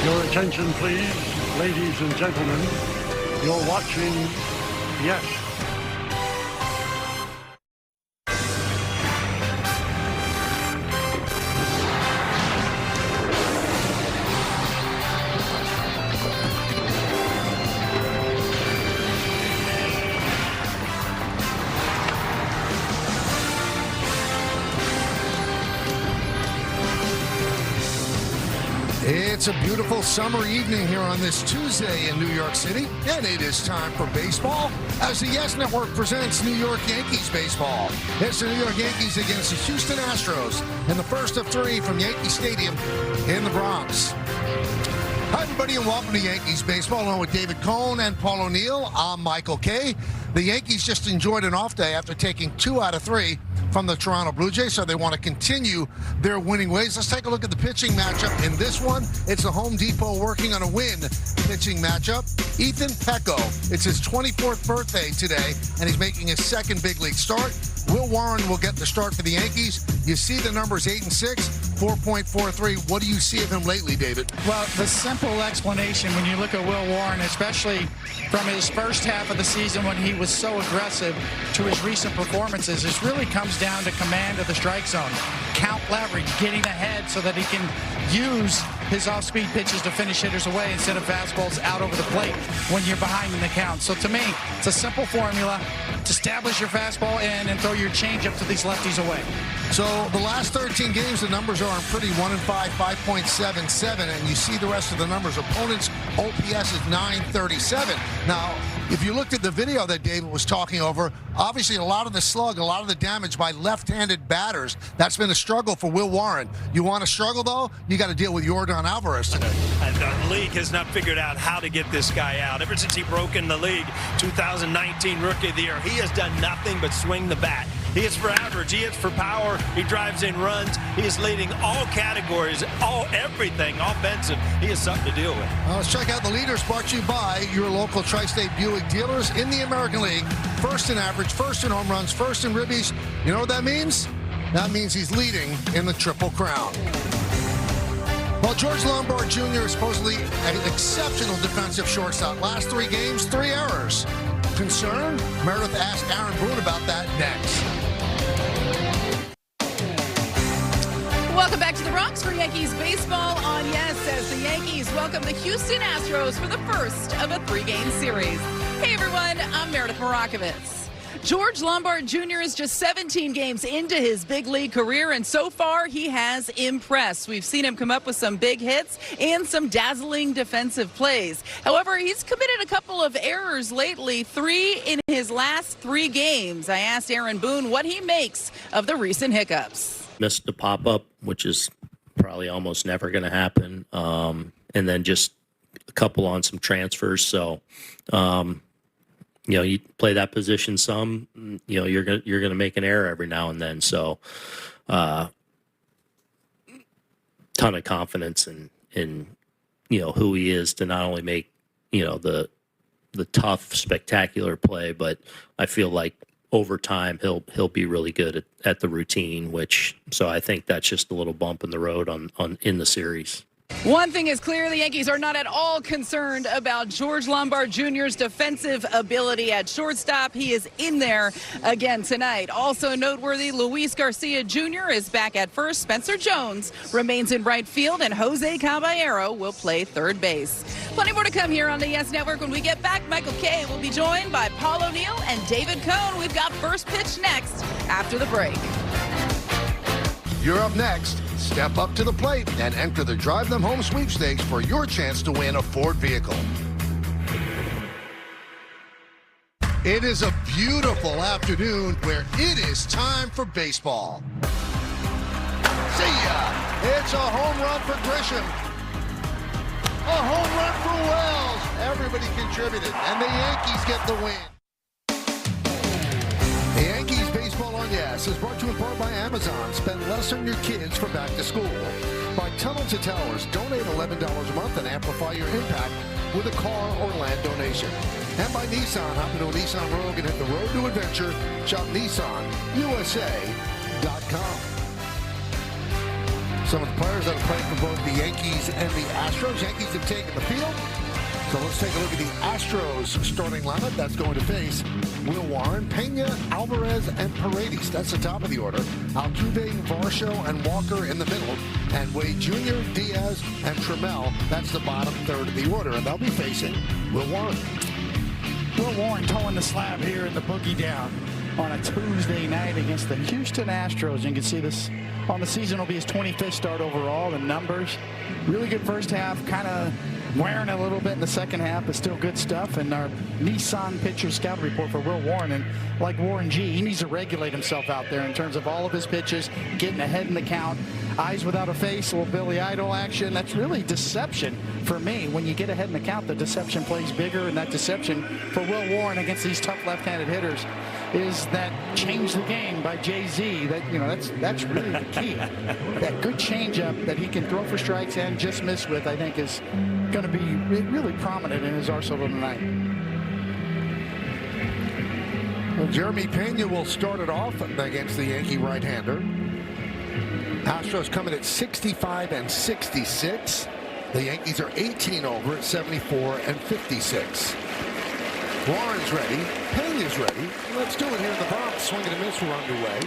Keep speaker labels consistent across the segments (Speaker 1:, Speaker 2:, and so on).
Speaker 1: Your attention, please, ladies and gentlemen. You're watching Yes.
Speaker 2: It's a beautiful summer evening here on this Tuesday in New York City, and it is time for baseball as the Yes Network presents New York Yankees baseball. It's the New York Yankees against the Houston Astros in the first of three from Yankee Stadium in the Bronx. Hi, everybody, and welcome to Yankees baseball along with David Cohn and Paul O'Neill. I'm Michael Kay. The Yankees just enjoyed an off day after taking 2 out of 3 from the Toronto Blue Jays, so they want to continue their winning ways. Let's take a look at the pitching matchup. In this one, it's the Home Depot working on a win pitching matchup. Ethan Pecco, it's his 24th birthday today, and he's making his second big league start. Will Warren will get the start for the Yankees. You see the numbers 8 and 6, 4.43. What do you see of him lately, David?
Speaker 3: Well, the simple explanation when you look at Will Warren, especially from his first half of the season when he was so aggressive to his recent performances, it really comes down to command of the strike zone. Count leverage, getting ahead so that he can use his off-speed pitches to finish hitters away instead of fastballs out over the plate when you're behind in the count. So to me, it's a simple formula to establish your fastball in and throw your changeup to these lefties away.
Speaker 2: So the last 13 games, the numbers are pretty 1 and 5, 5.77, and you see the rest of the numbers. Opponents' OPS is 937. Now, if you looked at the video that David was talking over, obviously a lot of the slug, a lot of the damage by left-handed batters. That's been a struggle for Will Warren. You want to struggle, though? You got to deal with Yordan Alvarez today.
Speaker 4: And the league has not figured out how to get this guy out. Ever since he broke in the league, 2019 Rookie of the Year, he has done nothing but swing the bat. He hits for average. He hits for power. He drives in runs. He is leading all categories, everything offensive. He has something to deal with.
Speaker 2: Well, let's check out the leaders brought to you by your local Tri-State Buick dealers in the American League. First in average, first in home runs, first in ribbies. You know what that means? That means he's leading in the Triple Crown. Well, George Lombard Jr. is supposedly an exceptional defensive shortstop. Last 3 games, 3 errors. Concern? Meredith asked Aaron Boone about that next.
Speaker 5: Welcome back to the Bronx for Yankees baseball on Yes, as the Yankees welcome the Houston Astros for the first of a 3-game series. Hey everyone, I'm Meredith Morakovitz. George Lombard Jr. is just 17 games into his big league career, and so far he has impressed. We've seen him come up with some big hits and some dazzling defensive plays. However, he's committed a couple of errors lately, 3 in his last 3 games. I asked Aaron Boone what he makes of the recent hiccups.
Speaker 6: Missed the pop-up, which is probably almost never going to happen, and then just a couple on some transfers. So, you play that position some, you're gonna make an error every now and then. So, ton of confidence in who he is to not only make the tough, spectacular play, but I feel like over time he'll be really good at the routine. So I think that's just a little bump in the road in the series.
Speaker 5: One thing is clear, the Yankees are not at all concerned about George Lombard Jr.'s defensive ability at shortstop. He is in there again tonight. Also noteworthy, Luis Garcia Jr. is back at first. Spencer Jones remains in right field, and Jose Caballero will play third base. Plenty more to come here on the Yes Network. When we get back, Michael Kay will be joined by Paul O'Neill and David Cohn. We've got first pitch next after the break.
Speaker 2: You're up next. Step up to the plate and enter the Drive Them Home sweepstakes for your chance to win a Ford vehicle. It is a beautiful afternoon where it is time for baseball. See ya! It's a home run for Grisham. A home run for Wells. Everybody contributed, and the Yankees get the win. The Yankees baseball on Yes is brought to you in part by Amazon. Spend less on your kids for back to school. By Tunnel to Towers, donate $11 a month and amplify your impact with a car or land donation. And by Nissan, hop into a Nissan Rogue and hit the road to adventure. Shop NissanUSA.com. Some of the players that have played for both the Yankees and the Astros. Yankees have taken the field. So let's take a look at the Astros starting lineup. That's going to face Will Warren, Pena, Alvarez, and Paredes. That's the top of the order. Altuve, Varsho, and Walker in the middle. And Wade Jr., Diaz, and Trammell. That's the bottom third of the order. And they'll be facing Will Warren.
Speaker 3: Will Warren towing the slab here in the boogie down on a Tuesday night against the Houston Astros. You can see this on the season. Will be his 25th start overall. The numbers, really good first half, kind of wearing a little bit in the second half, but still good stuff. And our Nissan pitcher scout report for Will Warren, and like Warren G, he needs to regulate himself out there in terms of all of his pitches, getting ahead in the count, eyes without a face, a little Billy Idol action. That's really deception for me. When you get ahead in the count, the deception plays bigger, and that deception for Will Warren against these tough left-handed hitters is that change the game by Jay-Z. That's really the key. That good changeup that he can throw for strikes and just miss with, I think, is going to be really prominent in his arsenal tonight.
Speaker 2: Well, Jeremy Pena will start it off against the Yankee right-hander. Astros coming at 65 and 66. The Yankees are 18 over at 74 and 56. Warren's ready. Pena's ready. Let's do it here in the Bronx. Swing and a miss. We're underway.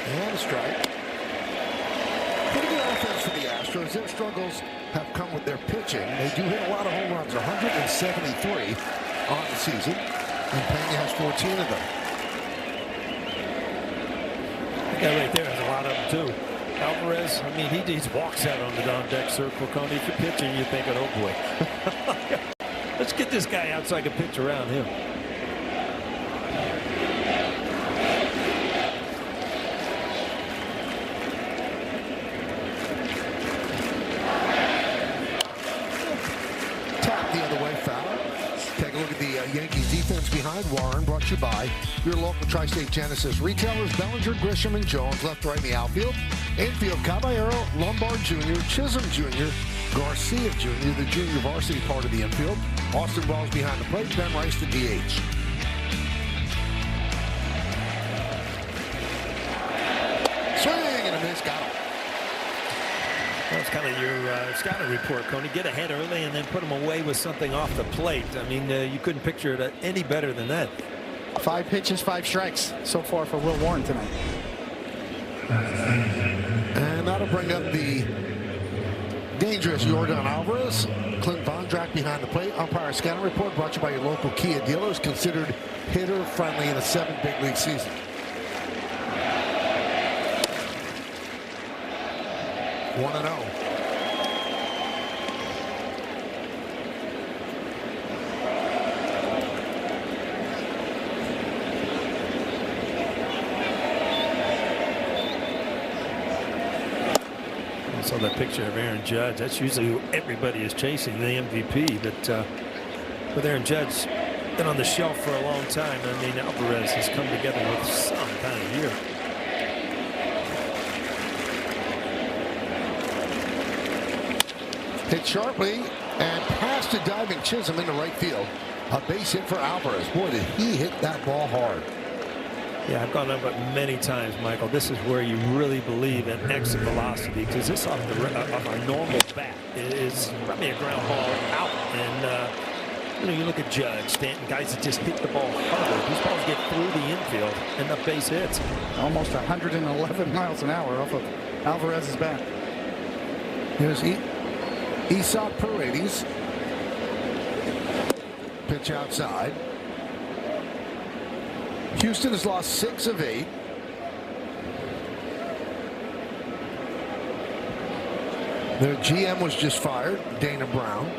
Speaker 2: And a strike. Pretty good offense for the Astros. Their struggles have come with their pitching. They do hit a lot of home runs, 173 on the season, and Pena has 14 of them.
Speaker 4: Yeah, right there has a lot of them too. Alvarez, I mean, he just walks out on the on-deck circle. Coney, if you're pitching, you're thinking, oh boy, let's get this guy out so I can pitch around him.
Speaker 2: Yankees defense behind Warren, brought to you by your local Tri-State Genesis retailers, Bellinger, Grisham, and Jones. Left, right in the outfield. Infield, Caballero, Lombard Jr., Chisholm Jr., Garcia Jr., the junior varsity part of the infield. Austin Wells behind the plate, Ben Rice, the DH. Swing and a miss, got him.
Speaker 4: That's kind of your scouting report, Coney. Get ahead early and then put them away with something off the plate. I mean, you couldn't picture it any better than that.
Speaker 3: 5 pitches, 5 strikes so far for Will Warren tonight.
Speaker 2: And that'll bring up the dangerous Jordan Alvarez. Clint Vondrack behind the plate. Umpire scouting report brought to you by your local Kia dealers. Considered hitter friendly in the 7th big league season. 1-0.
Speaker 4: I saw that picture of Aaron Judge. That's usually who everybody is chasing, the MVP. But with Aaron Judge been on the shelf for a long time, I mean, Alvarez has come together with some kind of year.
Speaker 2: Hit sharply and past a diving Chisholm into right field. A base hit for Alvarez. Boy, did he hit that ball hard.
Speaker 4: Yeah, I've gone over it many times, Michael. This is where you really believe in exit velocity, because this off a normal bat is probably a ground ball out. And you look at Judge, Stanton, guys that just hit the ball harder. These balls get through the infield and the base hits.
Speaker 3: Almost 111 miles an hour off of Alvarez's bat.
Speaker 2: Here's Isaac Paredes. Pitch outside. Houston has lost 6 of 8. Their GM was just fired, Dana Brown.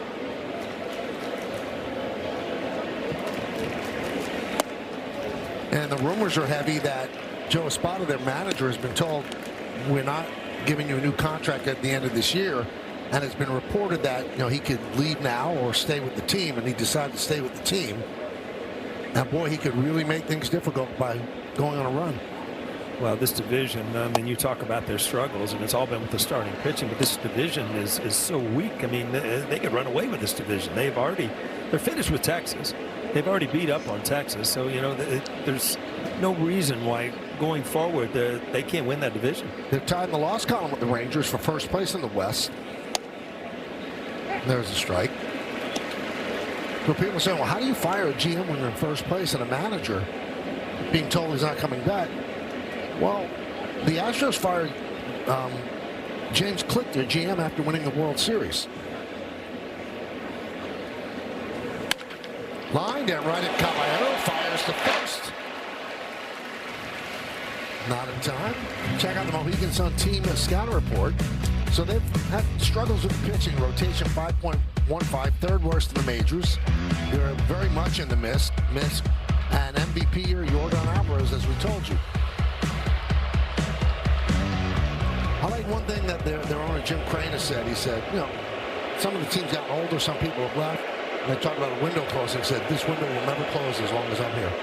Speaker 2: And the rumors are heavy that Joe Espada, their manager, has been told, we're not giving you a new contract at the end of this year. And it's been reported that he could leave now or stay with the team, and he decided to stay with the team. And boy, he could really make things difficult by going on a run.
Speaker 4: Well, this division, I mean, you talk about their struggles, and it's all been with the starting pitching, but this division is so weak. I mean, they could run away with this division. They're finished with Texas. They've already beat up on Texas. So, you know, there's no reason why going forward they can't win that division.
Speaker 2: They're tied in the loss column with the Rangers for first place in the West. There's a strike. So people say, well, how do you fire a GM when you're in first place and a manager being told he's not coming back? Well, the Astros fired James Click, their GM, after winning the World Series. Line down right at Caballero, fires to first. Not in time. Check out the Mohegan Sun team scouting report. So they've had struggles with pitching. Rotation 5.15, third worst in the majors. They're very much in the miss. And MVP here, Yordan Alvarez, as we told you. I like one thing that their owner Jim Crane has said. He said, you know, some of the teams gotten older, some people have left. And they talked about a window closing. Said this window will never close as long as I'm here.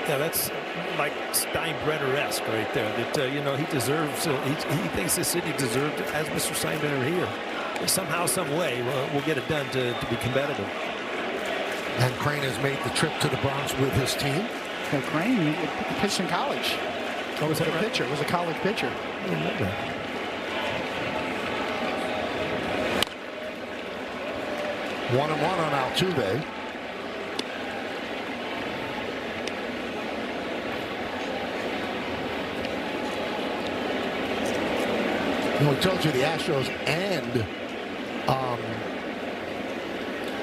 Speaker 4: Yeah, that's like Steinbrenner-esque right there. That you know, he deserves. He thinks the city deserved it, as Mr. Steinbrenner here. Somehow, some way, we'll get it done to be competitive.
Speaker 2: And Crane has made the trip to the Bronx with his team.
Speaker 3: Well, Crane pitched in college.
Speaker 4: Oh, was that right?
Speaker 3: Pitcher? Was a college pitcher.
Speaker 4: I didn't know that.
Speaker 2: 1-1 on Altuve. We told you the Astros and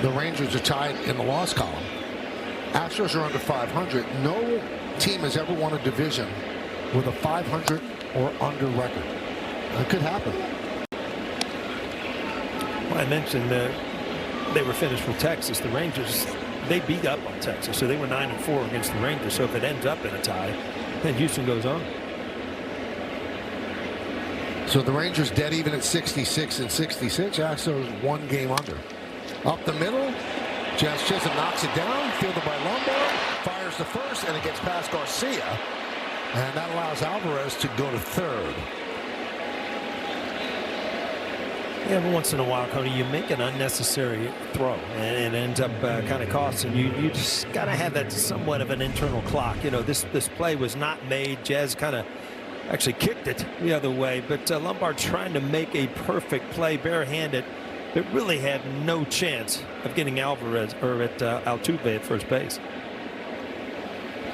Speaker 2: the Rangers are tied in the loss column. Astros are under 500. No team has ever won a division with a 500 or under record. That could happen.
Speaker 4: Well, I mentioned that they were finished with Texas. The Rangers, they beat up on Texas, so they were 9-4 against the Rangers. So if it ends up in a tie, then Houston goes on.
Speaker 2: So the Rangers dead even at 66 and 66. Astros one game under. Up the middle, Jazz Chisholm knocks it down, fielded by Lombard, fires to first, and it gets past Garcia, and that allows Alvarez to go to third.
Speaker 4: Yeah, every once in a while, Cody, you make an unnecessary throw, and it ends up kind of costing you. You just got to have that somewhat of an internal clock. You know, this play was not made. Jazz kind of actually kicked it the other way, but Lombard trying to make a perfect play barehanded. It really had no chance of getting Alvarez or at Altuve at first base.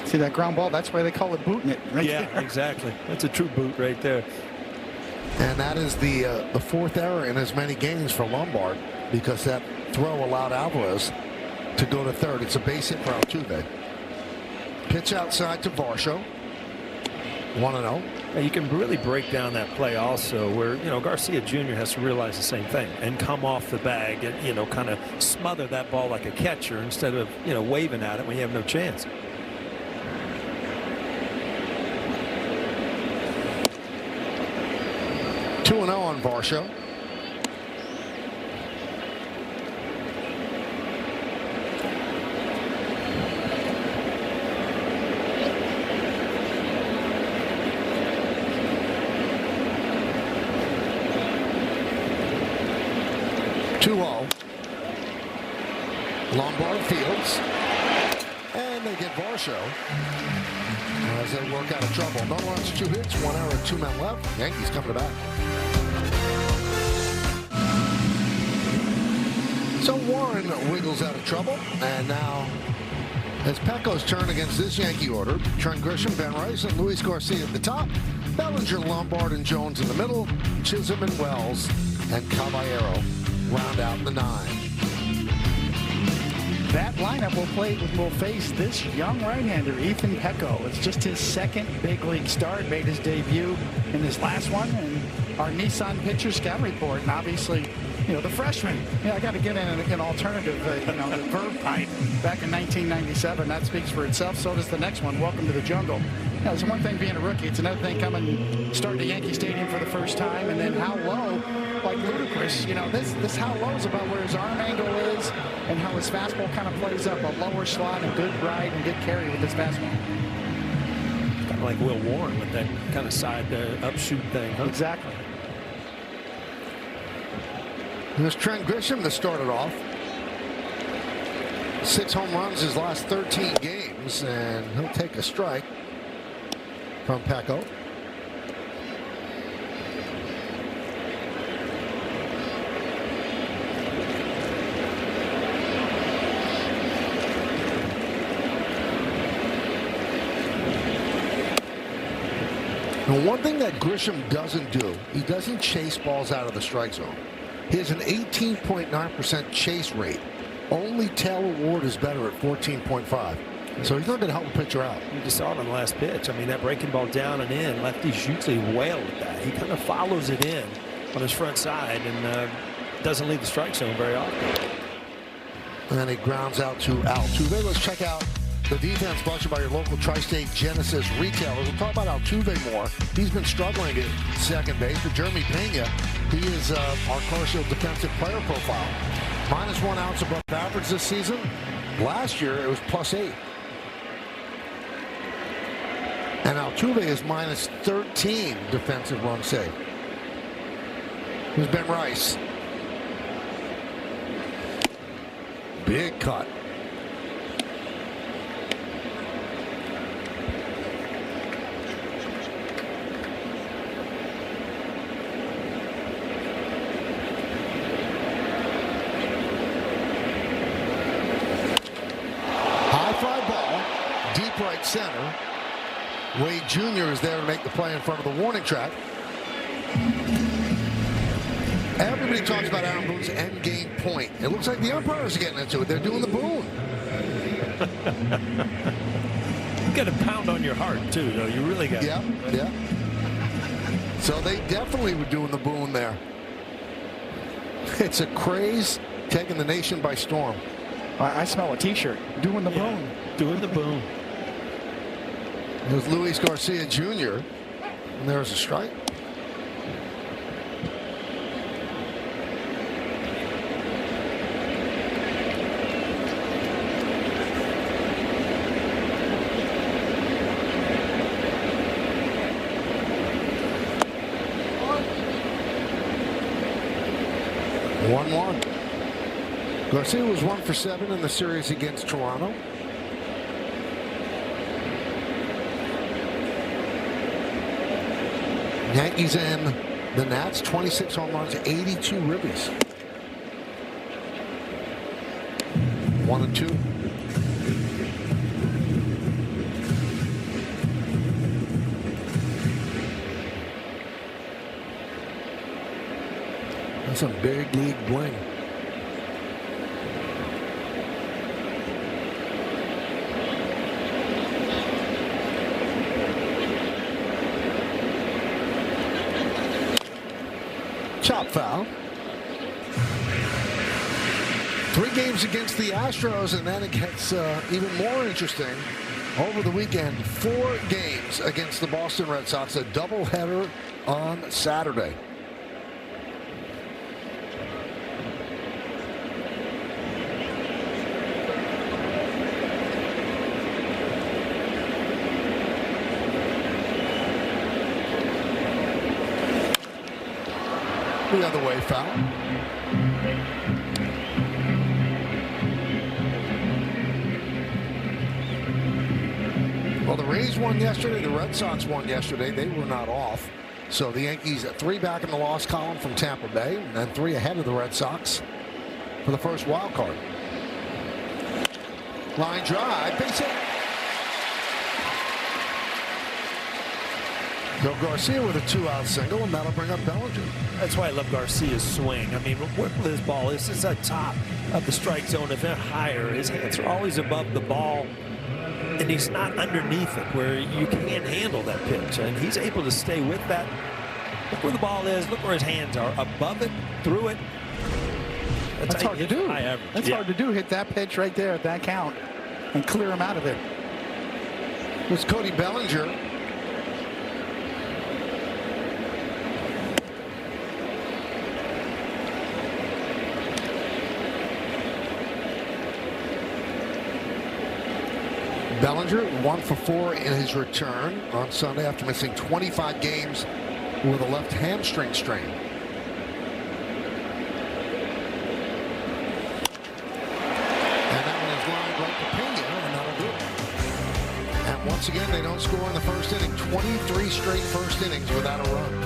Speaker 3: See that ground ball? That's why they call it booting it. Right
Speaker 4: Yeah,
Speaker 3: there.
Speaker 4: exactly. That's a true boot right there.
Speaker 2: And that is the fourth error in as many games for Lombard, because that throw allowed Alvarez to go to third. It's a base hit for Altuve. Pitch outside to Varsho. 1-0.
Speaker 4: You can really break down that play also where, you know, Garcia Jr. has to realize the same thing and come off the bag and, you know, kind of smother that ball like a catcher instead of, you know, waving at it when you have no chance.
Speaker 2: Two 2-0 on Varsho. Lombard fields, and they get Varsho as they work out of trouble. No runs, 2 hits, 1 error, 2 men left. Yankees coming back. So Warren wiggles out of trouble, and now it's Pecco's turn against this Yankee order. Trent Grisham, Ben Rice, and Luis Garcia at the top. Bellinger, Lombard, and Jones in the middle. Chisholm and Wells and Caballero round out the 9.
Speaker 3: That lineup will face this young right-hander, Ethan Pecco. It's just his second big league start, made his debut in this last one, and our Nissan pitcher scout report, and obviously, you know, the freshman. Yeah, I got to get in an alternative, you know, the verb pipe back in 1997. That speaks for itself. So does the next one. Welcome to the jungle. You know, it's one thing being a rookie. It's another thing starting at Yankee Stadium for the first time, and then how low, like ludicrous. You know, this how low is about where his arm angle is and how his fastball kind of plays up a lower slot and good ride and good carry with his fastball.
Speaker 4: Kind of like Will Warren with that kind of side upshoot thing. Huh?
Speaker 3: Exactly.
Speaker 2: There's Trent Grisham that started off. 6 home runs his last 13 games, and he'll take a strike from Pecco. Now, one thing that Grisham doesn't do, he doesn't chase balls out of the strike zone. He has an 18.9% chase rate. Only Taylor Ward is better at 14.5. So he's not going to help a pitcher out.
Speaker 4: You just saw it on the last pitch. I mean, that breaking ball down and in, lefties usually wail with that. He kind of follows it in on his front side and doesn't leave the strike zone very often.
Speaker 2: And then he grounds out to Altuve. Let's check out the defense brought to you by your local Tri-State Genesis retailers. We'll talk about Altuve more. He's been struggling at second base. For Jeremy Pena, he is our Commercial defensive player profile. -1 ounce above average this season. Last year, it was +8. And Altuve is -13 defensive run save. Here's Ben Rice. Big cut. Right center. Wade Jr. is there to make the play in front of the warning track. Everybody talks about Aaron Boone's end game point. It looks like the umpires are getting into it. They're doing the Boone.
Speaker 4: You got to pound on your heart too, though. You really got.
Speaker 2: Yeah, yeah. So they definitely were doing the Boone there. It's a craze taking the nation by storm.
Speaker 3: I smell a T-shirt. Doing the Boone.
Speaker 4: Doing the Boone.
Speaker 2: There's Luis Garcia Jr. And there's a strike. One. Garcia was 1 for 7 in the series against Toronto. Yankees and the Nats, 26 home runs, 82 ribbies. 1-2. That's some big league bling. Chop foul. 3 games against the Astros, and then it gets even more interesting. Over the weekend, 4 games against the Boston Red Sox, a doubleheader on Saturday. The other way foul. Well, the Rays won yesterday. The Red Sox won yesterday. They were not off. So the Yankees at 3 back in the loss column from Tampa Bay, and then 3 ahead of the Red Sox for the first wild card. Line drive, base hit. Go Garcia with a 2-out single, and that'll bring up Bellinger.
Speaker 4: That's why I love Garcia's swing. I mean, where this ball is, it's at top of the strike zone, if not higher. His hands are always above the ball, and he's not underneath it where you can't handle that pitch. And he's able to stay with that. Look where the ball is. Look where his hands are. Above it, through it.
Speaker 3: That's hard to do. That's hard to do. Hit that pitch right there at that count and clear him out of there.
Speaker 2: It's Cody Bellinger. Bellinger 1 for 4 in his return on Sunday after missing 25 games with a left hamstring strain. And that one is lined right to Pena, and that'll do it. And once again, they don't score in the first inning. 23 straight first innings without a run.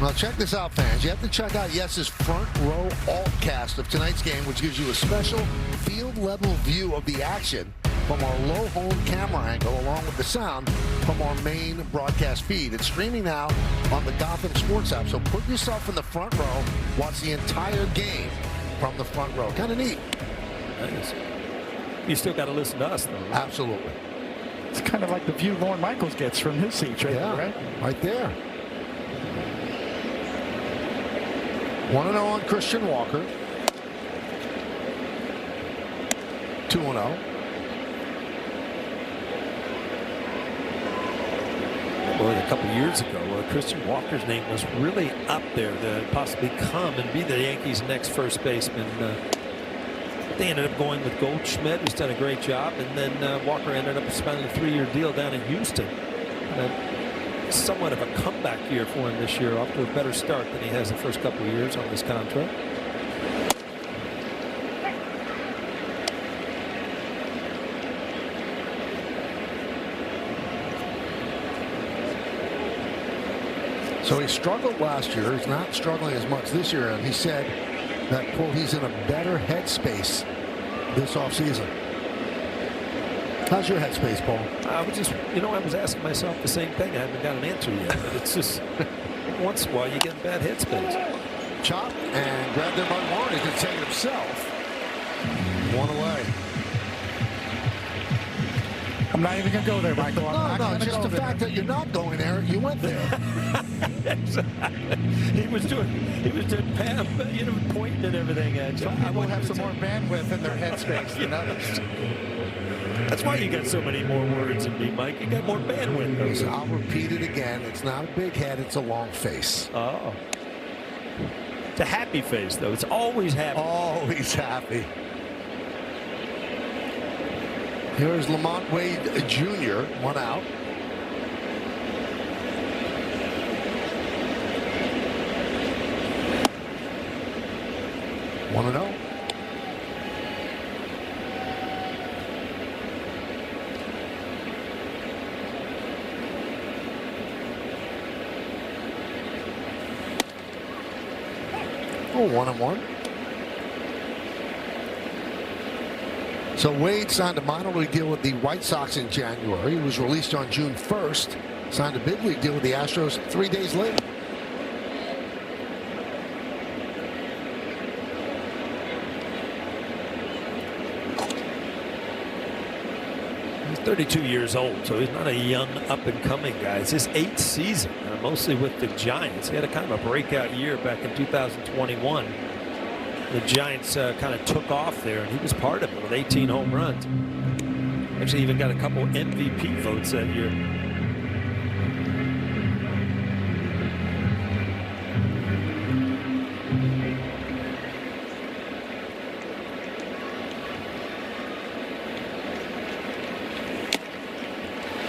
Speaker 2: Now check this out, fans. You have to check out Yes's front row altcast of tonight's game, which gives you a special field-level view of the action from our low-home camera angle, along with the sound from our main broadcast feed. It's streaming now on the Gotham Sports app, so put yourself in the front row, watch the entire game from the front row. Kind of neat.
Speaker 4: Nice. You still got to listen to us, though. Right?
Speaker 2: Absolutely.
Speaker 3: It's kind of like the view Lorne Michaels gets from his seat, right?
Speaker 2: Yeah,
Speaker 3: Right?
Speaker 2: right there. 1-0 on Christian Walker. 2-0.
Speaker 4: Well, a couple years ago, Christian Walker's name was really up there to possibly come and be the Yankees' next first baseman. They ended up going with Goldschmidt, who's done a great job, and then Walker ended up spending a 3-year deal down in Houston. Somewhat of a comeback year for him this year, off to a better start than he has the first couple of years on this contract.
Speaker 2: So he struggled last year. He's not struggling as much this year, and he said that, quote, he's in a better headspace this offseason. How's your headspace, Paul?
Speaker 4: I was just, I was asking myself the same thing. I haven't got an answer yet, but it's just once in a while you get in bad headspace.
Speaker 2: Chop and grabbed there by Warren. He could take it himself. 1 away.
Speaker 3: I'm not even going to go there, Michael.
Speaker 2: No, just the fact that you're not going there, you went there.
Speaker 4: He was doing Pam, pointing and everything.
Speaker 3: Some people have some more bandwidth in their headspace than others.
Speaker 4: That's why you got so many more words than me, Mike. You got more bandwidth.
Speaker 2: Listen, I'll repeat it again. It's not a big head, it's a long face.
Speaker 4: Oh. It's a happy face, though. It's always happy.
Speaker 2: Always happy. Here's Lamont Wade Jr., 1 out. One and 0. Oh, 1-1. So Wade signed a minor league deal with the White Sox in January. He was released on June 1st. Signed a big league deal with the Astros 3 days later.
Speaker 4: He's 32 years old, so he's not a young up-and-coming guy. It's his 8th season, mostly with the Giants. He had a kind of a breakout year back in 2021. The Giants kind of took off there, and he was part of it with 18 home runs. Actually, even got a couple MVP votes that year.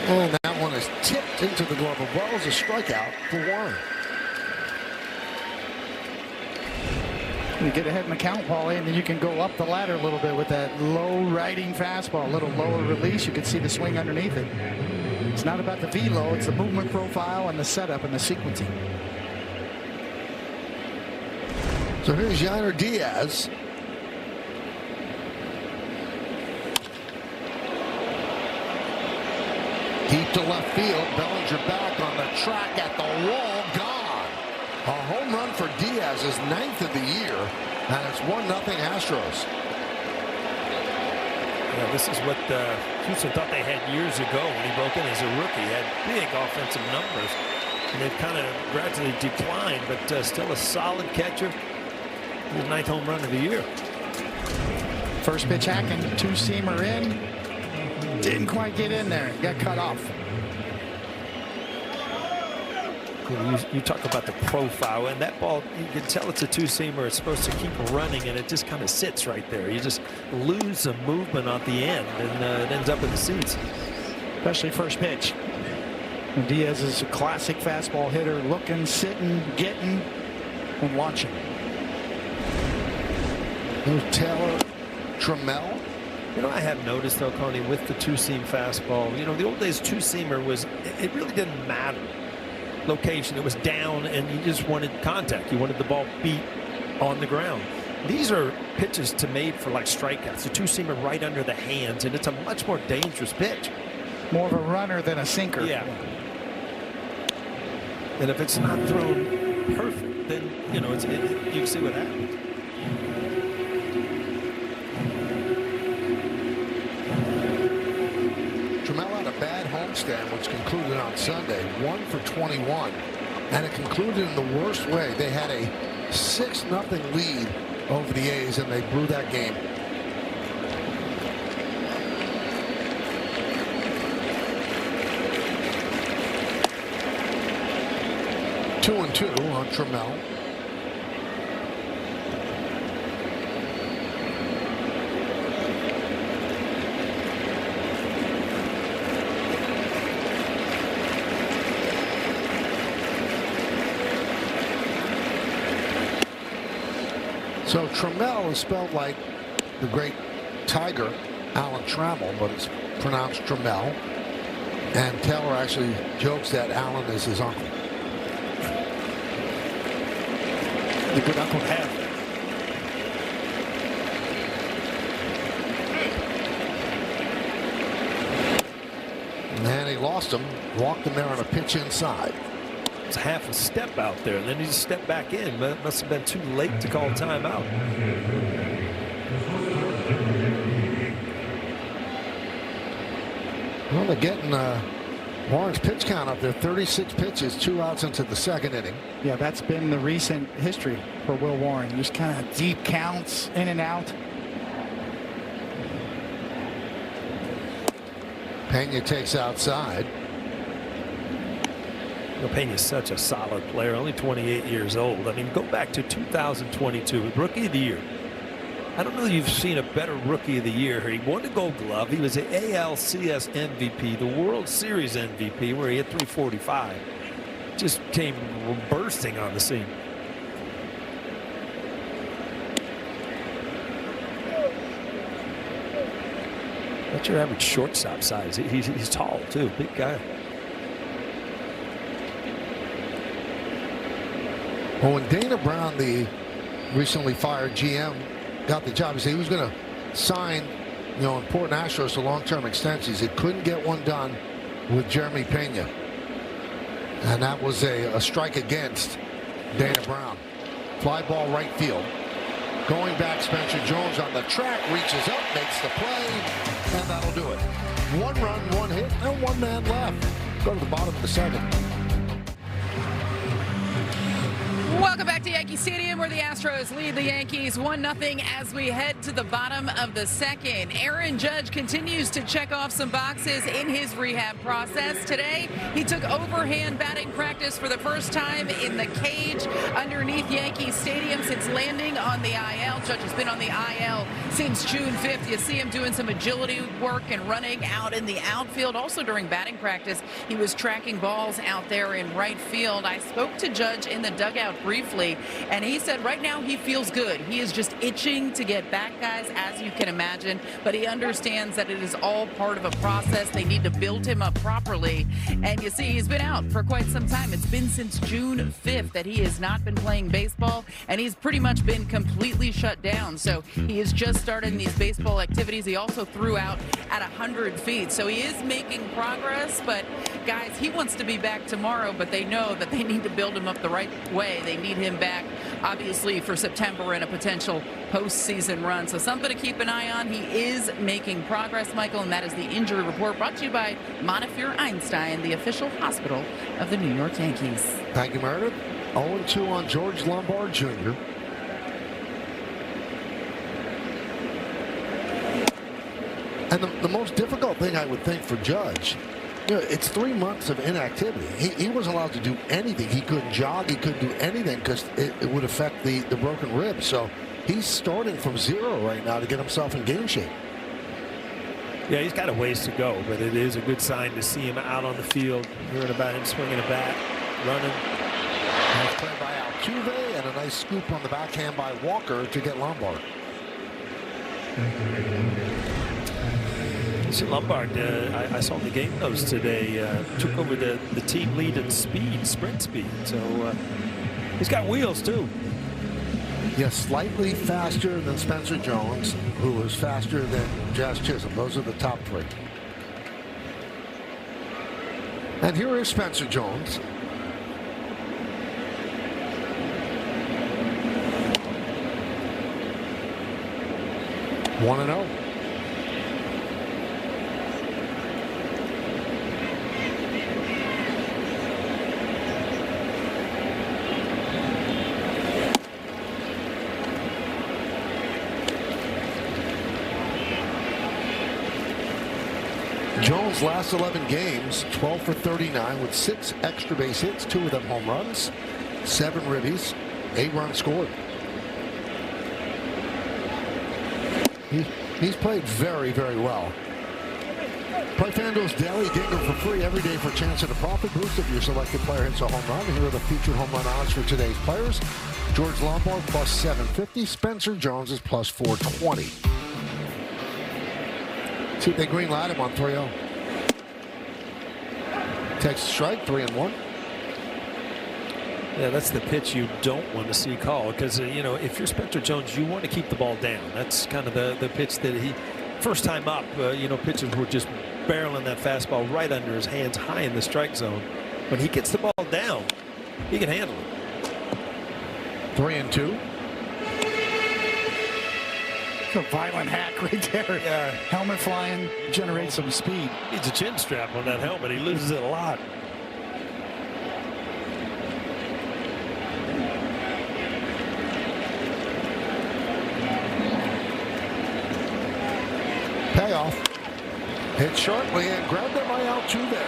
Speaker 2: And that one is tipped into the glove of Wells, a strikeout for Warren.
Speaker 3: You get ahead in the count, Paulie, and then you can go up the ladder a little bit with that low riding fastball, a little lower release. You can see the swing underneath it. It's not about the velo, it's the movement profile and the setup and the sequencing.
Speaker 2: So here's Yainer Diaz. Deep to left field. Bellinger back on the track at the wall. Gone. A home run for Diaz, his 9th of the year, and it's 1-0 Astros.
Speaker 4: Yeah, this is what Houston thought they had years ago when he broke in as a rookie. He had big offensive numbers, and they've kind of gradually declined, but still a solid catcher. His 9th home run of the year.
Speaker 3: First pitch hacking, 2-seamer in. Didn't quite get in there. Got cut off.
Speaker 4: You talk about the profile, and that ball, you can tell it's a two-seamer. It's supposed to keep running, and it just kind of sits right there. You just lose some movement at the end, and it ends up in the seats.
Speaker 3: Especially first pitch. And Diaz is a classic fastball hitter, looking, sitting, getting, and watching.
Speaker 2: Taylor Trammell.
Speaker 4: You know, I have noticed, though, Coney, with the two-seam fastball, you know, the old days two-seamer was, it really didn't matter location. It was down, and you just wanted contact. You wanted the ball beat on the ground. These are pitches made for, like, strikeouts. The two-seamer right under the hands, and it's a much more dangerous pitch.
Speaker 3: More of a runner than a sinker.
Speaker 4: Yeah. And if it's not thrown perfect, then, you know, you can see what happens.
Speaker 2: Trammell had a bad homestand, which concluded on Sunday, 1 for 21, and it concluded in the worst way. They had a 6-0 lead over the A's, and they blew that game. Two and two on Trammell. So Trammell is spelled like the great Tiger, Alan Trammell, but it's pronounced Trammell. And Taylor actually jokes that Alan is his uncle.
Speaker 3: The good uncle to have.
Speaker 2: And he lost him, walked him there on a pitch inside.
Speaker 4: It's half a step out there, and then he just stepped back in. But it must have been too late to call timeout.
Speaker 2: Well, they're getting Warren's pitch count up there. 36 pitches, 2 outs into the second inning.
Speaker 3: Yeah, that's been the recent history for Will Warren. Just kind of deep counts, in and out.
Speaker 2: Pena takes outside.
Speaker 4: Pena's such a solid player, only 28 years old. I mean, go back to 2022, Rookie of the Year. I don't know if you've seen a better Rookie of the Year here. He won the Gold Glove. He was the ALCS MVP, the World Series MVP, where he hit 345. Just came bursting on the scene. That's your average shortstop size. He's tall, too. Big guy.
Speaker 2: Well, when Dana Brown, the recently fired GM, got the job, he said he was going to sign, important Astros to long-term extensions. He couldn't get one done with Jeremy Pena. And that was a strike against Dana Brown. Fly ball right field. Going back, Spencer Jones on the track, reaches up, makes the play, and that'll do it. 1 run, 1 hit, and 1 man left. Go to the bottom of the second.
Speaker 5: Welcome back to Yankee Stadium, where the Astros lead the Yankees 1-0 as we head to the bottom of the second. Aaron Judge continues to check off some boxes in his rehab process. Today, he took overhand batting practice for the first time in the cage underneath Yankee Stadium since landing on the IL. Judge has been on the IL since June 5th. You see him doing some agility work and running out in the outfield. Also during batting practice, he was tracking balls out there in right field. I spoke to Judge in the dugout briefly, and he said right now he feels good. He is just itching to get back, guys, as you can imagine, but he understands that it is all part of a process. They need to build him up properly, and you see he's been out for quite some time. It's been since June 5th that he has not been playing baseball, and he's pretty much been completely shut down. So he is just starting these baseball activities. He also threw out at 100 feet, so he is making progress. But guys, he wants to be back tomorrow, but they know that they need to build him up the right way. They need him back, obviously, for September and a potential postseason run. So something to keep an eye on. He is making progress, Michael, and that is the injury report brought to you by Montefiore Einstein, the official hospital of the New York Yankees.
Speaker 2: Thank you, Meredith. 0-2 on George Lombard Jr. And the most difficult thing I would think for Judge It's 3 months of inactivity. He wasn't allowed to do anything. He couldn't jog. He couldn't do anything because it would affect the broken ribs. So he's starting from zero right now to get himself in game shape.
Speaker 4: Yeah, he's got a ways to go, but it is a good sign to see him out on the field, hearing about him swinging a bat, running.
Speaker 2: Nice play by Altuve and a nice scoop on the backhand by Walker to get Lombard.
Speaker 4: See, Lombard, I saw the game notes today, took over the team lead in speed, sprint speed. So he's got wheels, too.
Speaker 2: Yes, slightly faster than Spencer Jones, who was faster than Jazz Chisholm. Those are the top three. And here is Spencer Jones. One and 0. Jones' last 11 games, 12 for 39 with 6 extra base hits, 2 of them home runs, 7 ribbies, 8 runs scored. He's played very, very well. Play FanDuel's daily dingle for free every day for a chance at a profit boost if your selected player hits a home run. Here are the featured home run odds for today's players. George Lombard plus 750. Spencer Jones is plus 420. See if they green light him on 3-0. Takes a strike, 3-1.
Speaker 4: Yeah, that's the pitch you don't want to see called because, if you're Spencer Jones, you want to keep the ball down. That's kind of the pitch that he, first time up, pitchers were just barreling that fastball right under his hands high in the strike zone. When he gets the ball down, he can handle it.
Speaker 2: 3-2.
Speaker 3: A violent hack right there.
Speaker 4: Yeah.
Speaker 3: Helmet flying, generates some speed.
Speaker 4: Needs a chin strap on that helmet. He loses it a lot.
Speaker 2: Payoff. Hit sharply and grabbed it by Altuve.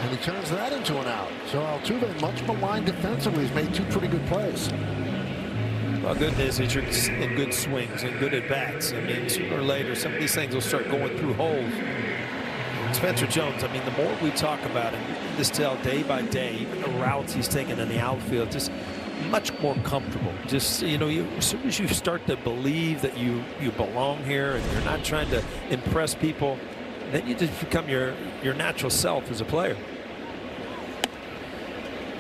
Speaker 2: And he turns that into an out. So Altuve, much maligned defensively, has made 2 pretty good plays.
Speaker 4: Well, good news is you're in good swings and good at bats. I mean, sooner or later, some of these things will start going through holes. Spencer Jones, I mean, the more we talk about him, this tell day by day, even the routes he's taking in the outfield, just much more comfortable. Just, as soon as you start to believe that you belong here and you're not trying to impress people, then you just become your natural self as a player.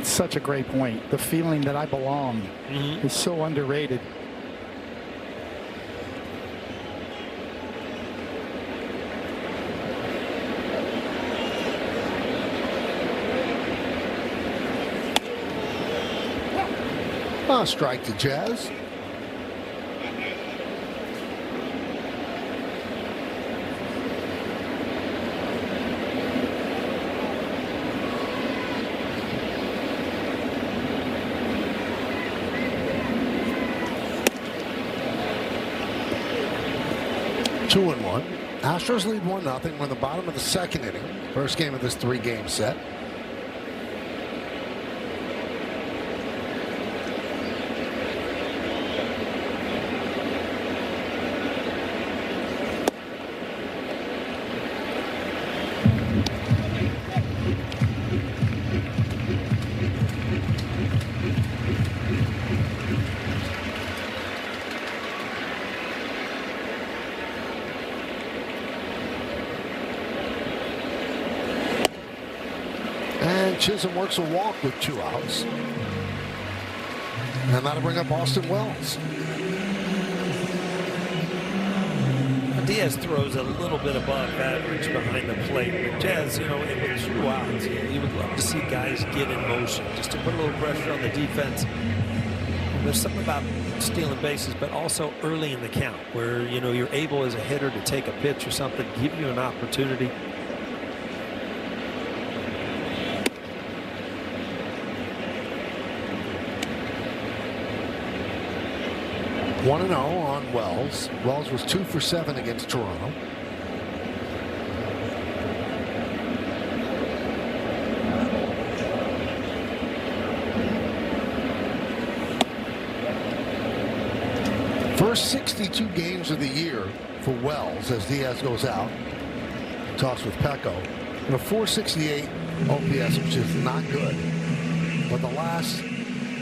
Speaker 3: Such a great point. The feeling that I belong is so underrated.
Speaker 2: Strike to Jazz. Two and 1. Astros lead 1-0. We're in the bottom of the second inning. First game of this 3-game set. Chisholm works a walk with 2 outs. And that'll bring up Austin Wells.
Speaker 4: Diaz throws a little bit above average behind the plate. But Jazz, with 2 outs, you would love to see guys get in motion just to put a little pressure on the defense. There's something about stealing bases, but also early in the count where, you're able as a hitter to take a pitch or something, give you an opportunity.
Speaker 2: One and 0 on Wells. Wells was 2 for 7 against Toronto. first 62 games of the year for Wells as Diaz goes out. Talks with Pecco. And a 468 OPS, which is not good. But the last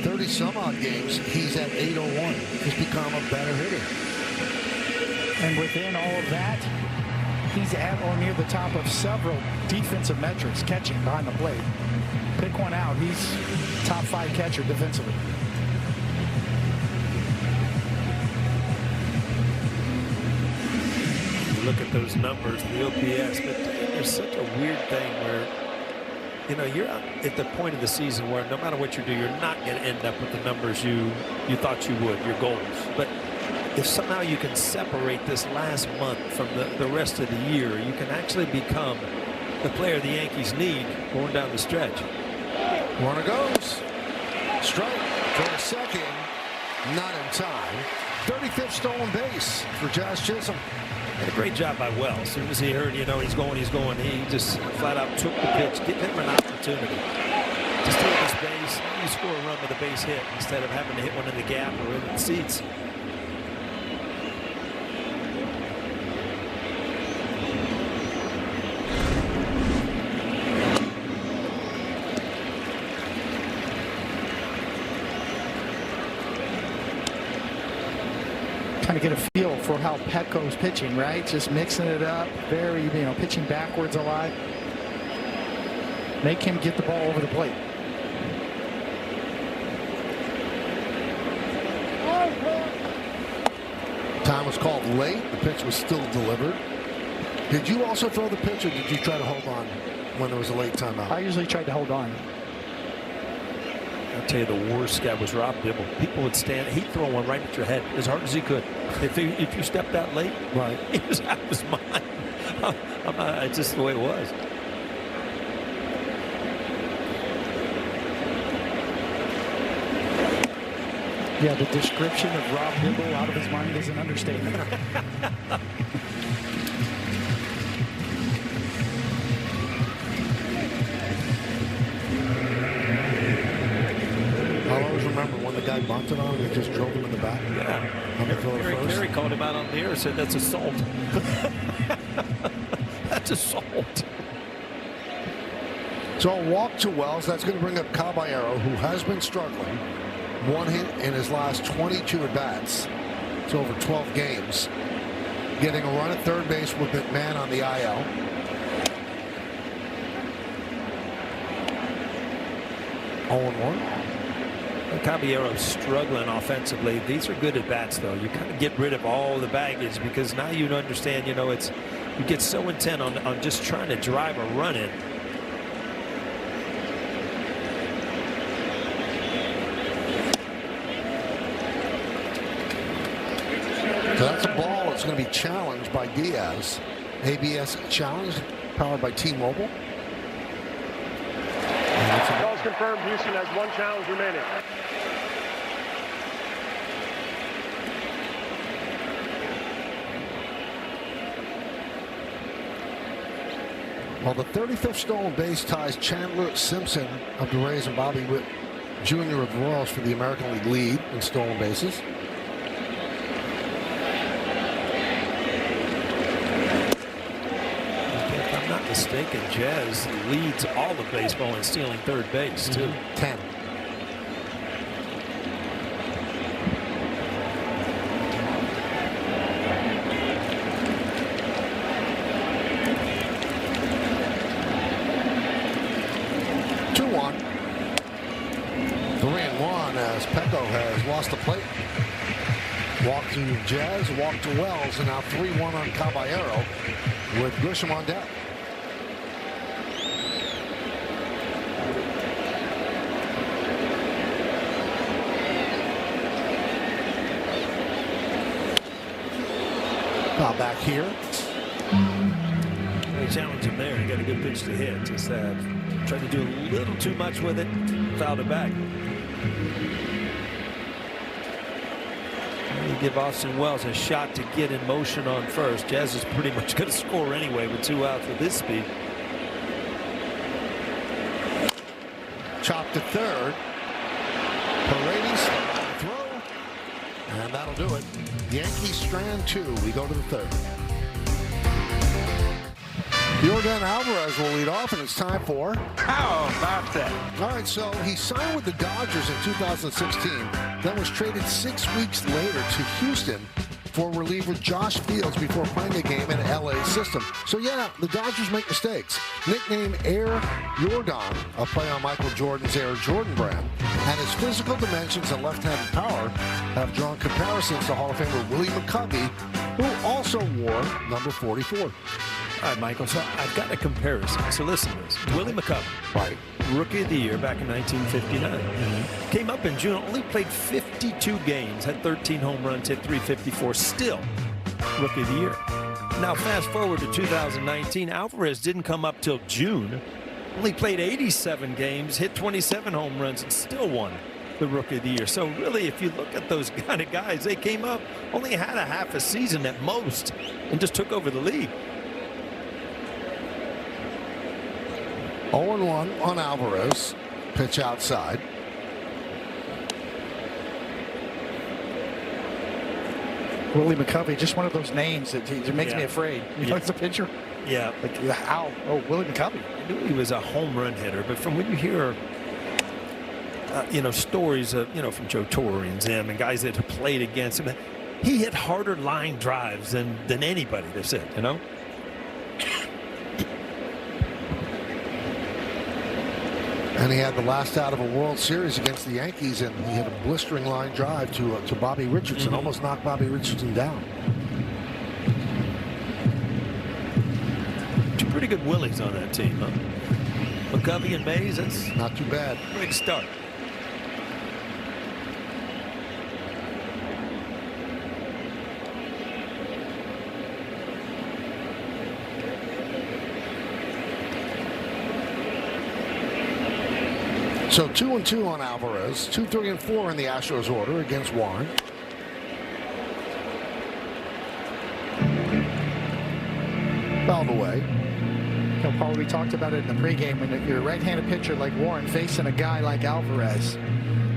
Speaker 2: 30-some-odd games, he's at 801. He's become a better hitter.
Speaker 3: And within all of that, he's at or near the top of several defensive metrics, catching behind the plate. Pick one out, he's top 5 catcher defensively.
Speaker 4: You look at those numbers, the OPS, but there's such a weird thing where, you know, you're at the point of the season where no matter what you do, you're not going to end up with the numbers you thought you would, your goals. But if somehow you can separate this last month from the rest of the year, you can actually become the player the Yankees need going down the stretch.
Speaker 2: Runner goes. Strike for a second. Not in time. 35th stolen base for Jazz Chisholm.
Speaker 4: And a great job by Wells. As soon as he heard, you know, he's going. He just flat out took the pitch, give him an opportunity to steal this base. You score a run with a base hit instead of having to hit one in the gap or in the seats.
Speaker 3: Trying to get a feel for how Pecco's pitching, right? Just mixing it up, very, pitching backwards a lot. Make him get the ball over the plate.
Speaker 2: Time was called late. The pitch was still delivered. Did you also throw the pitch, or did you try to hold on when there was a late timeout?
Speaker 3: I usually tried to hold on.
Speaker 4: I'll tell you, the worst guy was Rob Dibble. People would stand, he'd throw one right at your head as hard as he could. If you stepped out late,
Speaker 2: right,
Speaker 4: he was out of his mind. It's just the way it was.
Speaker 3: Yeah, the description of Rob Dibble out of his mind is an understatement.
Speaker 2: I'll always remember when the guy bunted on and they just drove him in the back.
Speaker 4: Yeah. Kerry called him out on the air and said, that's assault. That's assault.
Speaker 2: So a walk to Wells. That's going to bring up Caballero, who has been struggling. One hit in his last 22 at-bats. It's over 12 games. Getting a run at third base with McMahon on the IL.
Speaker 4: Caballero's struggling offensively. These are good at bats, though. You kind of get rid of all the baggage because now you understand, you get so intent on just trying to drive a run in.
Speaker 2: So that's a ball that's going to be challenged by Diaz. ABS challenge powered by T-Mobile.
Speaker 7: Calls confirmed. Houston has one challenge remaining.
Speaker 2: Well, the 35th stolen base ties Chandler Simpson of the Rays and Bobby Witt Jr. of the Royals for the American League lead in stolen bases.
Speaker 4: If I'm not mistaken, Jazz leads all of baseball in stealing third base, too.
Speaker 2: 10. Pecco has lost the plate. Walk to Jazz, walk to Wells, and now 3-1 on Caballero with Grisham on deck. Now back here.
Speaker 4: They challenge him there. He got a good pitch to hit. Just tried to do a little too much with it. Fouled it back. You give Austin Wells a shot to get in motion on first. Jazz is pretty much going to score anyway with 2 outs with his speed.
Speaker 2: Chop to third. Paredes throw. And And that'll do it. Yankees strand 2. We go to the third. Yordan Alvarez will lead off, and it's time for...
Speaker 8: How about that?
Speaker 2: All right, so he signed with the Dodgers in 2016, then was traded 6 weeks later to Houston for reliever Josh Fields before playing a game in LA's system. So yeah, the Dodgers make mistakes. Nicknamed Air Yordan, a play on Michael Jordan's Air Jordan brand, and his physical dimensions and left-handed power have drawn comparisons to Hall of Famer Willie McCovey, who also wore number 44.
Speaker 4: All right, Michael, so I've got a comparison. So listen to this. Willie McCovey,
Speaker 2: Right.
Speaker 4: Rookie of the Year back in 1959. Came up in June, only played 52 games, had 13 home runs, hit 354, still Rookie of the Year. Now fast forward to 2019, Alvarez didn't come up till June, only played 87 games, hit 27 home runs, and still won the Rookie of the Year. So really, if you look at those kind of guys, they came up, only had a half a season at most, and just took over the league.
Speaker 2: 0-1 on Alvarez. Pitch outside.
Speaker 3: Willie McCovey, just one of those names that makes me afraid. You know, it's a pitcher.
Speaker 4: Yeah.
Speaker 3: Like, how? Oh, Willie McCovey.
Speaker 4: I knew he was a home run hitter, but from when you hear, stories of, from Joe Torre and Zim and guys that have played against him, he hit harder line drives than anybody that's it,
Speaker 2: And he had the last out of a World Series against the Yankees, and he hit a blistering line drive to Bobby Richardson, almost knocked Bobby Richardson down.
Speaker 4: Two pretty good Willies on that team, huh? McCovey and Mays, that's
Speaker 2: Not too bad.
Speaker 4: a big start.
Speaker 2: So 2-2 on Alvarez, 2, 3, and 4 in the Astros order against Warren. Fouled away.
Speaker 3: You know, Paul, we talked about it in the pregame. When you're a right-handed pitcher like Warren facing a guy like Alvarez,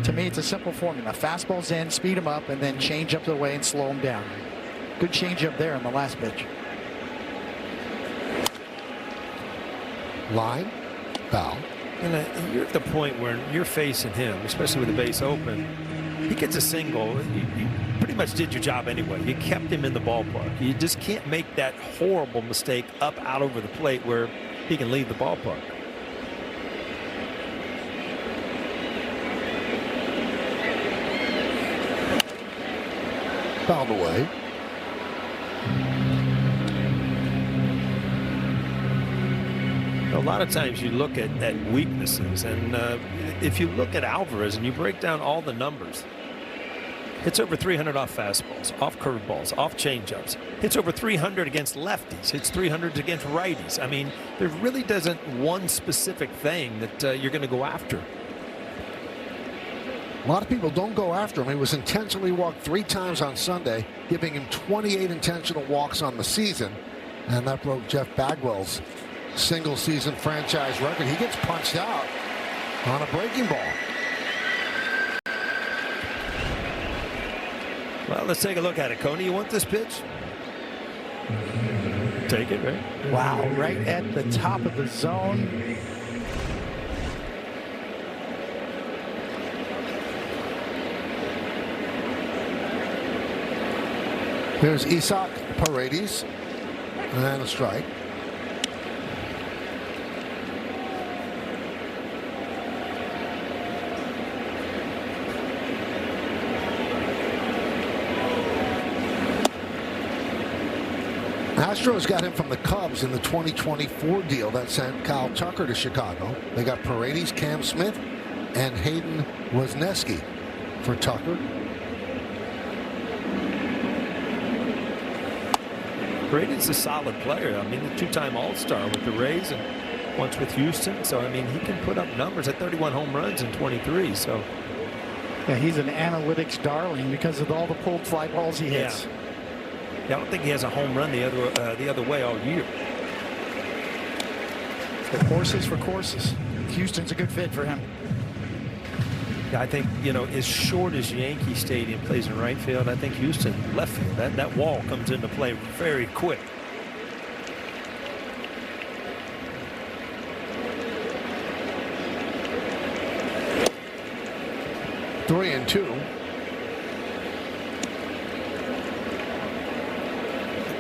Speaker 3: to me, it's a simple formula. Fastballs in, speed him up, and then change up the way and slow him down. Good change up there on the last pitch.
Speaker 2: Line, foul.
Speaker 4: And you're at the point where you're facing him, especially with the base open. He gets a single. You pretty much did your job anyway. You kept him in the ballpark. You just can't make that horrible mistake up out over the plate where he can leave the ballpark.
Speaker 2: Fouled away.
Speaker 4: A lot of times you look at weaknesses, and if you look at Alvarez and you break down all the numbers, hits over 300 off fastballs, off curveballs, off changeups, hits over 300 against lefties, hits 300 against righties. I mean, there really doesn't one specific thing that you're going to go after.
Speaker 2: A lot of people don't go after him. He was intentionally walked 3 times on Sunday, giving him 28 intentional walks on the season, and that broke Jeff Bagwell's single-season franchise record. He gets punched out on a breaking ball.
Speaker 4: Well, let's take a look at it. Coney, you want this pitch? Take it, right?
Speaker 3: Wow, right at the top of the zone.
Speaker 2: Here's Isaac Paredes, and a strike. Astros got him from the Cubs in the 2024 deal that sent Kyle Tucker to Chicago. They got Paredes, Cam Smith, and Hayden Wesneski for Tucker.
Speaker 4: Paredes is a solid player. I mean, a 2-time All-Star with the Rays and once with Houston. So, I mean, he can put up numbers at 31 home runs in 23. So,
Speaker 3: Yeah, he's an analytics darling because of all the pulled fly balls he hits.
Speaker 4: Yeah, I don't think he has a home run the other way all year.
Speaker 3: The horses for courses. Houston's a good fit for him.
Speaker 4: I think, as short as Yankee Stadium plays in right field, I think Houston left field. That wall comes into play very quick.
Speaker 2: Three and two.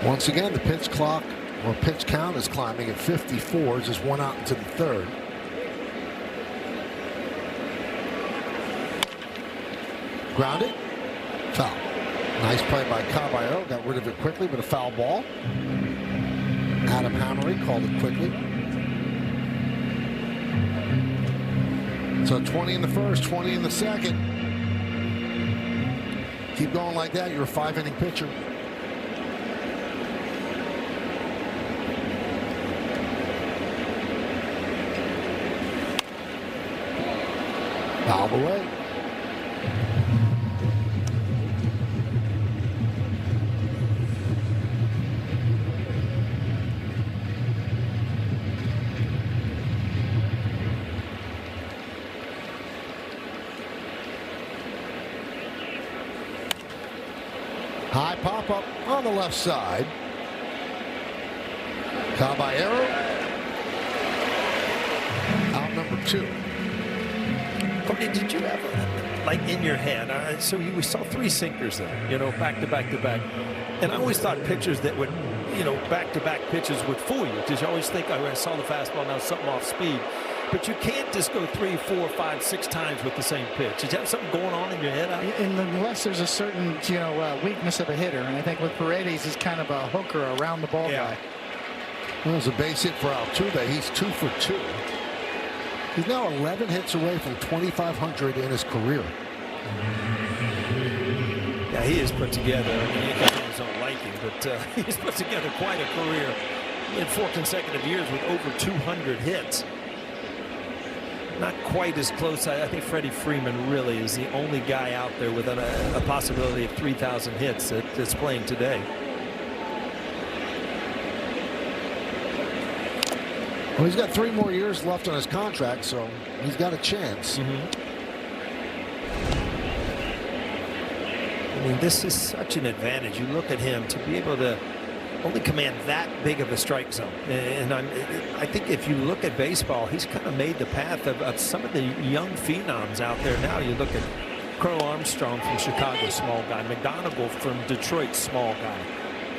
Speaker 2: Once again, the pitch clock or pitch count is climbing at 54. Just one out into the third. Grounded. Foul. Nice play by Caballero. Got rid of it quickly, but a foul ball. Adam Hammery called it quickly. So 20 in the first, 20 in the second. Keep going like that. You're a 5-inning pitcher. Foul away. High pop-up on the left side. Caballero. Out number 2.
Speaker 4: Cody, did you ever, like in your head, so we saw 3 sinkers there, back to back to back. And I always thought pitchers that would, back-to-back pitches would fool you because you always think, oh, I saw the fastball, now something off speed. But you can't just go 3, 4, 5, 6 times with the same pitch. Did you have something going on in your head?
Speaker 3: Unless there's a certain, weakness of a hitter. And I think with Paredes, he's kind of a hooker around the ball guy.
Speaker 2: Well, there's a base hit for Altuve. He's 2 for 2. He's now 11 hits away from 2,500 in his career.
Speaker 4: Yeah, he is put together. I mean, Yankee fans don't like him, but he's put together quite a career in 4 consecutive years with over 200 hits. Not quite as close. I think Freddie Freeman really is the only guy out there with a possibility of 3,000 hits that's playing today.
Speaker 2: Well, he's got 3 more years left on his contract, so he's got a chance.
Speaker 4: I mean, this is such an advantage. You look at him to be able to only command that big of a strike zone. And I think if you look at baseball, he's kind of made the path of some of the young phenoms out there now. You look at Crow Armstrong from Chicago, small guy. McGonigal from Detroit, small guy.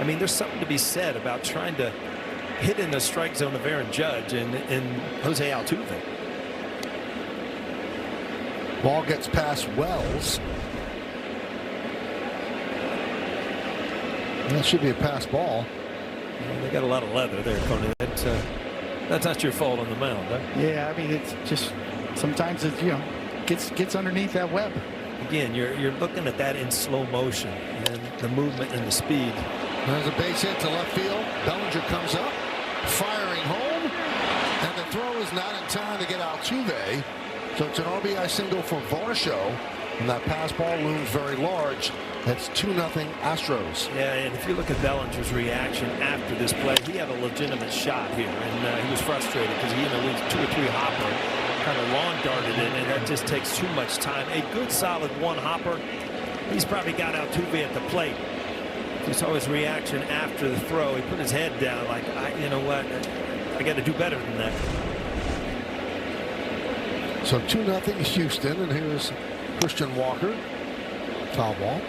Speaker 4: I mean, there's something to be said about trying to hit in the strike zone of Aaron Judge and Jose Altuve.
Speaker 2: Ball gets past Wells. That should be a pass ball.
Speaker 4: Well, they got a lot of leather there, Coney. That's not your fault on the mound, huh?
Speaker 3: Yeah, I mean, it's just sometimes it gets underneath that web.
Speaker 4: Again, you're looking at that in slow motion and the movement and the speed.
Speaker 2: There's a base hit to left field. Bellinger comes up, firing home, and the throw is not in time to get Altuve. So it's an RBI single for Varsho, and that pass ball looms very large. That's 2-0 Astros.
Speaker 4: Yeah, and if you look at Bellinger's reaction after this play, he had a legitimate shot here, and he was frustrated because he, went 2 or 3 hopper, kind of lawn darted it, and that just takes too much time. A good solid 1 hopper. He's probably got Altuve at the plate. You saw his reaction after the throw. He put his head down like, you know what, I got to do better than that.
Speaker 2: So 2-0 Houston, and here's Christian Walker. Foul ball.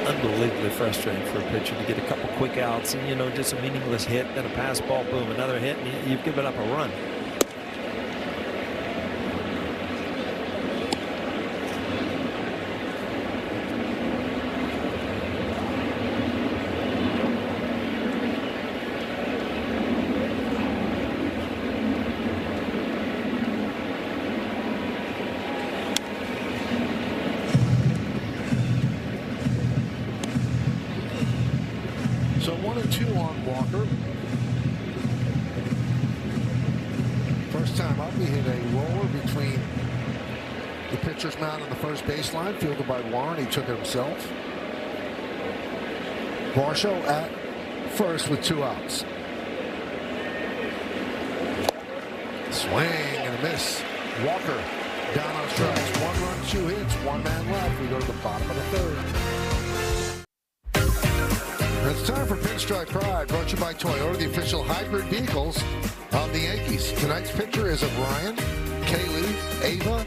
Speaker 4: Unbelievably frustrating for a pitcher to get a couple quick outs and just a meaningless hit, then a pass ball, boom, another hit, and you've given up a run.
Speaker 2: So 1-2 on Walker. First time up, he hit a roller between The pitcher's mound on the first baseline, fielded by Warren. He took it himself. Varsho at first with 2 outs. Swing and a miss. Walker down on strikes. 1 run, 2 hits, 1 man left. We go to the bottom of the 3rd. It's time for Pinstripe Pride, brought to you by Toyota, the official hybrid vehicles of the Yankees. Tonight's picture is of Ryan, Kaylee, Ava,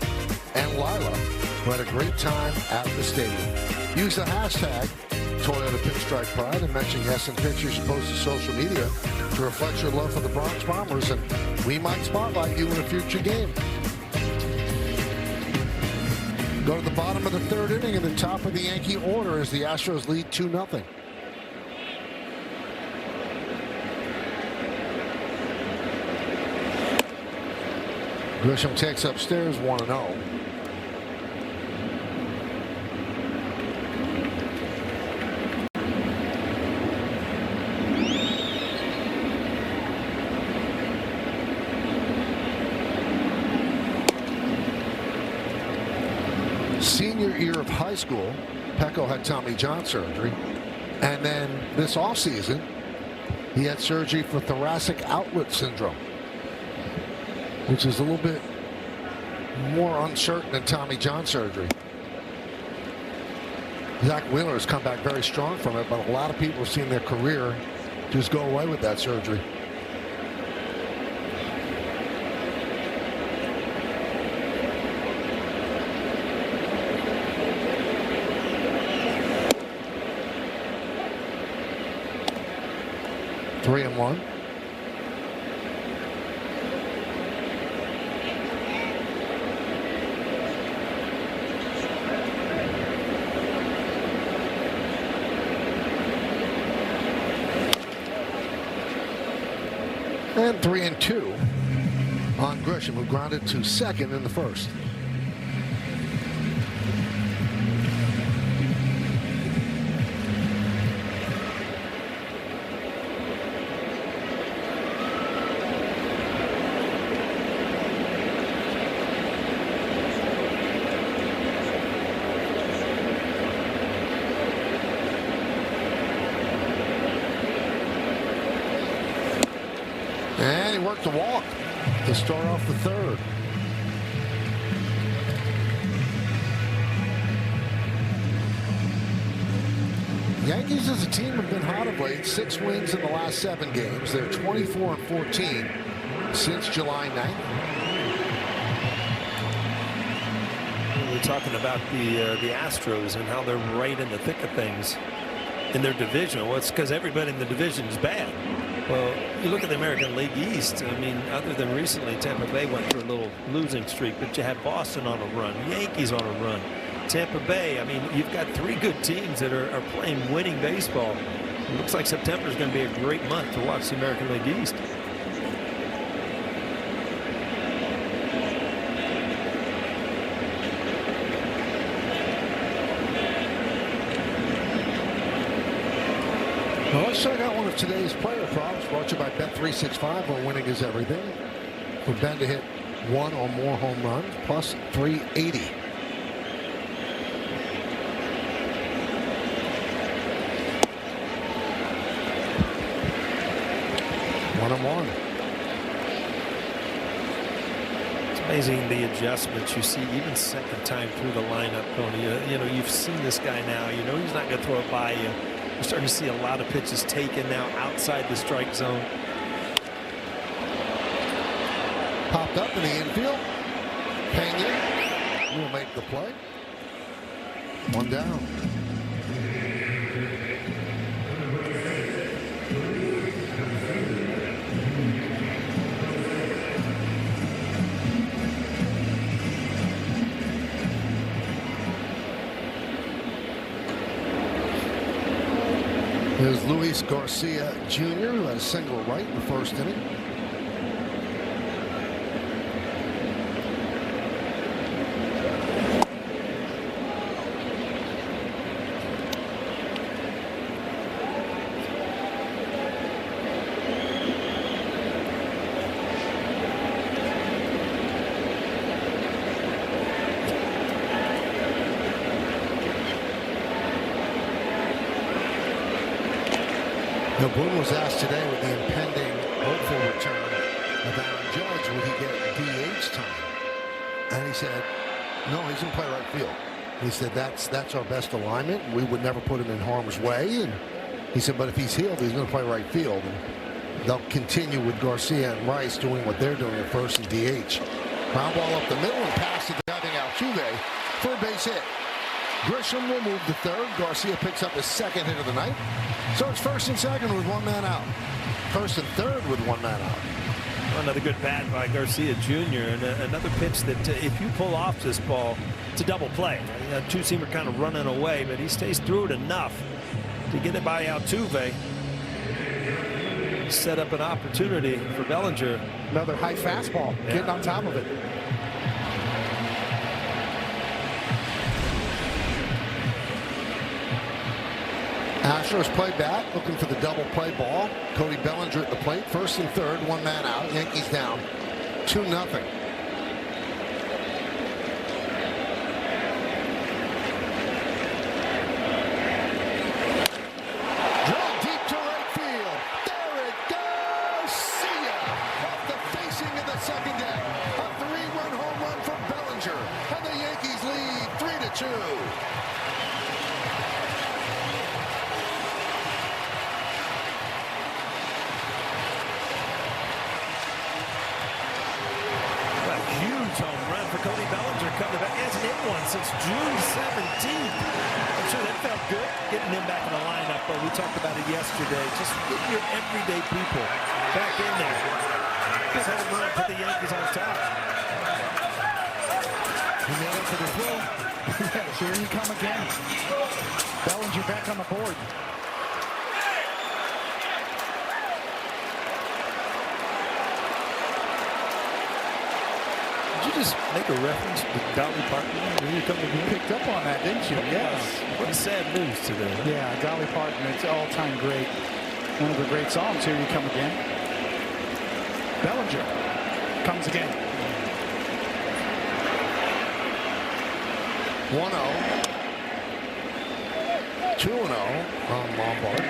Speaker 2: and Lila, who had a great time at the stadium. Use the hashtag Toyota Pinstripe Pride and mention yes in pictures you post to social media to reflect your love for the Bronx Bombers, and we might spotlight you in a future game. Go to the bottom of the 3rd inning, and the top of the Yankee order as the Astros lead 2-0. Grisham takes upstairs 1-0. Senior year of high school, Pecco had Tommy John surgery. And then this offseason, he had surgery for thoracic outlet syndrome, which is a little bit more uncertain than Tommy John surgery. Zach Wheeler has come back very strong from it, but a lot of people have seen their career just go away with that surgery. Three and one. And 3-2 on Grisham, who grounded to second in the 1st. And he worked the walk to start off the 3rd. Yankees as a team have been hot of late. 6 wins in the last 7 games. They're 24-14 since July 9th.
Speaker 4: We're talking about the Astros and how they're right in the thick of things in their division. Well, it's because everybody in the division is bad. Well, you look at the American League East, I mean, other than recently, Tampa Bay went through a little losing streak, but you had Boston on a run, Yankees on a run, Tampa Bay. I mean, you've got 3 good teams that are playing winning baseball. It looks like September is going to be a great month to watch the American League East.
Speaker 2: Well, let's check out one of today's player props, brought to you by Bet365, where winning is everything. For Ben to hit 1 or more home runs, plus 380. One and one.
Speaker 4: It's amazing the adjustments you see even second time through the lineup, Tony. You know, you've seen this guy now. You know he's not going to throw it by you. We're starting to see a lot of pitches taken now outside the strike zone.
Speaker 2: Popped up in the infield. Pena will make the play. 1 down. There's Luis Garcia Jr., who had a single right in the 1st inning. Now, Boone was asked today with the impending hopeful return of Aaron Judge, would he get DH time? And he said, no, he's going to play right field. He said, that's our best alignment. We would never put him in harm's way. And he said, but if he's healed, he's going to play right field. And they'll continue with Garcia and Rice doing what they're doing at first and DH. Ground ball up the middle and pass to diving Altuve for a base hit. Grisham will move to third. Garcia picks up his second hit of the night. So it's first and second with one man out. First and third with one man out.
Speaker 4: Another good bat by Garcia Jr. and another pitch that if you pull off this ball, it's a double play. Two-seamer kind of running away, but he stays through it enough to get it by Altuve. Set up an opportunity for Bellinger.
Speaker 3: Another high fastball, getting on top of it.
Speaker 2: Astros play back, looking for the double play ball. Cody Bellinger at the plate, first and third, one man out. Yankees down 2-0. Drill deep to right field. There it goes. See ya. Off the facing of the second deck. A 3-run home run for Bellinger. And the Yankees lead 3-2.
Speaker 4: Cody Bellinger coming back. He hasn't hit one since June 17th. I'm sure that felt good getting him back in the lineup, but we talked about it yesterday. Just get your everyday people back in there. This home run put the Yankees on top.
Speaker 3: He made up for the throw. Yes, here you come again. Bellinger back on the board.
Speaker 4: Did you just make a reference to Dolly Parton?
Speaker 3: You picked up on that, didn't you? Yes.
Speaker 4: What a sad news today.
Speaker 3: Yeah, Dolly Parton, it's all-time great. One of the great songs. Here you come again. Bellinger comes again.
Speaker 2: 1-0. 2-0 on Lombard.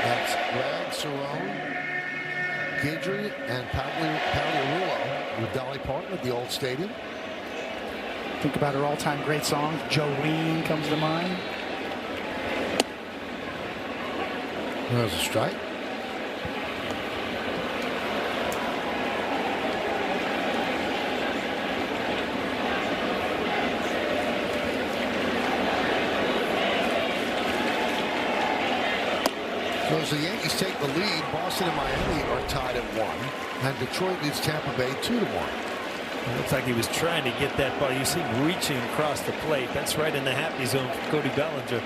Speaker 2: That's Greg, Cerrone, Guidry, and Pagliarulo with Dolly Parton at the old stadium.
Speaker 3: Think about her all-time great songs. Jolene comes to mind.
Speaker 2: There's a strike. So as the Yankees take the lead, Boston and Miami are tied at 1, and Detroit leads Tampa Bay 2-1.
Speaker 4: It looks like he was trying to get that ball. You see him reaching across the plate. That's right in the happy zone for Cody Bellinger.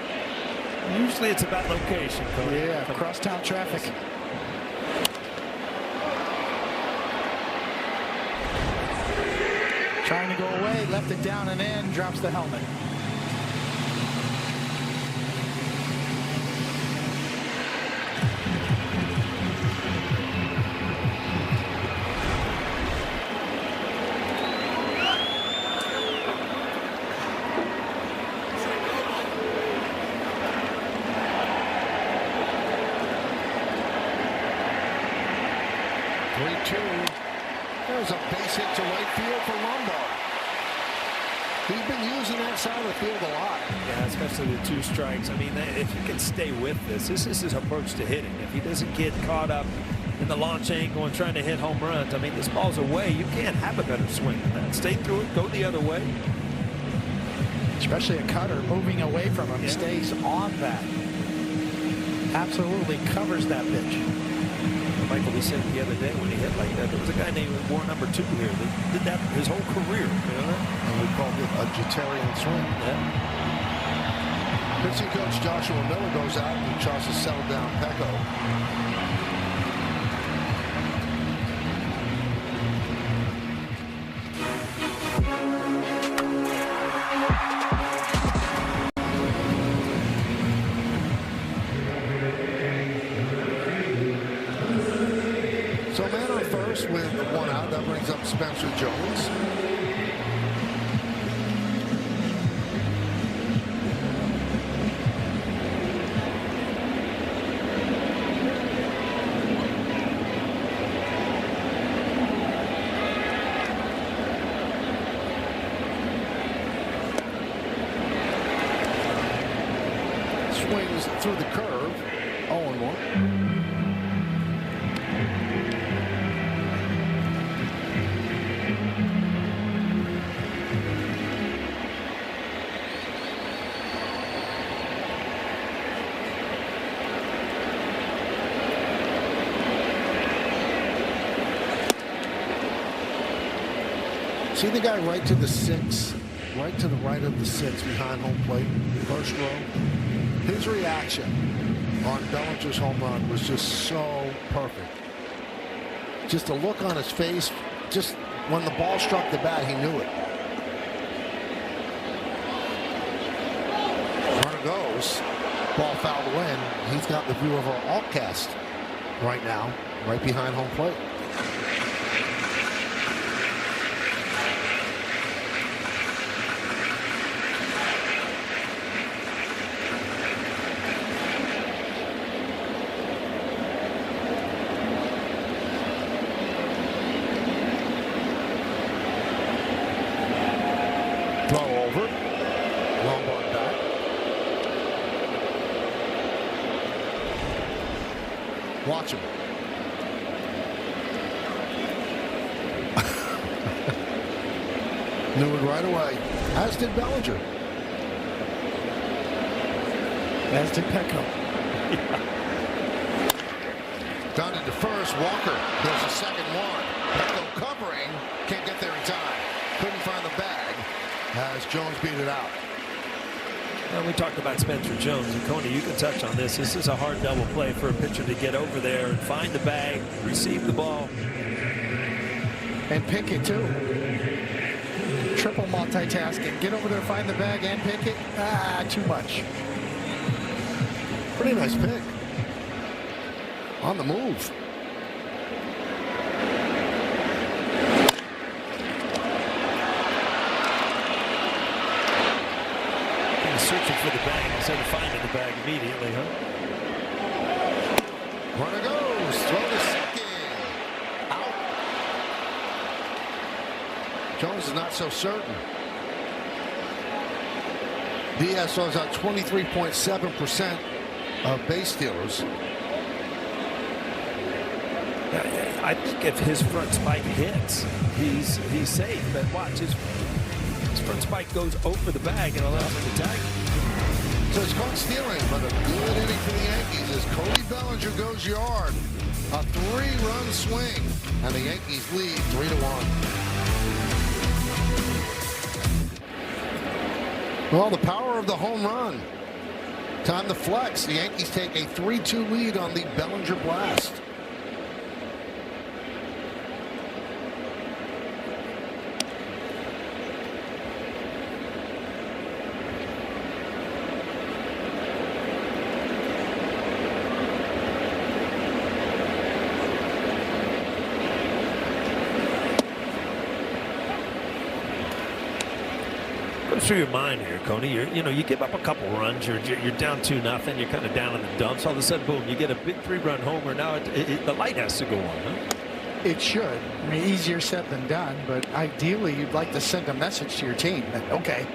Speaker 4: Usually it's about location, Cody.
Speaker 3: Yeah, crosstown traffic. Trying to go away, left it down and in, drops the helmet.
Speaker 2: There's a base hit to right field for Lombard. He's been using that side of the field a lot.
Speaker 4: Yeah, especially with 2 strikes. I mean, if you can stay with this is his approach to hitting. If he doesn't get caught up in the launch angle and trying to hit home runs, I mean, this ball's away. You can't have a better swing than that. Stay through it, go the other way.
Speaker 3: Especially a cutter moving away from him, stays on that. Absolutely covers that pitch.
Speaker 4: Michael, we said the other day when he hit like that, there was a guy named wore number 2 here that did that his whole career. You know that?
Speaker 2: And we called it a Jeterian swing.
Speaker 4: Yeah.
Speaker 2: Pitching coach Joshua Miller goes out and tries to settle down Pecco. So man on first with 1 out. That brings up Spencer Jones. more. See the guy right to the 6, right to the right of the 6 behind home plate, first row. His reaction on Bellinger's home run was just so perfect. Just a look on his face, just when the ball struck the bat, he knew it. Runner goes, ball fouled away, and he's got the view of our all-cast right now, right behind home plate. Watch him. Knew it right away, as did Bellinger.
Speaker 3: As did Petco.
Speaker 2: Down into first, Walker. There's a second one. Petco covering, can't get there in time. Couldn't find the bag as Jones beat it out.
Speaker 4: Well, we talked about Spencer Jones, and Coney, you can touch on this. This is a hard double play for a pitcher to get over there and find the bag, receive the ball.
Speaker 3: And pick it, too. Triple multitasking. Get over there, find the bag, and pick it. Too much.
Speaker 2: Pretty nice pick. On the move.
Speaker 4: Searching for the bag instead of finding the bag immediately, huh?
Speaker 2: Runner goes, throw to second. Out. Jones is not so certain. Diaz throws out 23.7% of base stealers.
Speaker 4: I think if his front spike hits, he's safe. But watch, his front spike goes over the bag and allows him to tag.
Speaker 2: So it's caught stealing, but a good inning for the Yankees as Cody Bellinger goes yard. A 3-run swing, and the Yankees lead 3-1. Well, the power of the home run. Time to flex. The Yankees take a 3-2 lead on the Bellinger blast.
Speaker 4: Through your mind here, Coney. You give up a couple runs. You're down 2-0. You're kind of down in the dumps. All of a sudden, boom! You get a big 3-run homer. Now the light has to go on. Huh?
Speaker 3: It should. I mean, easier said than done. But ideally, you'd like to send a message to your team that okay,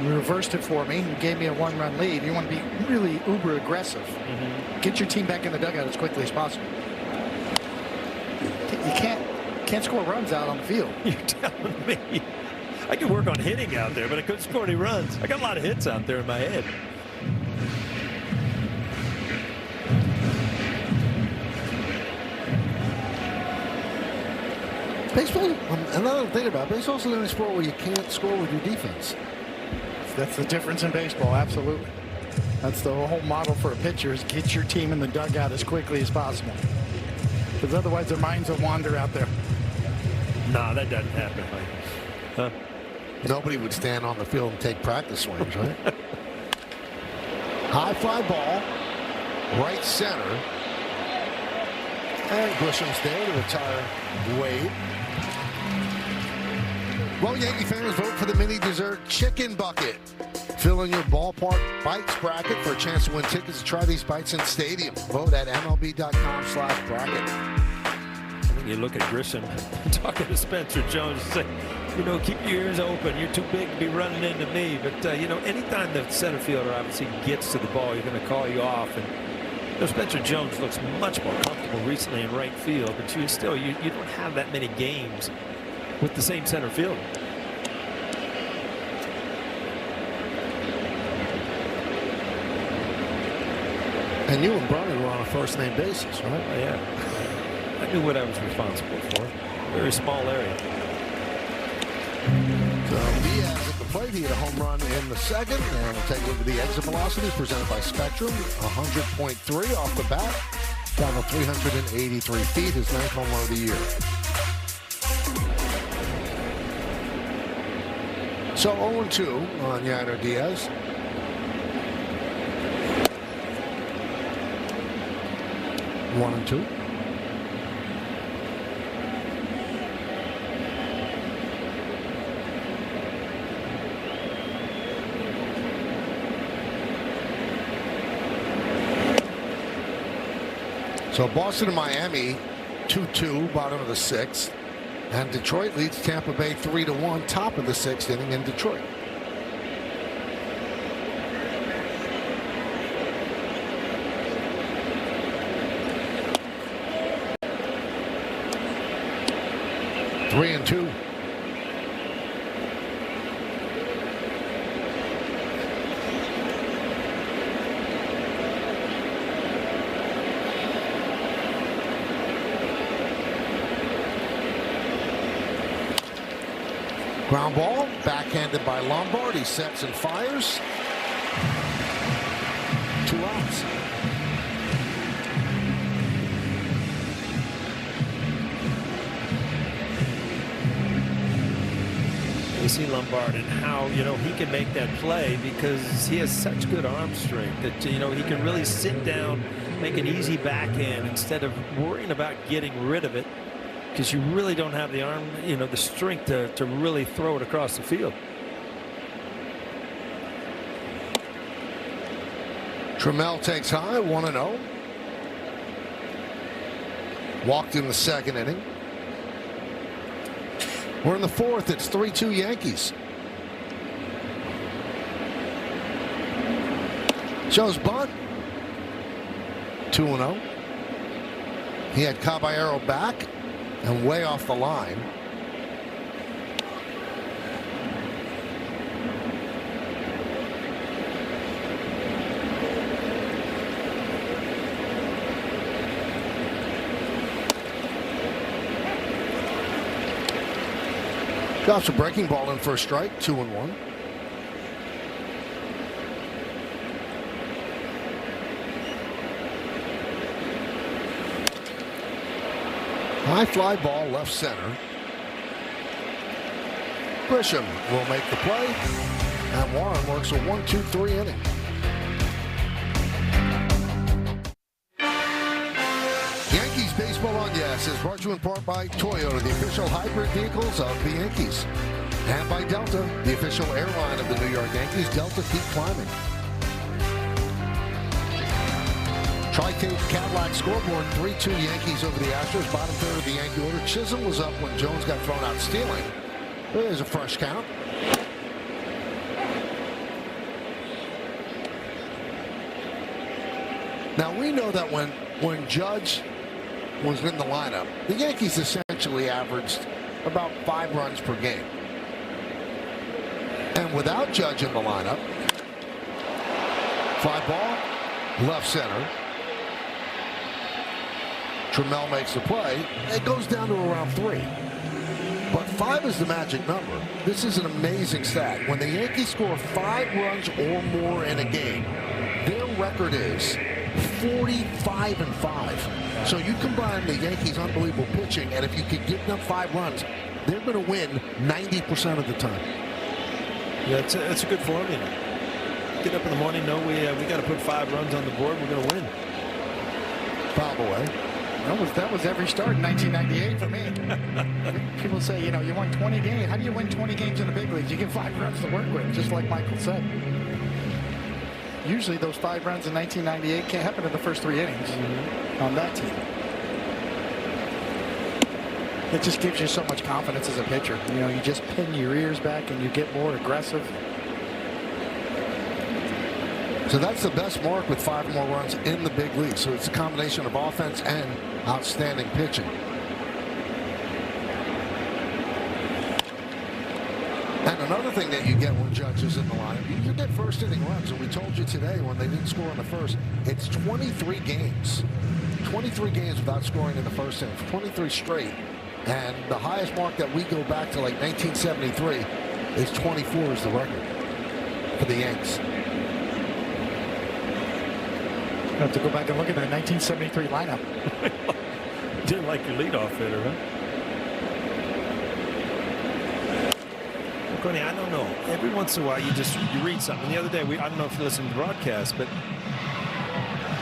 Speaker 3: you reversed it for me. You gave me a 1-run lead. You want to be really uber aggressive. Get your team back in the dugout as quickly as possible. You can't score runs out on the field.
Speaker 4: You're telling me. I could work on hitting out there, but I couldn't score any runs. I got a lot of hits out there in my head.
Speaker 2: Baseball, another thing about baseball, is the only sport where you can't score with your defense.
Speaker 3: That's the difference in baseball, absolutely. That's the whole model for a pitcher is get your team in the dugout as quickly as possible. Because otherwise their minds will wander out there.
Speaker 4: No, that doesn't happen. Huh?
Speaker 2: Nobody would stand on the field and take practice swings, right? High fly ball, right center. And Grisham's there to retire Wade. Well, Yankee fans, vote for the mini dessert chicken bucket. Fill in your ballpark bites bracket for a chance to win tickets to try these bites in stadium. Vote at MLB.com/bracket.
Speaker 4: You look at Grisham talking to Spencer Jones and say, keep your ears open. You're too big to be running into me. But, anytime the center fielder obviously gets to the ball, you're going to call you off. And Spencer Jones looks much more comfortable recently in right field, but you don't have that many games with the same center field.
Speaker 2: And you and Bernie were on a first-name basis, right?
Speaker 4: Oh, yeah. I knew what I was responsible for. Very small area.
Speaker 2: So Diaz at the plate. He had a home run in the second. And we'll take a look at the exit velocities presented by Spectrum. 100.3 off the bat. Down to 383 feet. His 9th home run of the year. So 0-2 on Yainer Diaz. One and two. So Boston and Miami 2-2, bottom of the 6th. And Detroit leads Tampa Bay 3-1, top of the 6th inning in Detroit. Three and two. Ground ball, backhanded by Lombard. He sets and fires. 2 outs.
Speaker 4: You see Lombard and how, he can make that play because he has such good arm strength that, he can really sit down, make an easy backhand instead of worrying about getting rid of it, because you really don't have the arm, the strength to really throw it across the field.
Speaker 2: Trammell takes high, 1-0. Walked in the second inning. We're in the 4th. It's 3-2 Yankees. Shows bunt. 2-0. He had Caballero back and way off the line. Drops a breaking ball in for a strike, 2-1. High fly ball left center. Grisham will make the play. And Warren works a 1-2-3 inning. Yankees Baseball on Yes is brought to you in part by Toyota, the official hybrid vehicles of the Yankees. And by Delta, the official airline of the New York Yankees. Delta, keep climbing. Tri-Tape Cadillac scoreboard, 3-2 Yankees over the Astros. Bottom third of the Yankee order. Chisholm was up when Jones got thrown out stealing. There's a fresh count. Now we know that when Judge was in the lineup, the Yankees essentially averaged about 5 runs per game. And without Judge in the lineup, fly ball, left center. Trammell makes the play. It goes down to around 3. But 5 is the magic number. This is an amazing stat. When the Yankees score 5 runs or more in a game, their record is 45-5. So you combine the Yankees' unbelievable pitching, and if you can give them 5 runs, they're going to win 90% of the time.
Speaker 4: Yeah, it's a good formula. Get up in the morning, know we got to put 5 runs on the board. We're going to win.
Speaker 2: Foul away.
Speaker 3: That was every start in 1998 for me. People say, you won 20 games. How do you win 20 games in the big leagues? You get 5 runs to work with, just like Michael said. Usually those 5 runs in 1998 can't happen in the first 3 innings on that team. It just gives you so much confidence as a pitcher. You just pin your ears back and you get more aggressive.
Speaker 2: So that's the best mark with 5 or more runs in the big league. So it's a combination of offense and outstanding pitching. And another thing that you get when Judge is in the lineup, you get first inning runs. And we told you today when they didn't score in the first, it's 23 games. 23 games without scoring in the first inning, 23 straight. And the highest mark that we go back to like 1973 is 24 is the record for the Yanks.
Speaker 3: I have to go back and look at that 1973 lineup.
Speaker 4: Didn't like your leadoff hitter, huh? Coney, I don't know. Every once in a while, you read something. The other day, I don't know if you listened to the broadcast, but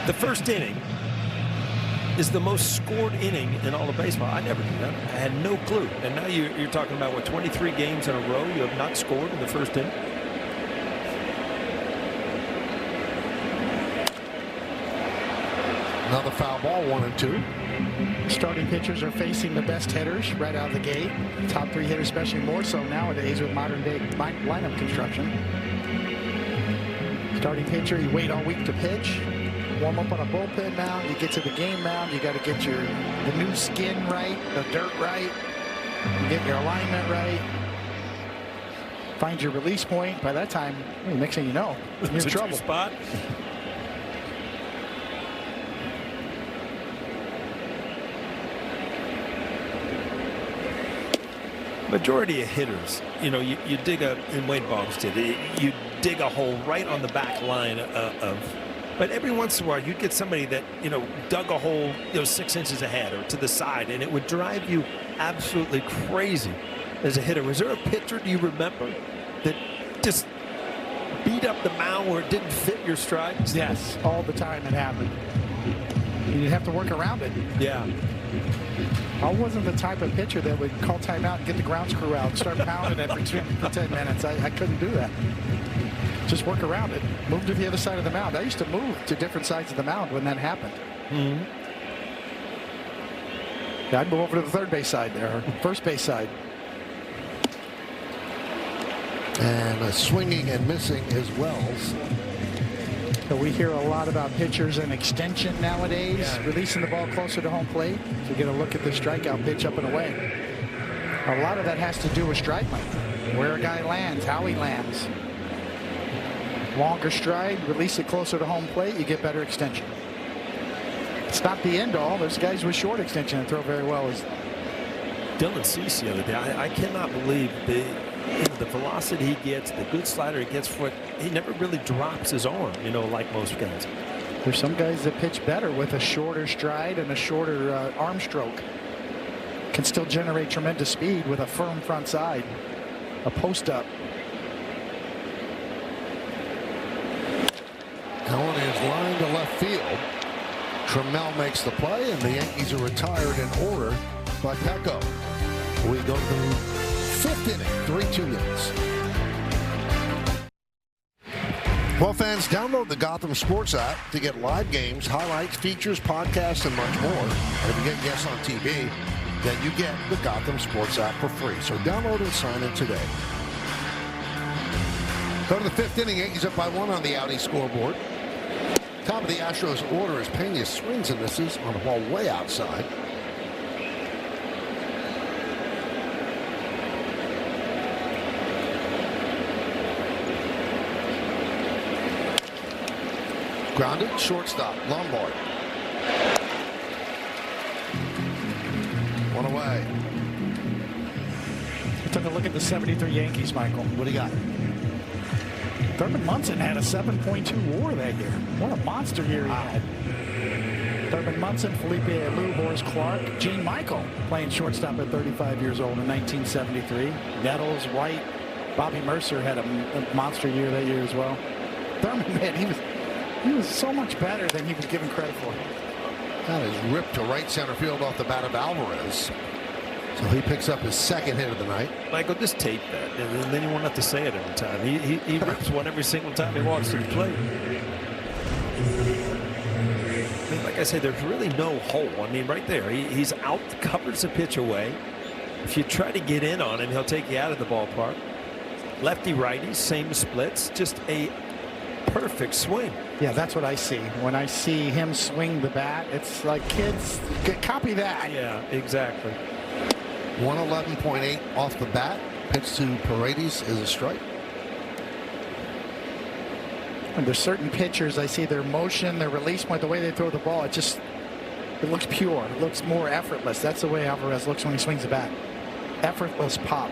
Speaker 4: the first inning is the most scored inning in all of baseball. I never knew that. I had no clue. And now you're talking about, what, 23 games in a row you have not scored in the first inning?
Speaker 2: Another foul ball, 1-2.
Speaker 3: Starting pitchers are facing the best hitters right out of the gate. Top 3 hitters, especially more so nowadays with modern day lineup construction. Starting pitcher, you wait all week to pitch. Warm up on a bullpen mound. You get to the game mound. You got to get the new skin right, the dirt right. You get your alignment right. Find your release point. By that time, next thing you know, you're in trouble.
Speaker 4: Spot. Majority of hitters, you dig and Wade Boggs did it. You dig a hole right on the back line but every once in a while you get somebody that dug a hole 6 inches ahead or to the side, and it would drive you absolutely crazy as a hitter. Was there a pitcher, do you remember, that just beat up the mound where it didn't fit your stride?
Speaker 3: Yes, all the time it happened. You'd have to work around it.
Speaker 4: Yeah.
Speaker 3: I wasn't the type of pitcher that would call timeout and get the grounds crew out and start pounding it for 10 minutes. I couldn't do that. Just work around it. Move to the other side of the mound. I used to move to different sides of the mound when that happened.
Speaker 4: Mm-hmm.
Speaker 3: Yeah, I'd move over to the third base side there, or first base side.
Speaker 2: And swinging and missing is Wells.
Speaker 3: So we hear a lot about pitchers and extension nowadays, releasing the ball closer to home plate to get a look at the strikeout pitch up and away. A lot of that has to do with strike length, where a guy lands, how he lands. Longer stride, release it closer to home plate, you get better extension. It's not the end all. There's guys with short extension that throw very well. As
Speaker 4: Dylan Cease the other day, I cannot believe the velocity he gets, the good slider he gets for it. He never really drops his arm, like most guys.
Speaker 3: There's some guys that pitch better with a shorter stride and a shorter arm stroke. Can still generate tremendous speed with a firm front side, a post up.
Speaker 2: Allen is lined to left field. Trammell makes the play, and the Yankees are retired in order by Pecco. We go to the 5th inning, 3-2 Yanks. Well, fans, download the Gotham Sports app to get live games, highlights, features, podcasts, and much more. And if you get Yes on TV, then you get the Gotham Sports app for free. So download and sign in today. Go to the 5th inning. Yankees up by 1 on the Audi scoreboard. Top of the Astros order as Pena swings and misses on a ball way outside. Grounded, shortstop, Lombard. One away.
Speaker 3: We took a look at the 73 Yankees, Michael.
Speaker 2: What do you got?
Speaker 3: Thurman Munson had a 7.2 WAR that year. What a monster year he had. Thurman Munson, Felipe Alou, Horace Clark, Gene Michael playing shortstop at 35 years old in 1973. Nettles, White, Bobby Mercer had a monster year that year as well. Thurman, man, he was so much better than he was given credit for.
Speaker 2: That is ripped to right center field off the bat of Alvarez. So he picks up his 2nd hit of the night.
Speaker 4: Michael, just tape that, and then you won't have to say it every time. He rips one every single time he walks to the plate. I mean, like I said, there's really no hole. I mean, right there, he's out, covers the pitch away. If you try to get in on him, he'll take you out of the ballpark. Lefty righty, same splits, just a perfect swing.
Speaker 3: Yeah, that's what I see. When I see him swing the bat, it's like, kids, copy that.
Speaker 4: Yeah, exactly.
Speaker 2: 111.8 off the bat. Pitch to Paredes is a strike.
Speaker 3: And there's certain pitchers, I see their motion, their release point, the way they throw the ball, it looks pure. It looks more effortless. That's the way Alvarez looks when he swings the bat. Effortless pop.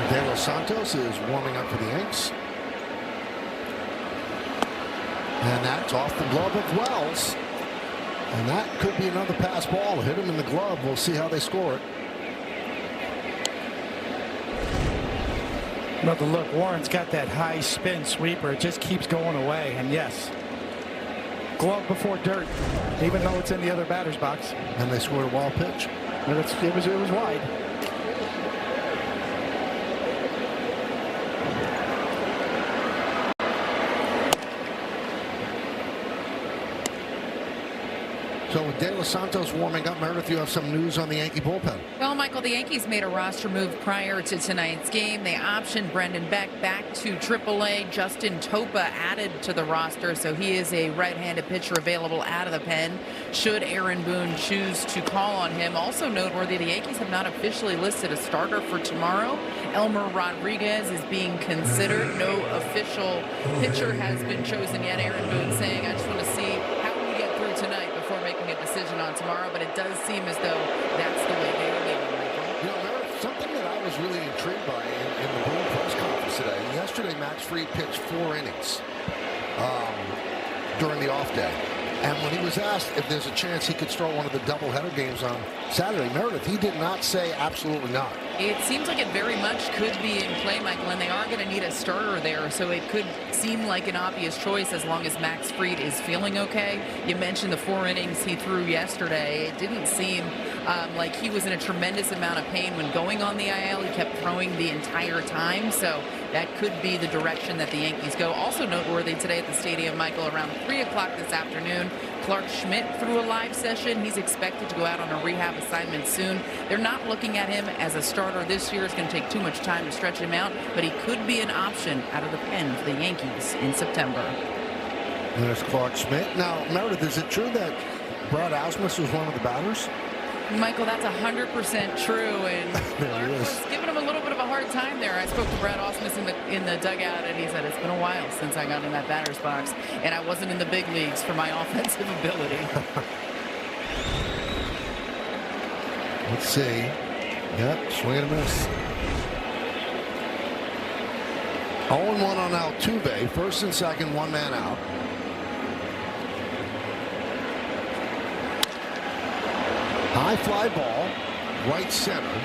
Speaker 2: De Los Santos is warming up for the Yanks. And that's off the glove of Wells. And that could be another pass ball. Hit him in the glove. We'll see how they score it.
Speaker 3: Another look. Warren's got that high spin sweeper. It just keeps going away. And yes, glove before dirt, even though it's in the other batter's box.
Speaker 2: And they scored a wild pitch.
Speaker 3: And it was wide.
Speaker 2: So with De Los Santos warming up, Meredith, you have some news on the Yankee bullpen.
Speaker 5: Well, Michael, the Yankees made a roster move prior to tonight's game. They optioned Brendan Beck back to AAA. Justin Topa added to the roster, so he is a right-handed pitcher available out of the pen should Aaron Boone choose to call on him. Also noteworthy, the Yankees have not officially listed a starter for tomorrow. Elmer Rodriguez is being considered. No official pitcher has been chosen yet. Aaron Boone saying, I just want to see how we get through tonight before making a decision on tomorrow, but it does seem as though that's the way they are leaving, Michael.
Speaker 2: You know, Meredith, something that I was really intrigued by in the Boone press conference today. Yesterday, Max Fried pitched 4 innings during the off day. And when he was asked if there's a chance he could start one of the doubleheader games on Saturday, Meredith, he did not say absolutely not.
Speaker 5: It seems like it very much could be in play, Michael, and they are going to need a starter there, so it could seem like an obvious choice as long as Max Fried is feeling okay. You mentioned the 4 innings he threw yesterday. It didn't seem like he was in a tremendous amount of pain when going on the IL. He kept throwing the entire time, so that could be the direction that the Yankees go. Also noteworthy today at the stadium, Michael, around 3 o'clock this afternoon, Clark Schmidt threw a live session. He's expected to go out on a rehab assignment soon. They're not looking at him as a starter this year. It's going to take too much time to stretch him out, but he could be an option out of the pen for the Yankees in September.
Speaker 2: There's Clark Schmidt. Now, Meredith, is it true that Brad Ausmus was one of the batters?
Speaker 5: Michael, that's 100% true, and Clark was giving him a little bit of a hard time there. I spoke to Brad Ausmus in the dugout, and he said, it's been a while since I got in that batter's box, and I wasn't in the big leagues for my offensive ability.
Speaker 2: Let's see. Yep, swing and a miss. 0-1 on Altuve. First and second, 1 man out. High fly ball, right center,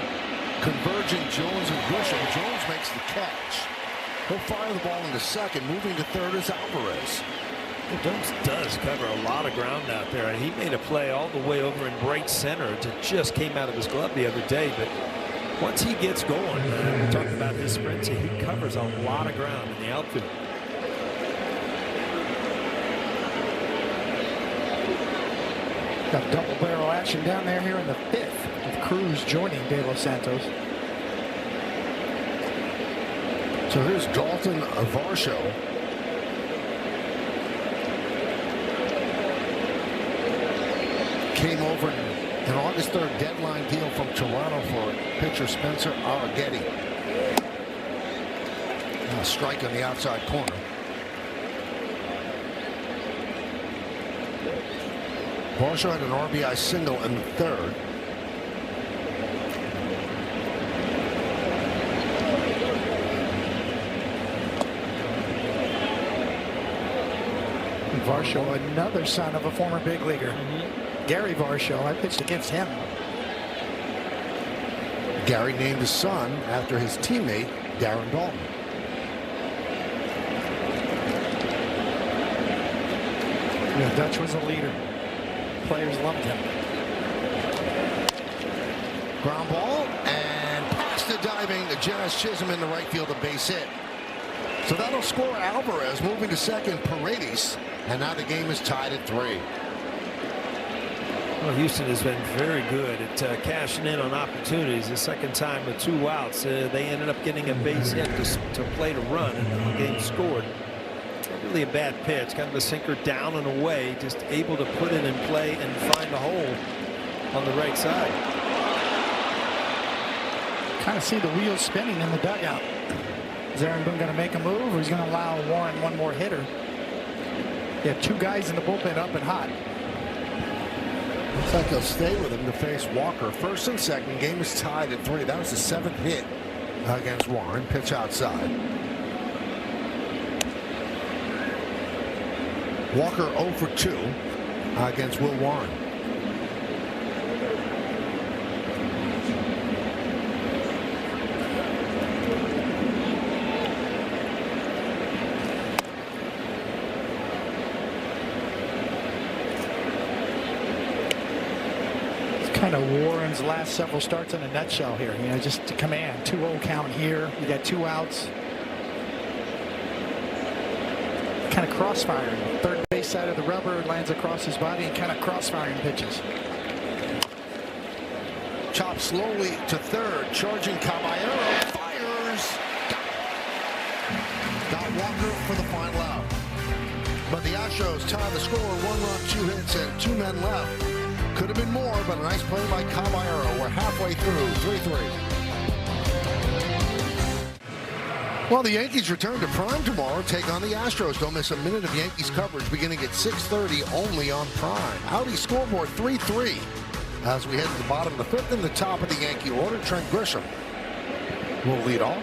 Speaker 2: converging Jones and Grisham. Jones makes the catch. He'll fire the ball into second. Moving to third is Alvarez.
Speaker 4: Jones does cover a lot of ground out there, and he made a play all the way over in right center. It just came out of his glove the other day, but once he gets going, we talked about his sprints, he covers a lot of ground in the outfield.
Speaker 3: Got double barrel action down there here in the 5th with Cruz joining De Los Santos.
Speaker 2: So here's Dalton Varsho. Came over an August 3rd deadline deal from Toronto for pitcher Spencer Arrighetti. A strike on the outside corner. Varsho had an RBI single in the 3rd.
Speaker 3: Varsho, another son of a former big leaguer. Gary Varsho, I pitched against him.
Speaker 2: Gary named his son after his teammate, Darren Dalton.
Speaker 3: Yeah, Dutch was a leader. players loved him.
Speaker 2: Ground ball and past the diving Jazz Chisholm in the right field, a base hit. So that'll score Alvarez, moving to second, Paredes, and now the game is tied at 3.
Speaker 4: Well, Houston has been very good at cashing in on opportunities. The second time with 2 outs, they ended up getting a base hit to play to run, and the game scored. Not really a bad pitch, kind of a sinker down and away, just able to put it in play and find a hole on the right side.
Speaker 3: Kind of see the wheels spinning in the dugout. Is Aaron Boone going to make a move, or he's going to allow Warren one more hitter? You have 2 guys in the bullpen up and hot.
Speaker 2: Looks like he'll stay with him to face Walker. First and second, game is tied at 3. That was the 7th hit against Warren. Pitch outside. Walker 0 for 2 against Will Warren.
Speaker 3: Kind of Warren's last several starts in a nutshell here. You know, just to command 2-0 count here. You got 2 outs. Kind of crossfiring. Third base side of the rubber, lands across his body, and kind of crossfiring pitches.
Speaker 2: Chop slowly to third, charging Caballero, fires. Got Walker for the final out. But the Astros tie the score, 1 run, 2 hits, and 2 men left. Could have been more, but a nice play by Caballero. We're halfway through, 3-3. Well, the Yankees return to Prime tomorrow, take on the Astros. Don't miss a minute of Yankees coverage beginning at 6:30 only on Prime. Audi scoreboard 3-3 as we head to the bottom of the 5th and the top of the Yankee order. Trent Grisham will lead off.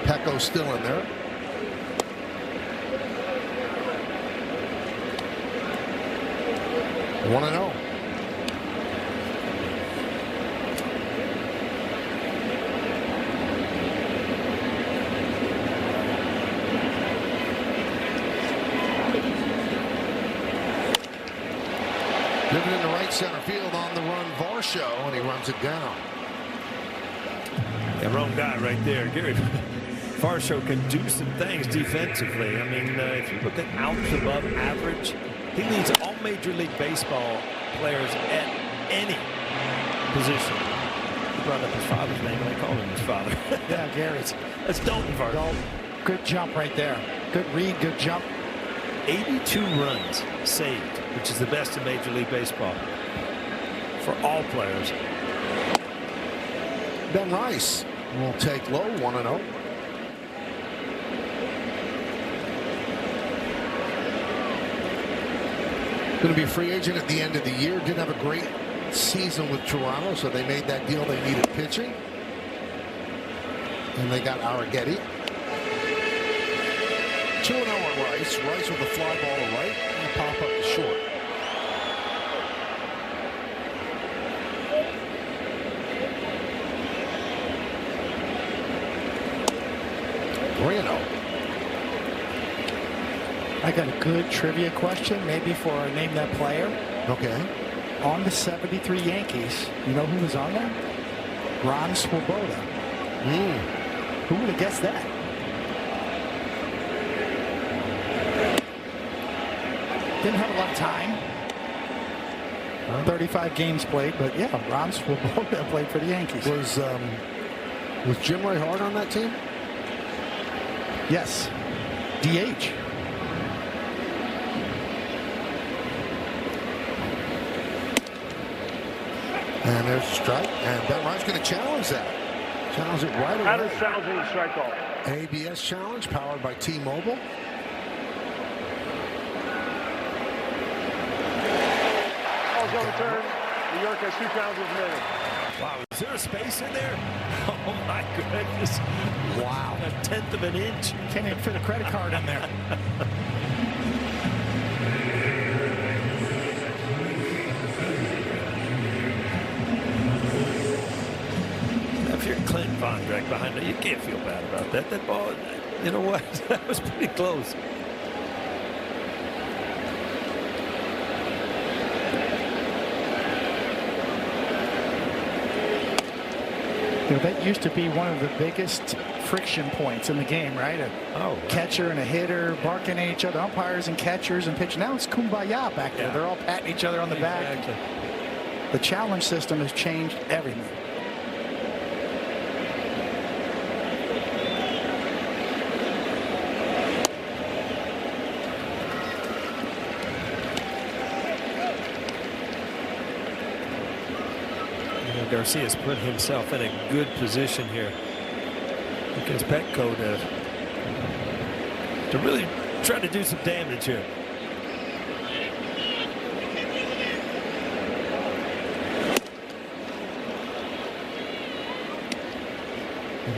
Speaker 2: Pecco's still in there. Oh. 1-0. Driven into right center field on the run, Varsho, and he runs it down.
Speaker 4: Yeah, wrong guy right there. Gary Varsho can do some things defensively. I mean, if you look at outs above average, he leads all Major League Baseball players at any position. He brought up his father's name, and I called him his father.
Speaker 3: Yeah, Gary's.
Speaker 4: That's Dalton Varsho.
Speaker 3: Good jump right there. Good read, good jump.
Speaker 4: 82 runs saved, which is the best in Major League Baseball for all players.
Speaker 2: Ben Rice will take low, 1-0. Going to be a free agent at the end of the year. Didn't have a great season with Toronto, so they made that deal. They needed pitching. And they got Arrighetti. 2-0 on Rice. Rice with a fly ball to right and a pop up to short. Reno.
Speaker 3: I got a good trivia question, maybe for Name That Player.
Speaker 2: Okay.
Speaker 3: On the 73 Yankees, you know who was on there? Ron Swoboda. Who would have guessed that? Didn't have a lot of time. 35 games played, but yeah, Ron Swoboda played for the Yankees.
Speaker 2: Was Jim Ray Hart on that team?
Speaker 3: Yes. DH.
Speaker 2: And there's a strike, and Ben Rice going to challenge that. Challenge it right away.
Speaker 7: Adams challenging the strike call.
Speaker 2: ABS challenge powered by T-Mobile.
Speaker 7: Ball's overturned. New York has 2 challenges remaining.
Speaker 4: Wow, is there a space in there? Oh my goodness.
Speaker 2: Wow.
Speaker 4: A 1/10 of an inch.
Speaker 3: Can't even fit a credit card in there.
Speaker 4: If you're Clint Vondrak behind it, you can't feel bad about that. That ball, you know what? That was pretty close.
Speaker 3: You know, that used to be one of the biggest friction points in the game, right? A catcher and a hitter barking at each other, umpires and catchers and pitchers. Now it's kumbaya back there. They're all patting each other on the back. The challenge system has changed everything.
Speaker 4: Garcia's put himself in a good position here against Petco to really try to do some damage here.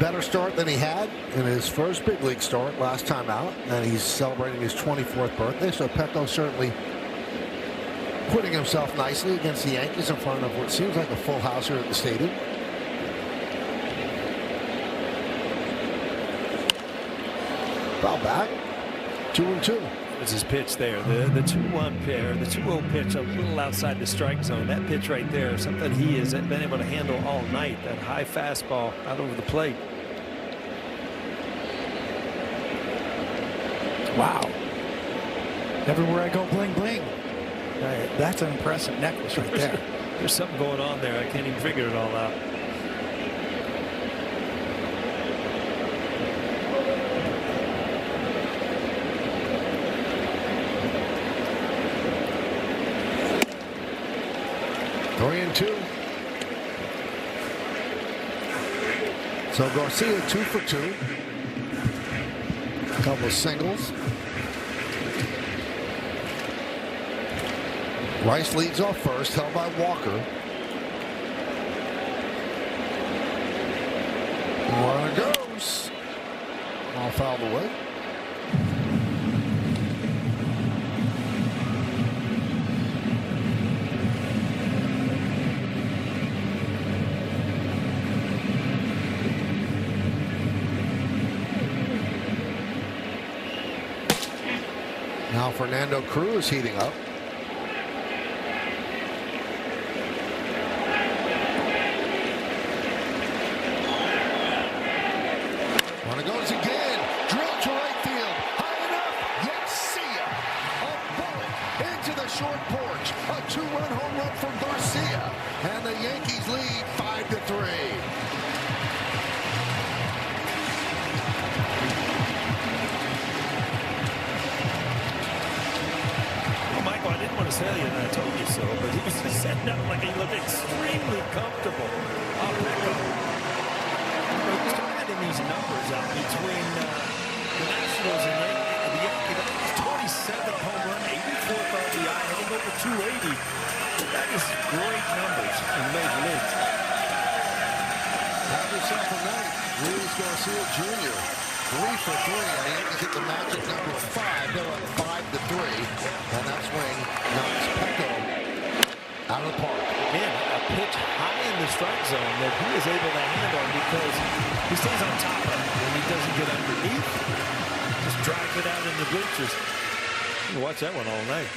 Speaker 2: Better start than he had in his first big league start last time out, and he's celebrating his 24th birthday. So Petco certainly putting himself nicely against the Yankees in front of what seems like a full house here at the stadium. Foul back. 2-2.
Speaker 4: It's his pitch there. The 2-1 pair, the 2-0 pitch a little outside the strike zone. That pitch right there, something he hasn't been able to handle all night. That high fastball out over the plate.
Speaker 3: Wow. Everywhere I go, bling, bling. That's an impressive necklace right there.
Speaker 4: There's something going on there. I can't even figure it all out.
Speaker 2: Three and two. So Garcia 2 for 2. A couple of singles. Rice leads off first, held by Walker. Runner goes. All fouled away. Now Fernando Cruz heating up. Runner goes again. Drill to right field. High enough. Yes, see ya. A bullet into the short porch. A 2-run home run from Garcia. And the Yankees lead 5-3.
Speaker 4: Tell you, and I told you so, but he was just setting up like he looked extremely comfortable. Petco. Just adding these numbers out between the Nationals and the Yankees. 27th home run, 84th RBI, heading over 280. That is great numbers in the major leagues.
Speaker 2: Have yourself a night. Luis Garcia Jr. 3 for 3. And the Yankees hit the magic number 5. They're up 5-3. And that swing knocks Petco out of the park.
Speaker 4: Again, a pitch high in the strike zone that he is able to handle because he stays on top of it and he doesn't get underneath. Just drives it out in the bleachers. You can watch that one all night.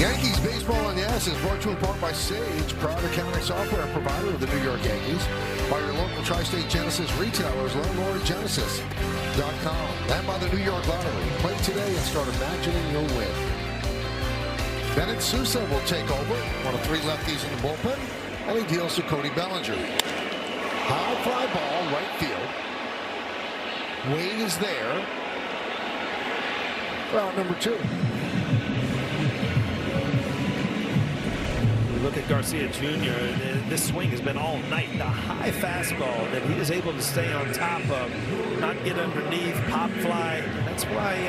Speaker 2: Yankees Baseball on Yes is brought to you in part by Sage, proud accounting software provider of the New York Yankees. By your local Tri-State Genesis retailers, learn more at Genesis.com. And by the New York Lottery. Play today and start imagining your win. Bennett Sousa will take over, one of 3 lefties in the bullpen, and he deals to Cody Bellinger. High fly ball, right field. Wade is there. Round number 2.
Speaker 4: Look at Garcia Jr. This swing has been all night. The high fastball that he is able to stay on top of, not get underneath, pop fly. That's why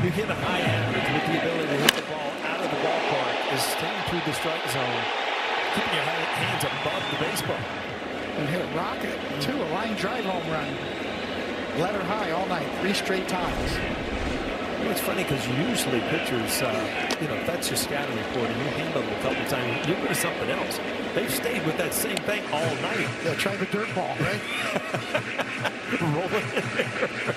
Speaker 4: you hit a high average with the ability to hit the ball out of the ballpark is staying through the strike zone, keeping your hands above the baseball.
Speaker 3: And hit a rocket, too, a line drive home run. Let her high all night, 3 straight times.
Speaker 4: You know, it's funny because usually pitchers, you know, if that's your scouting report and you handle it a couple of times, you're going to something else. They've stayed with that same thing all night.
Speaker 3: Yeah, try the dirt ball, right?
Speaker 4: Rolling in there.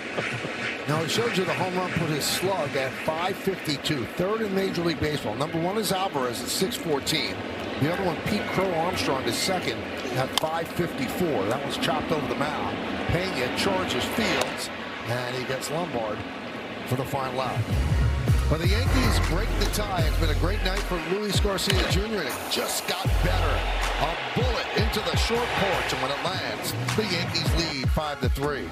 Speaker 2: Now, it shows you the home run put his slug at 552, 3rd in Major League Baseball. Number 1 is Alvarez at 614. The other one, Pete Crow Armstrong, is second at 5:54. That was chopped over the mound. Pena charges Fields, and he gets Lombard for the final out. But the Yankees break the tie. It's been a great night for Luis Garcia Jr., and it just got better. A bullet into the short porch, and when it lands, the Yankees lead 5-3.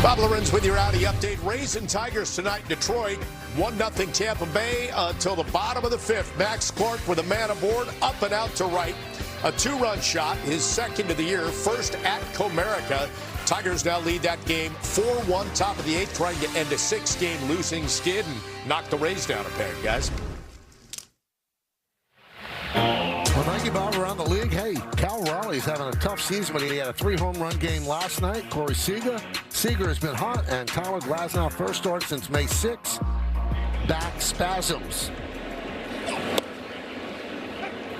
Speaker 8: Bob Lorenz with your Audi update. Rays and Tigers tonight in Detroit. 1-0 Tampa Bay until the bottom of the fifth. Max Clark with a man aboard, up and out to right. A 2-run shot, his second of the year, first at Comerica. Tigers now lead that game 4-1, top of the eighth, trying to end a 6-game losing skid and knock the Rays down a peg, guys.
Speaker 2: Well, thank you, Bob. Around the league, hey, Cal Raleigh's having a tough season, but he had a 3-home-run game last night. Corey Seager has been hot, and Tyler Glasnow, first start since May 6. Back spasms.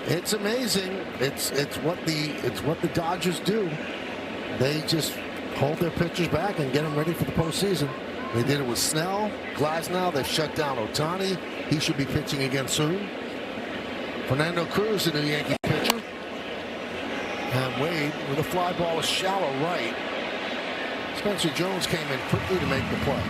Speaker 2: It's amazing. It's what the Dodgers do. They just hold their pitchers back and get them ready for the postseason. They did it with Snell, Glasnow. They've shut down Ohtani. He should be pitching again soon. Fernando Cruz, the new Yankee pitcher. And Wade with a fly ball, a shallow right. Spencer Jones came in quickly to make the play.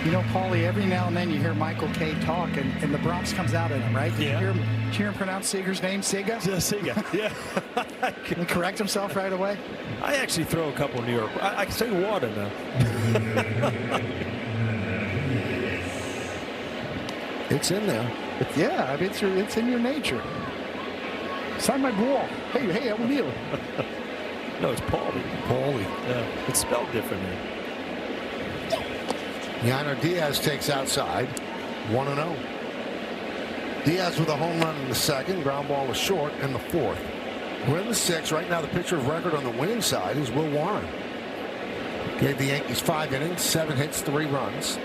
Speaker 3: You know, Paulie, every now and then you hear Michael Kay talk, and the Bronx comes out in him, right? Did you hear him pronounce Seager's name, Sega?
Speaker 4: Yeah, Sega, yeah.
Speaker 3: Can he correct himself right away?
Speaker 4: I actually throw a couple New York. I can say water now.
Speaker 2: It's in there.
Speaker 3: Yeah, I mean, it's in your nature. Sign my ball. Hey, O'Neill.
Speaker 4: No, it's Paulie. Yeah, it's spelled differently.
Speaker 2: Yainer Diaz takes outside, 1-0. Diaz with a home run in the second. Ground ball was short in the fourth. We're in the sixth. Right now, the pitcher of record on the winning side is Will Warren. Gave the Yankees 5 innings, 7 hits, 3 runs.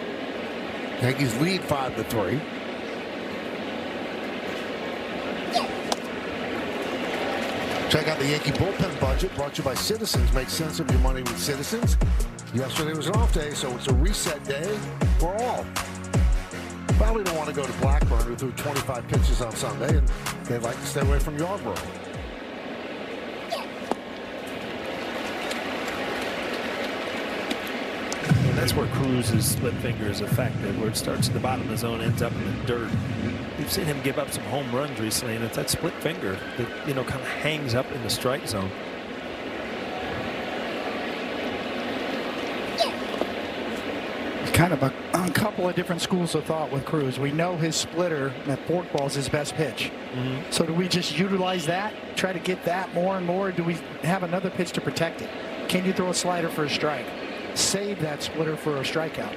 Speaker 2: Yankees lead 5-3. Check out the Yankee bullpen budget brought to you by Citizens. Make sense of your money with Citizens. Yesterday was an off day, so it's a reset day for all. Probably don't want to go to Blackburn, who threw 25 pitches on Sunday, and they'd like to stay away from Yarborough.
Speaker 4: And that's where Cruz's split finger is effective, where it starts at the bottom of the zone, ends up in the dirt. We've seen him give up some home runs recently, and it's that split finger that, kind of hangs up in the strike zone.
Speaker 3: Kind of a couple of different schools of thought with Cruz. We know his splitter, that forkball, is his best pitch. So do we just utilize that, try to get that more and more? Or do we have another pitch to protect it? Can you throw a slider for a strike? Save that splitter for a strikeout.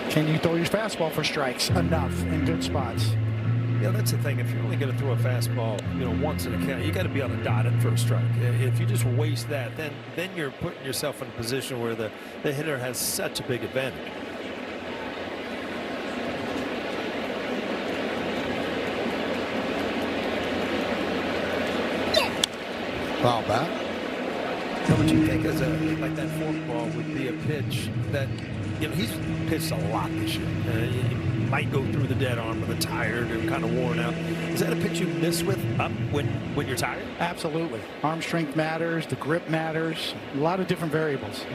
Speaker 3: Can you throw your fastball for strikes enough in good spots?
Speaker 4: Yeah, that's the thing. If you're only going to throw a fastball, once in a count, you got to be on the dot at first strike. If you just waste that, then you're putting yourself in a position where the hitter has such a big advantage.
Speaker 2: Foul back.
Speaker 4: What would you think as like that forkball would be a pitch that he's pitched a lot this year. He might go through the dead arm with a tired or kind of worn out. Is that a pitch you miss with up when you're tired?
Speaker 3: Absolutely. Arm strength matters. The grip matters. A lot of different variables.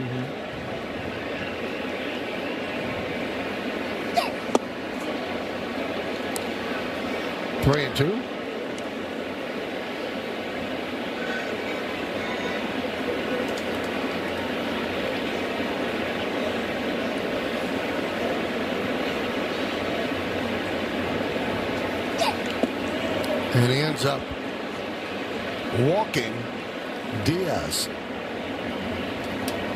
Speaker 2: 3-2. And he ends up walking Diaz.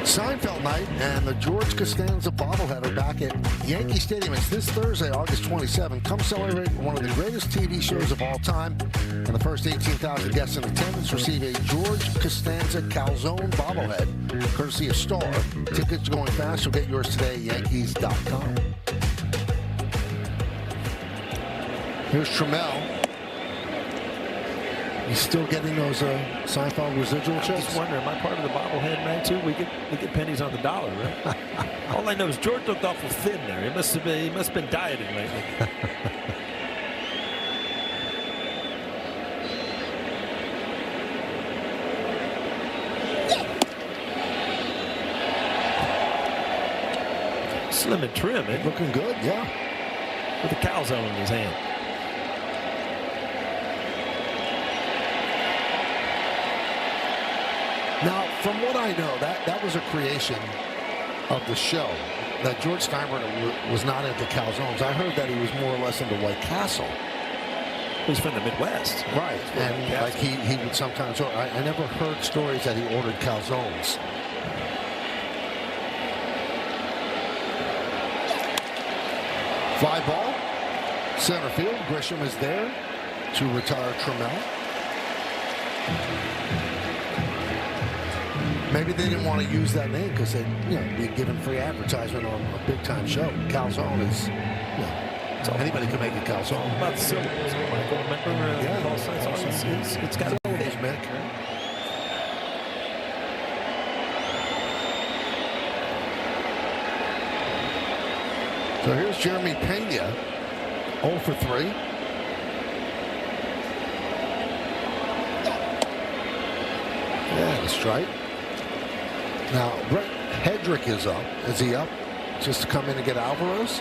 Speaker 2: Seinfeld night and the George Costanza bobblehead are back at Yankee Stadium. It's this Thursday, August 27th. Come celebrate one of the greatest TV shows of all time. And the first 18,000 guests in attendance receive a George Costanza calzone bobblehead, courtesy of Star. Tickets are going fast. You'll get yours today at Yankees.com. Here's Trammell. He's still getting those Seinfeld residual
Speaker 4: I'm
Speaker 2: checks?
Speaker 4: just wondering, am I part of the bobblehead man too? We get pennies on the dollar, right? All I know is George looked awful thin there. He must have been dieting lately. Slim and trim, eh?
Speaker 2: Looking good, yeah.
Speaker 4: With a calzone in his hand.
Speaker 2: Now, from what I know, that was a creation of the show. That George Steinbrenner was not into calzones. I heard that he was more or less into White Castle.
Speaker 4: He's from the Midwest.
Speaker 2: Right. And like he would sometimes order. I never heard stories that he ordered calzones. Fly ball. Center field. Grisham is there to retire Trammell. Maybe they didn't want to use that name because they'd be given free advertisement on a big-time show. Calzone is, anybody can make a calzone.
Speaker 4: About the syllables, Michael. Remember, it's got
Speaker 2: syllables, Mick. So here's Jeremy Pena, 0 for 3. Yeah, a strike. Now, Brett Hedrick is up. Is he up just to come in and get Alvarez?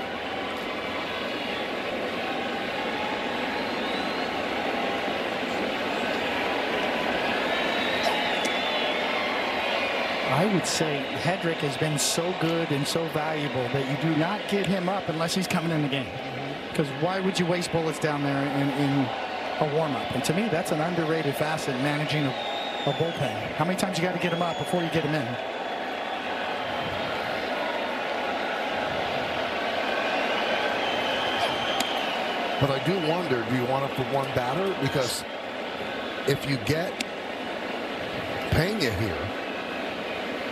Speaker 3: I would say Hedrick has been so good and so valuable that you do not get him up unless he's coming in the game. Because why would you waste bullets down there in a warm-up? And to me, that's an underrated facet managing a bullpen. How many times you got to get him up before you get him in?
Speaker 2: But I do wonder, do you want it for one batter? Because if you get Pena here,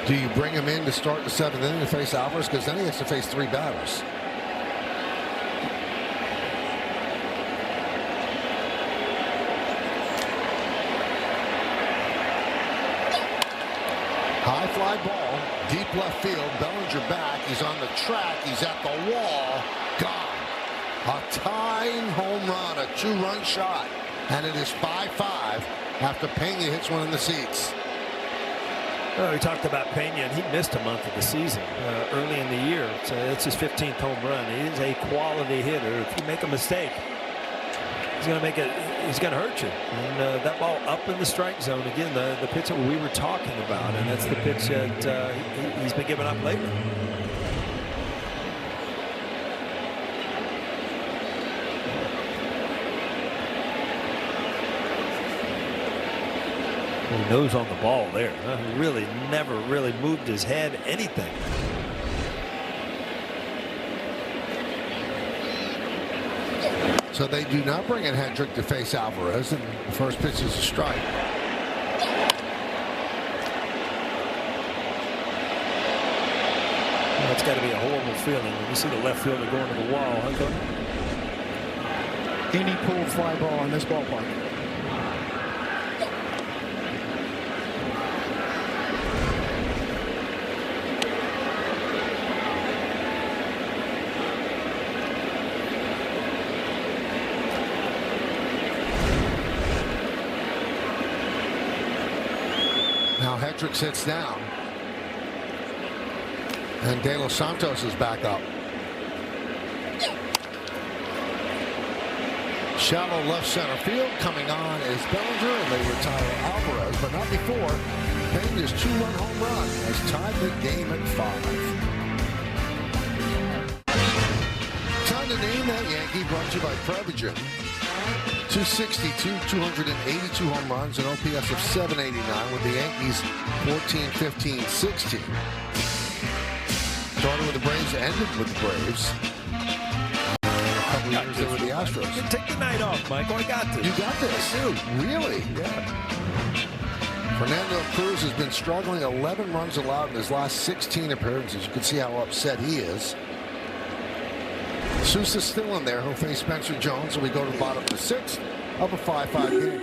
Speaker 2: do you bring him in to start the 7th inning to face Alvarez? Because then he has to face 3 batters. High fly ball, deep left field. Bellinger back. He's on the track. He's at the wall. Gone. A tying home run, a 2-run shot. And it is 5-5 after Pena hits one in the seats.
Speaker 4: Well, we talked about Pena, and he missed a month of the season early in the year. So it's his 15th home run. He is a quality hitter. If you make a mistake, he's going to make it. He's going to hurt you. And that ball up in the strike zone again. The pitch that we were talking about, and that's the pitch that he's been giving up lately. Nose on the ball there. He really never really moved his head, anything.
Speaker 2: So they do not bring in Hendrick to face Alvarez, and the first pitch is a strike.
Speaker 4: That's got to be a horrible feeling when you see the left fielder going to the wall.
Speaker 3: Any pulled fly ball in this ballpark.
Speaker 2: Now Hedrick sits down. And De Los Santos is back up. Shallow left center field. Coming on is Bellinger, and they retire Alvarez, but not before Pena's 2-run home run has tied the game at 5. Time to name that Yankee, brought to you by Prevagen. 262, 282 home runs, an OPS of 789 with the Yankees 14, 15, 16. Started with the Braves, ended with the Braves. A couple of years there with the Astros.
Speaker 4: Take the night off, Michael. I got this.
Speaker 2: You got this? Really?
Speaker 4: Yeah.
Speaker 2: Fernando Cruz has been struggling. 11 runs allowed in his last 16 appearances. You can see how upset he is. Sousa's still in there. He'll face Spencer Jones, and we go to the bottom of the 6th of a 5-5 game.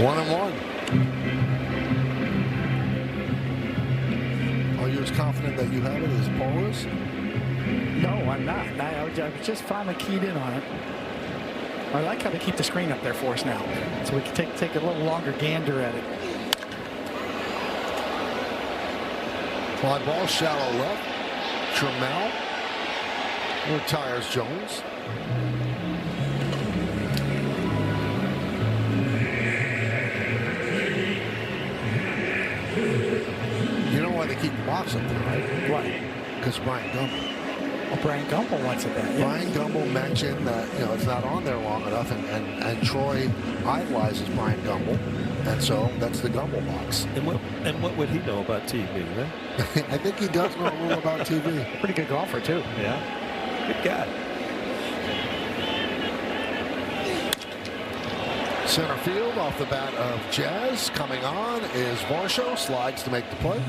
Speaker 2: 1-1. Are you as confident that you have it as Paul is?
Speaker 3: No, I'm not. I was just finally keyed in on it. I like how they keep the screen up there for us now, so we can take a little longer gander at it.
Speaker 2: Fly ball, shallow left. Trammell retires Jones. You know why they keep the box up there, right?
Speaker 3: Why?
Speaker 2: Because Brian Gumbel.
Speaker 3: Well, Brian Gumbel wants it that.
Speaker 2: Brian Gumbel mentioned that it's not on there long enough, and Troy idolizes Brian Gumbel, and so that's the Gumbel box.
Speaker 4: And what would he know about TV, right?
Speaker 2: I think he does know a little about TV.
Speaker 3: Pretty good golfer too.
Speaker 4: Yeah, good guy.
Speaker 2: Center field off the bat of Jazz. Coming on is Varsho. Slides to make the play.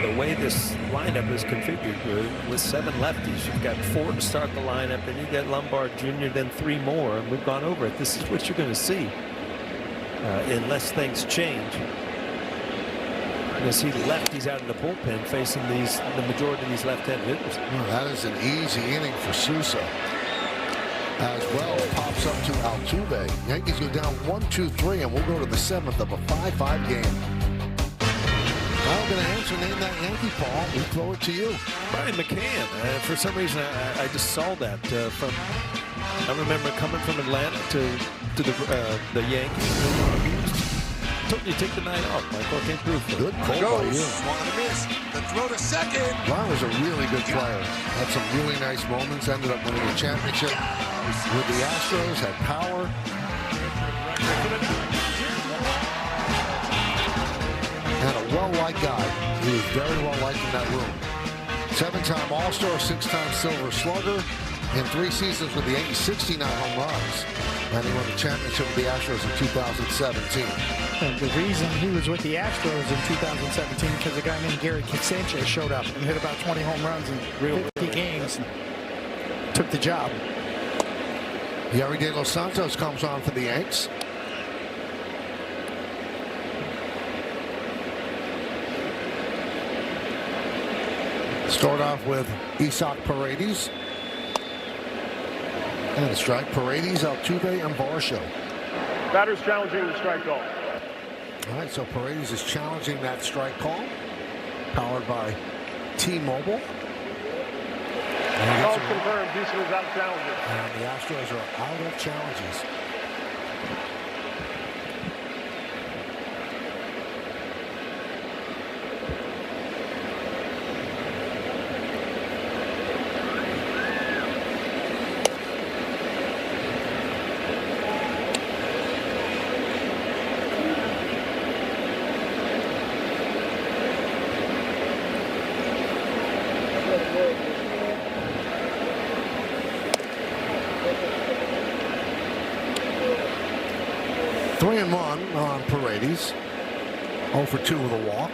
Speaker 4: The way this lineup is configured with 7 lefties, you've got 4 to start the lineup, and you get Lombard Jr., then 3 more, and we've gone over it. This is what you're going to see unless things change. You're going to see lefties out in the bullpen facing the majority of these left-handed hitters.
Speaker 2: Well, that is an easy inning for Sousa. As well, pops up to Altuve. Yankees go down 1-2-3, and we'll go to the 7th of a 5-5 game. I'm going to answer name that Yankee, Paul. We throw it to you.
Speaker 4: Brian McCann. For some reason, I just saw that from. I remember coming from Atlanta to the Yankees. Told you to take the night off, Michael. I can't prove it.
Speaker 2: Good call by you.
Speaker 8: Swung and a miss. The throw to second.
Speaker 2: Brian was a really good player. Had some really nice moments. Ended up winning a championship with the Astros. Had power. And a well-liked guy. He was very well-liked in that room. 7-time All-Star, 6-time Silver Slugger. In 3 seasons with the Yankees, 69 home runs. And he won the championship with the Astros in 2017.
Speaker 3: And the reason he was with the Astros in 2017 because a guy named Gary Sanchez showed up and hit about 20 home runs in 50 games and took the job.
Speaker 2: Yerry De Los Santos comes on for the Yanks. Start off with Isaac Paredes. And a strike. Paredes, Altuve, and Varsho.
Speaker 7: Batters challenging the strike call.
Speaker 2: All right, so Paredes is challenging that strike call. Powered by T-Mobile.
Speaker 7: Call confirmed. Houston is out challenging.
Speaker 2: And the Astros are out of challenges. Three and one on Paredes. 0 for 2 with a walk.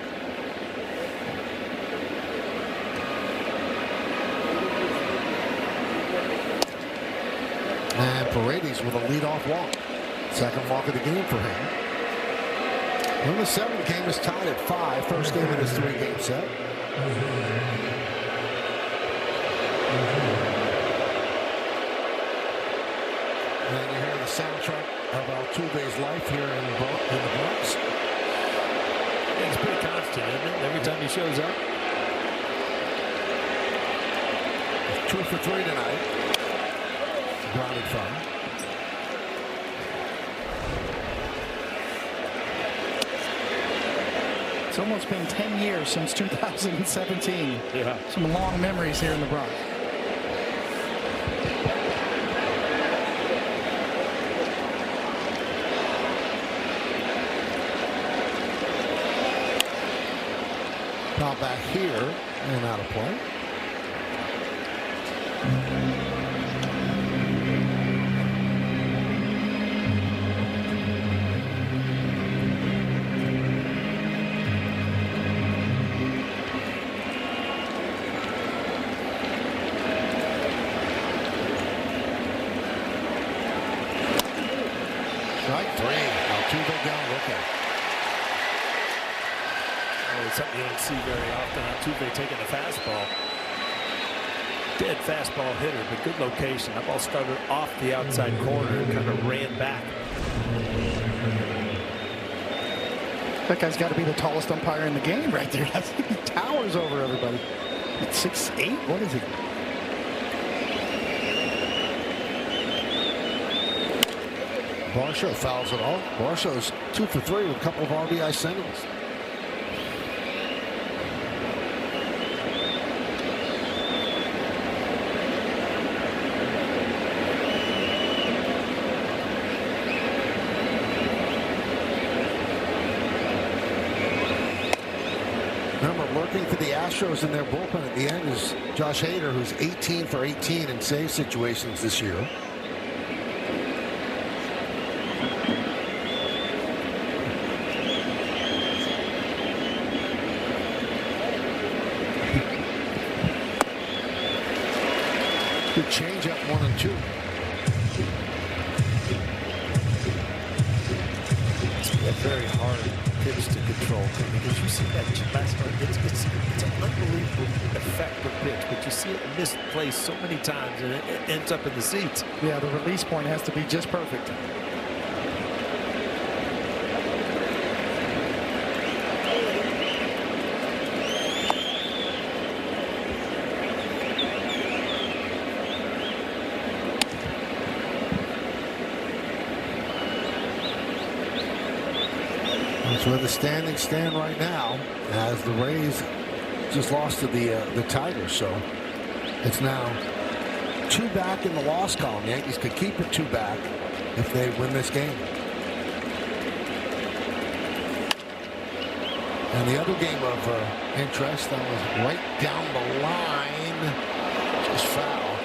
Speaker 2: And Paredes with a leadoff walk. Second walk of the game for him. And the 7th game is tied at 5. First game of this 3-game set. And you hear the soundtrack of Altuve's life here in the Bronx.
Speaker 4: It's pretty constant, isn't it? Every time he shows up.
Speaker 2: 2 for 3 tonight. Grounded foul.
Speaker 3: It's almost been 10 years since 2017.
Speaker 4: Yeah.
Speaker 3: Some long memories here in the Bronx.
Speaker 2: Now back here and out of play. Strike three. Altuve down looking.
Speaker 4: Oh, it's something you don't see very often. Altuve taking a fastball. Dead fastball hitter, but good location. That ball started off the outside corner and kind of ran back.
Speaker 3: That guy's got to be the tallest umpire in the game right there. He towers over everybody. It's 6'8". What is he?
Speaker 2: Varsho fouls it all. Varsho's 2 for 3 with a couple of RBI singles. Lurking for the Astros in their bullpen at the end is Josh Hader, who's 18 for 18 in save situations this year. Good changeup, 1-2.
Speaker 4: It's a very hard pitch to control because you see that last one. It's an unbelievable effective pitch, but you see it misplaced so many times and it ends up in the seats.
Speaker 3: Yeah, the release point has to be just perfect.
Speaker 2: That's where the standings stand right now, as the Rays just lost to the Tigers. So it's now 2 back in the loss column. The Yankees could keep it 2 back if they win this game. And the other game of interest that was right down the line, just foul.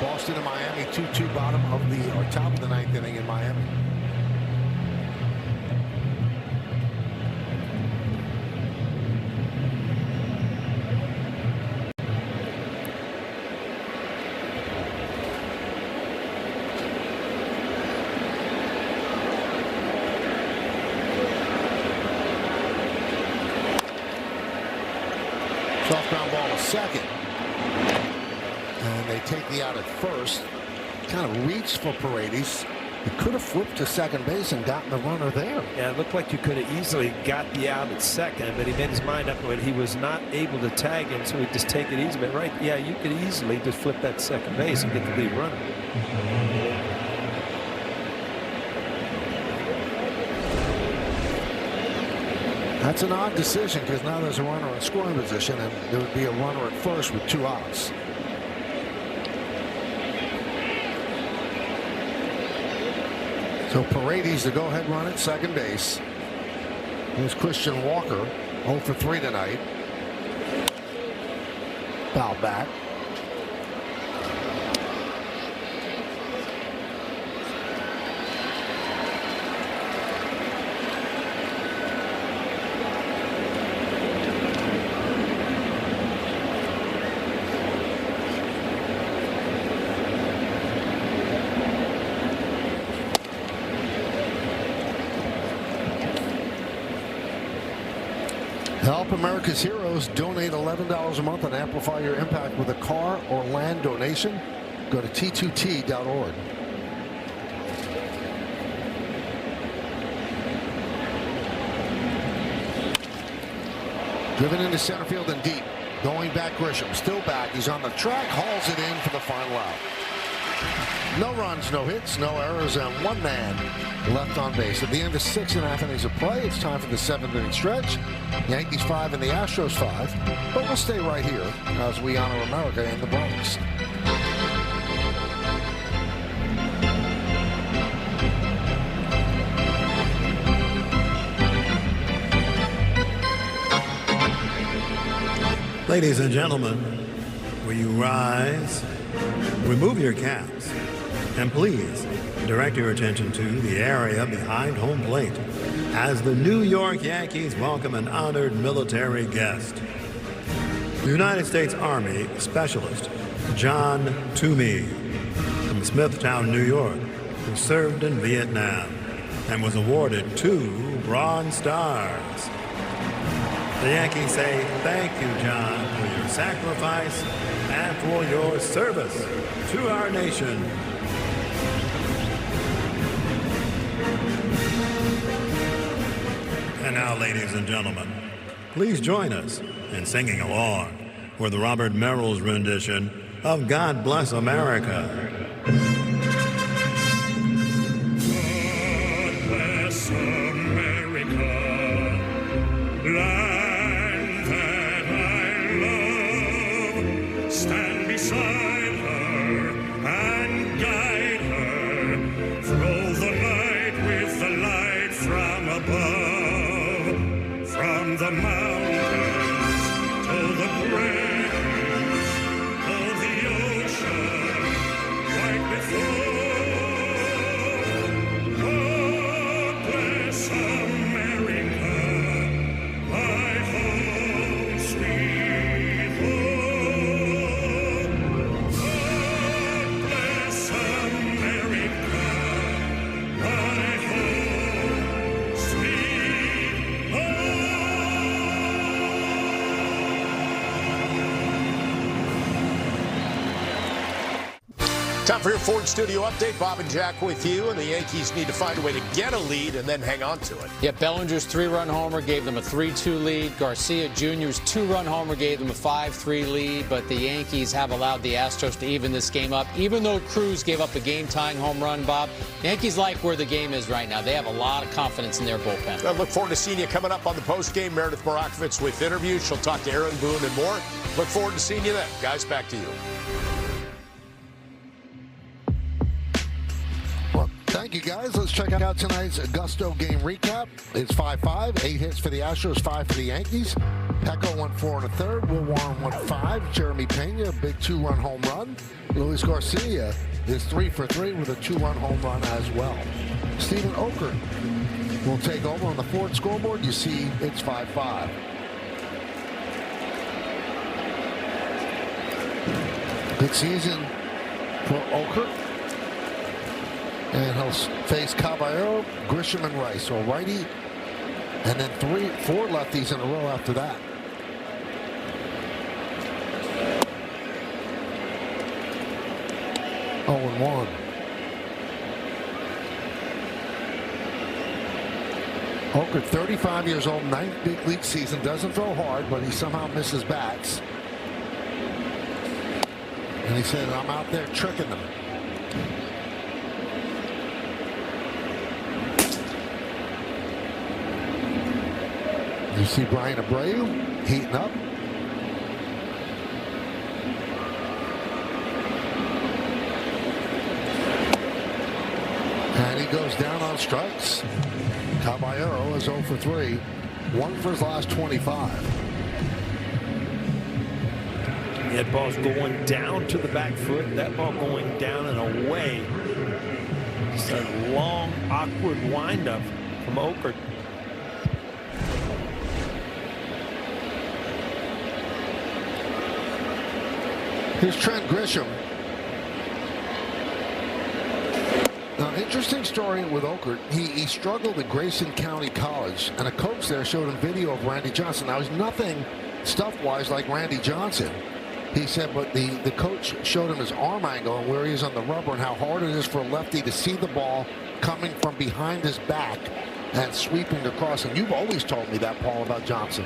Speaker 2: Boston and Miami 2-2 bottom of the or top of the 9th inning in Miami. Soft ground ball to second. And they take the out at first. Kind of reached for Paredes. He could have flipped to second base and gotten the runner there.
Speaker 4: Yeah, it looked like you could have easily got the out at second, but he made his mind up when he was not able to tag him, so he'd just take it easy. But right, yeah, you could easily just flip that second base and get the lead runner.
Speaker 2: That's an odd decision because now there's a runner in scoring position and there would be a runner at first with 2 outs. So Paredes the go-ahead run at second base. Here's Christian Walker, 0 for 3 tonight. Foul back. Help America's Heroes. Donate $11 a month and amplify your impact with a car or land donation. Go to t2t.org. Driven into center field and deep. Going back Grisham. Still back. He's on the track. Hauls it in for the final out. No runs, no hits, no errors, and 1 man left on base. At the end of 6.5 innings of play, it's time for the 7th inning stretch. Yankees 5 and the Astros 5. But we'll stay right here as we honor America in the Bronx.
Speaker 9: Ladies and gentlemen, will you rise? Remove your caps. And please, direct your attention to the area behind home plate as the New York Yankees welcome an honored military guest. The United States Army Specialist John Toomey from Smithtown, New York, who served in Vietnam. and was awarded 2 Bronze Stars. The Yankees say thank you, John, for your sacrifice and for your service to our nation. And now, ladies and gentlemen, please join us in singing along with Robert Merrill's rendition of God Bless America.
Speaker 10: God bless America, land that I love. Stand beside her and guide her. Throw the light with the light from above. From the mountains to the plains, to the ocean, white with foam. God bless America, my home, sweet home. God bless America, my home, sweet home.
Speaker 8: Time for your Ford Studio update. Bob and Jack with you, and the Yankees need to find a way to get a lead and then hang on to it.
Speaker 11: Yeah, Bellinger's 3-run homer gave them a 3-2 lead. Garcia Jr.'s 2-run homer gave them a 5-3 lead, but the Yankees have allowed the Astros to even this game up. Even though Cruz gave up a game-tying home run, Bob, Yankees like where the game is right now. They have a lot of confidence in their bullpen.
Speaker 8: I look forward to seeing you coming up on the postgame. Meredith Morakovitz with interviews. She'll talk to Aaron Boone and more. Look forward to seeing you then. Guys, back to you.
Speaker 2: Thank you, guys. Let's check out tonight's Augusto game recap. It's 5-5, 8 hits for the Astros, 5 for the Yankees. Pecco went 4 1/3. Will Warren went 5. Jeremy Pena, big 2-run home run. Luis Garcia is 3 for 3 with a 2-run home run as well. Stephen Okert will take over on the Ford scoreboard. You see it's 5-5. Good season for Okert. And he'll face Caballero, Grisham, and Rice. So righty, and then 4 lefties in a row after that. Oh, and 1. Okert, 35 years old, 9th big league season. Doesn't throw hard, but he somehow misses bats. And he said, I'm out there tricking them. You see Brian Abreu heating up. And he goes down on strikes. Caballero is 0 for 3. 1 for his last 25.
Speaker 4: That ball's going down to the back foot. That ball going down and away. Just a long, awkward windup from Okert.
Speaker 2: Here's Trent Grisham. Now, interesting story with Okert. He struggled at Grayson County College, and a coach there showed him video of Randy Johnson. Now, he's nothing stuff-wise like Randy Johnson. He said, but the coach showed him his arm angle and where he is on the rubber and how hard it is for a lefty to see the ball coming from behind his back and sweeping across. And you've always told me that, Paul, about Johnson.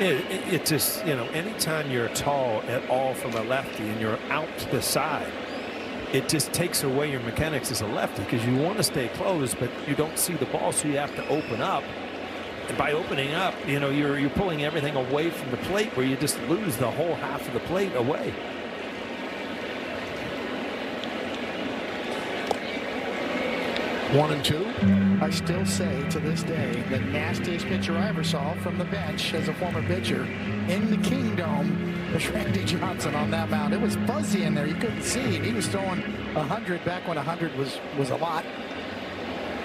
Speaker 4: It just, you know, anytime you're tall at all from a lefty and you're out to the side, it just takes away your mechanics as a lefty because you want to stay close, but you don't see the ball, so you have to open up. And by opening up, you know, you're pulling everything away from the plate where you just lose the whole half of the plate away.
Speaker 2: One and two.
Speaker 3: I still say to this day the nastiest pitcher I ever saw from the bench as a former pitcher in the Kingdom was Randy Johnson on that mound. It was fuzzy in there. You couldn't see. And he was throwing 100 back when 100 was a lot.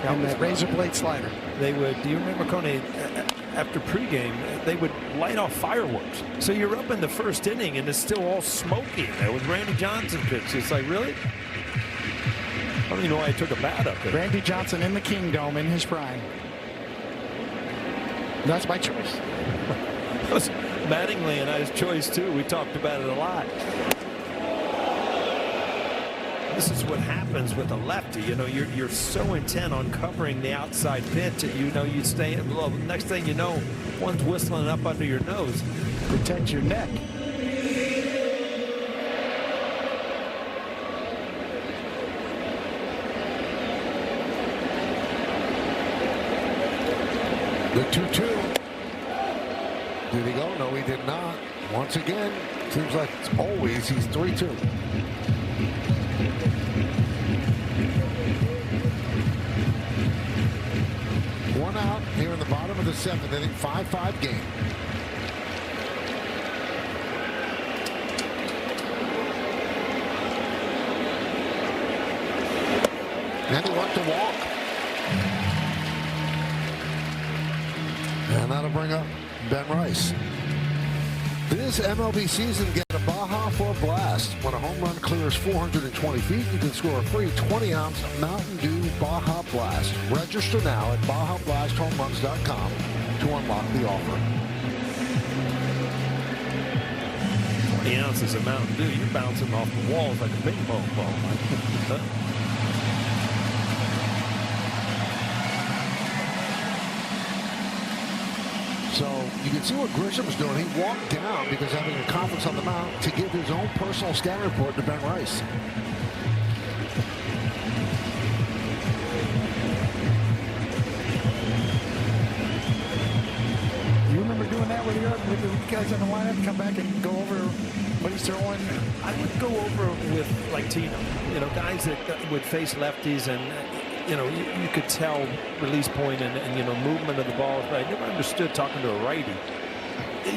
Speaker 3: And that razor blade slider.
Speaker 4: They would, do you remember, Coney, after pregame, they would light off fireworks. So you're up in the first inning and it's still all smoky there with Randy Johnson pitch. It's like, really? I don't even know why he took a bat up there.
Speaker 3: Randy Johnson in the Kingdome in his prime. That's my choice.
Speaker 4: That was Mattingly and I's choice too. We talked about it a lot. This is what happens with a lefty. You know, you're so intent on covering the outside pitch that you stay. Well, next thing you know, one's whistling up under your nose.
Speaker 3: Protect your neck.
Speaker 2: The 2-2. Did he go? No, he did not. Once again, seems like it's always he's 3-2. One out here in the bottom of the 7th inning, 5-5 game. And he wants to walk. And that'll bring up Ben Rice. This MLB season, get a Baja for a blast. When a home run clears 420 feet, you can score a free 20-ounce Mountain Dew Baja Blast. Register now at BajaBlastHomeRuns.com to unlock the offer.
Speaker 4: 20 ounces of Mountain Dew, you're bouncing off the walls like a ping pong ball.
Speaker 2: So you can see what Grisham's doing. He walked down because having a conference on the mound to give his own personal scouting report to Ben Rice.
Speaker 3: You remember doing that with the guys in the lineup? Come back and go over what he's throwing?
Speaker 4: I would go over with like Tino, guys that would face lefties and you could tell release point and movement of the balls, but I never understood talking to a righty,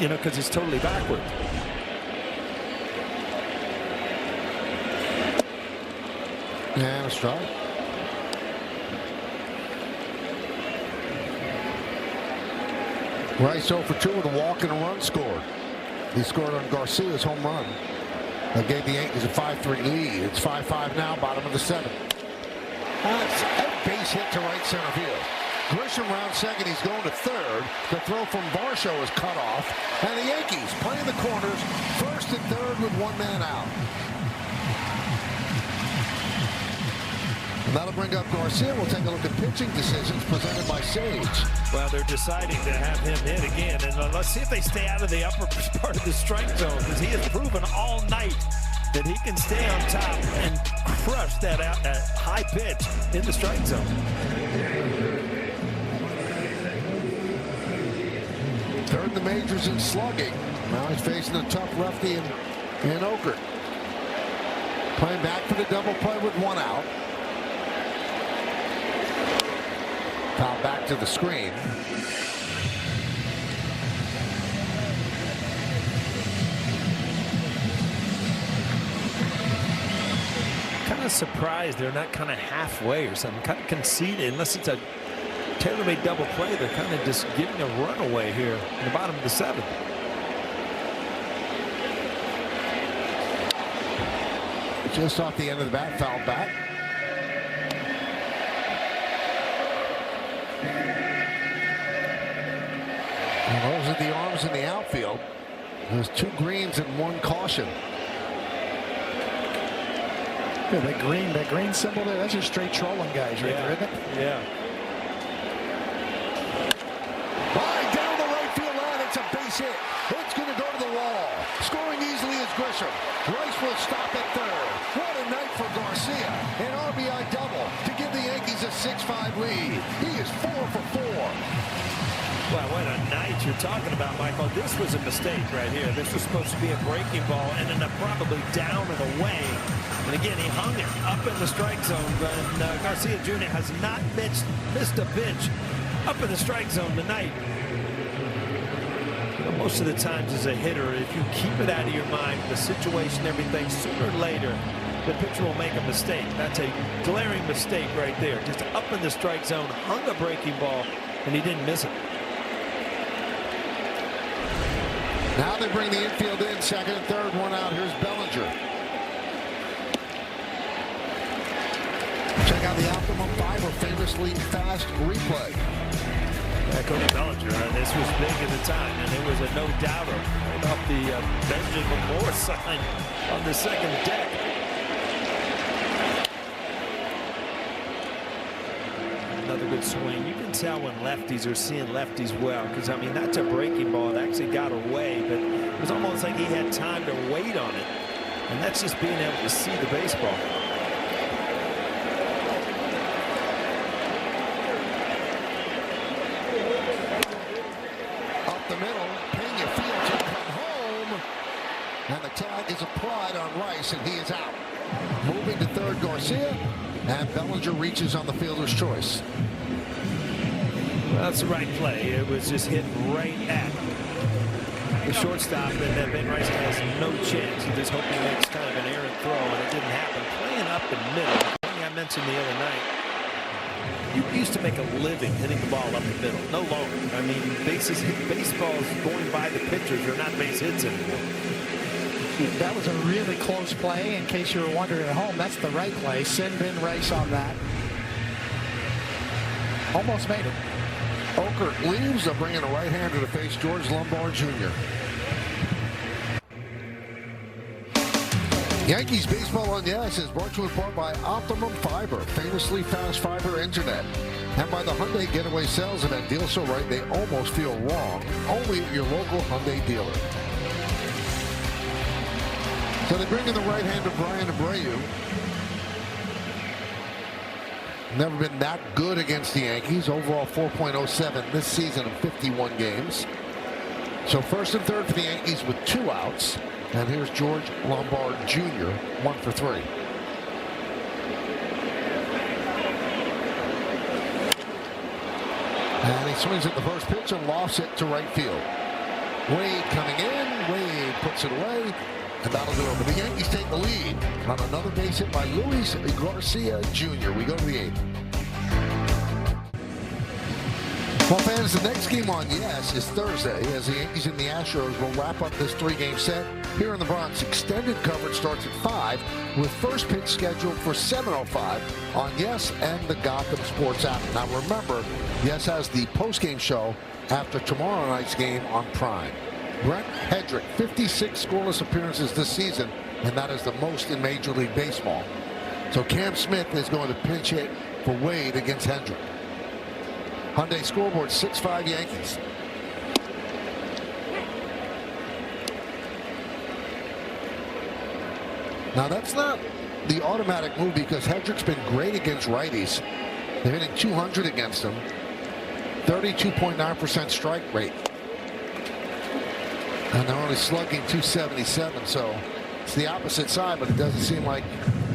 Speaker 4: because it's totally backward.
Speaker 2: And a strike. Rice 0 for 2 with a walk and a run scored. He scored on Garcia's home run. That gave the Yankees a 5-3 lead. It's 5-5 now, bottom of the 7th. That's a base hit to right center field. Grisham round second. He's going to third. The throw from Varsho is cut off. And the Yankees playing the corners, first and third with one man out. And that'll bring up Garcia. We'll take a look at pitching decisions presented by Sage.
Speaker 4: Well, they're deciding to have him hit again. And let's see if they stay out of the upper part of the strike zone, because he has proven all night that he can stay on top and crush that high pitch in the strike zone.
Speaker 2: Third in the majors in slugging. Now he's facing a tough lefty in Okert. Playing back for the double play with one out. Foul back to the screen.
Speaker 4: Kind of surprised they're not kind of halfway or something, kind of conceded, unless it's a tailor-made double play. They're kind of just giving a run away here in the bottom of the 7th.
Speaker 2: Just off the end of the bat, foul back. And those are the arms in the outfield. There's 2 greens and 1 caution.
Speaker 3: Yeah, that green symbol there, that's just straight trolling guys right there, isn't it?
Speaker 4: Yeah.
Speaker 2: Line down the right field line. It's a base hit. It's going to go to the wall. Scoring easily is Grisham. Rice will stop at third. What a night for Garcia. An RBI double to give the Yankees a 6-5 lead. He is 4 for 4.
Speaker 4: Well, what a night you're talking about, Michael. This was a mistake right here. This was supposed to be a breaking ball, ended up probably down and away. And again, he hung it up in the strike zone. And Garcia Jr. has not missed a pitch up in the strike zone tonight. Most of the times as a hitter, if you keep it out of your mind, the situation, everything, sooner or later, the pitcher will make a mistake. That's a glaring mistake right there. Just up in the strike zone, hung a breaking ball, and he didn't miss it.
Speaker 2: Now they bring the infield in, second and third, one out. Here's Bellinger. famously fast replay.
Speaker 4: Yeah, Cody Bellinger, this was big at the time, and it was a no-doubter about the Benjamin Moore sign on the second deck. Another good swing. You can tell when lefties are seeing lefties well, because, I mean, that's a breaking ball. It actually got away, but it was almost like he had time to wait on it, and that's just being able to see the baseball.
Speaker 2: And the tag is applied on Rice, and he is out. Moving to third, Garcia, and Bellinger reaches on the fielder's choice.
Speaker 4: Well, that's the right play. It was just hit right at the shortstop, and Ben Rice has no chance. He just hoping he makes kind of an errant throw, and it didn't happen. Playing up the middle, something I mentioned the other night. You used to make a living hitting the ball up the middle. No longer. I mean, baseball's going by the pitchers. They're not base hits anymore.
Speaker 3: That was a really close play. In case you were wondering at home, that's the right play. Send Ben Rice on that. Almost made it.
Speaker 2: Okert leaves. They'll bring in a right-hander to face George Lombard Jr. Yankees Baseball on Yes is brought to you in part by Optimum Fiber, famously fast fiber internet. And by the Hyundai Getaway Sales Event. Deal so right they almost feel wrong. Only at your local Hyundai dealer. So they bring in the right-hander Brian Abreu. Never been that good against the Yankees. Overall 4.07 this season in 51 games. So first and third for the Yankees with 2 outs. And here's George Lombard Jr., 1 for 3. And he swings at the first pitch and lofts it to right field. Wade coming in. Wade puts it away. And that'll do it. But the Yankees take the lead on another base hit by Luis Garcia Jr. We go to the 8th. Well, fans, the next game on Yes is Thursday as the Yankees and the Astros will wrap up this 3-game set here in the Bronx. Extended coverage starts at 5 with first pitch scheduled for 7:05 on Yes and the Gotham Sports app. Now, remember, Yes has the postgame show after tomorrow night's game on Prime. Brent Hedrick, 56 scoreless appearances this season, and that is the most in Major League Baseball. So Cam Smith is going to pinch hit for Wade against Hendrick. Hyundai scoreboard 6-5 Yankees. Now that's not the automatic move because Hedrick's been great against righties. They're hitting 200 against him. 32.9% strike rate. And they're only slugging 277, so it's the opposite side, but it doesn't seem like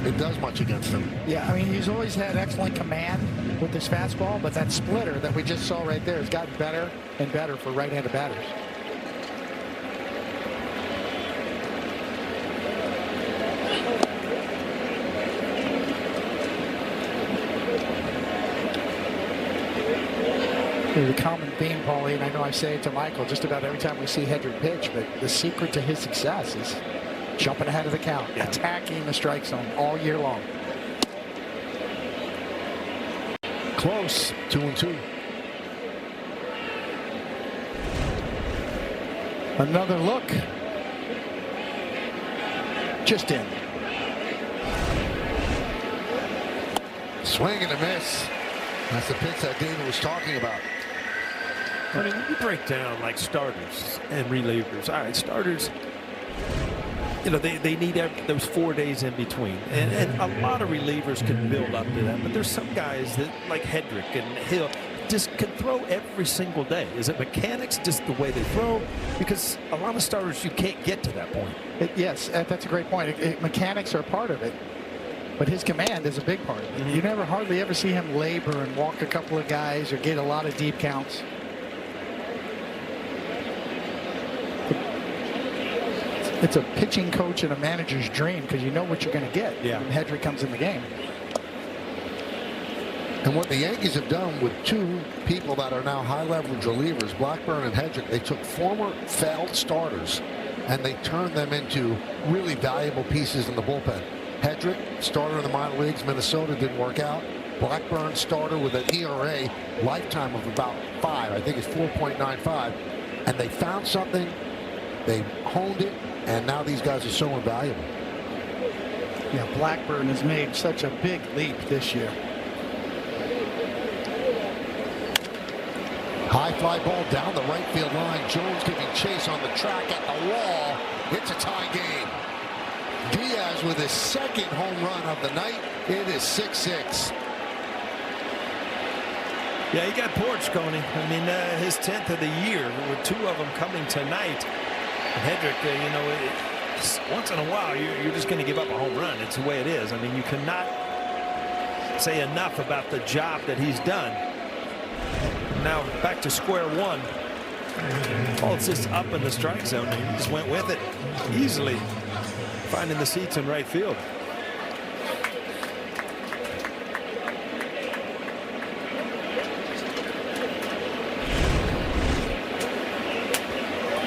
Speaker 2: it does much against him.
Speaker 3: Yeah, I mean, he's always had excellent command with his fastball, but that splitter that we just saw right there has gotten better and better for right-handed batters. There's a common theme, Paulie, and I know I say it to Michael just about every time we see Hedrick pitch, but the secret to his success is jumping ahead of the count, attacking the strike zone all year long.
Speaker 2: Close, 2-2.
Speaker 3: Another look. Just in.
Speaker 2: Swing and a miss. That's the pitch that David was talking about.
Speaker 4: I mean, you break down like starters and relievers. All right, starters, you know, they need those 4 days in between. And a lot of relievers can build up to that. But there's some guys that, like Hedrick and Hill, just can throw every single day. Is it mechanics, just the way they throw? Because a lot of starters, you can't get to that point.
Speaker 3: Yes, that's a great point. Mechanics are part of it. But his command is a big part of it. You never hardly ever see him labor and walk a couple of guys or get a lot of deep counts. It's a pitching coach and a manager's dream because you know what you're going to get when Hedrick comes in the game.
Speaker 2: And what the Yankees have done with 2 people that are now high leverage relievers, Blackburn and Hedrick, they took former failed starters and they turned them into really valuable pieces in the bullpen. Hedrick, starter in the minor leagues, Minnesota, didn't work out. Blackburn starter with an ERA lifetime of about 5. I think it's 4.95. And they found something, they honed it, and now these guys are so invaluable.
Speaker 3: Yeah, Blackburn has made such a big leap this year.
Speaker 2: High fly ball down the right field line. Jones giving chase on the track at the wall. It's a tie game. Diaz with his second home run of the night. It is 6-6.
Speaker 4: Yeah, he got torched, Coney. I mean, his 10th of the year, with 2 of them coming tonight. Hedrick, once in a while, you're just going to give up a home run. It's the way it is. I mean, you cannot say enough about the job that he's done. Now back to square one. Oh, it's just up in the strike zone. And he just went with it easily, finding the seats in right field.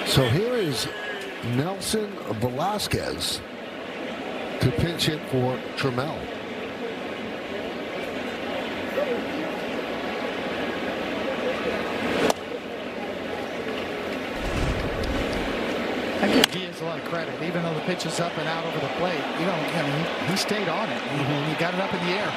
Speaker 2: So here is Nelson Velasquez to pinch hit for Trammell.
Speaker 3: I give Diaz a lot of credit, even though the pitch is up and out over the plate. He stayed on it. He got it up in the air.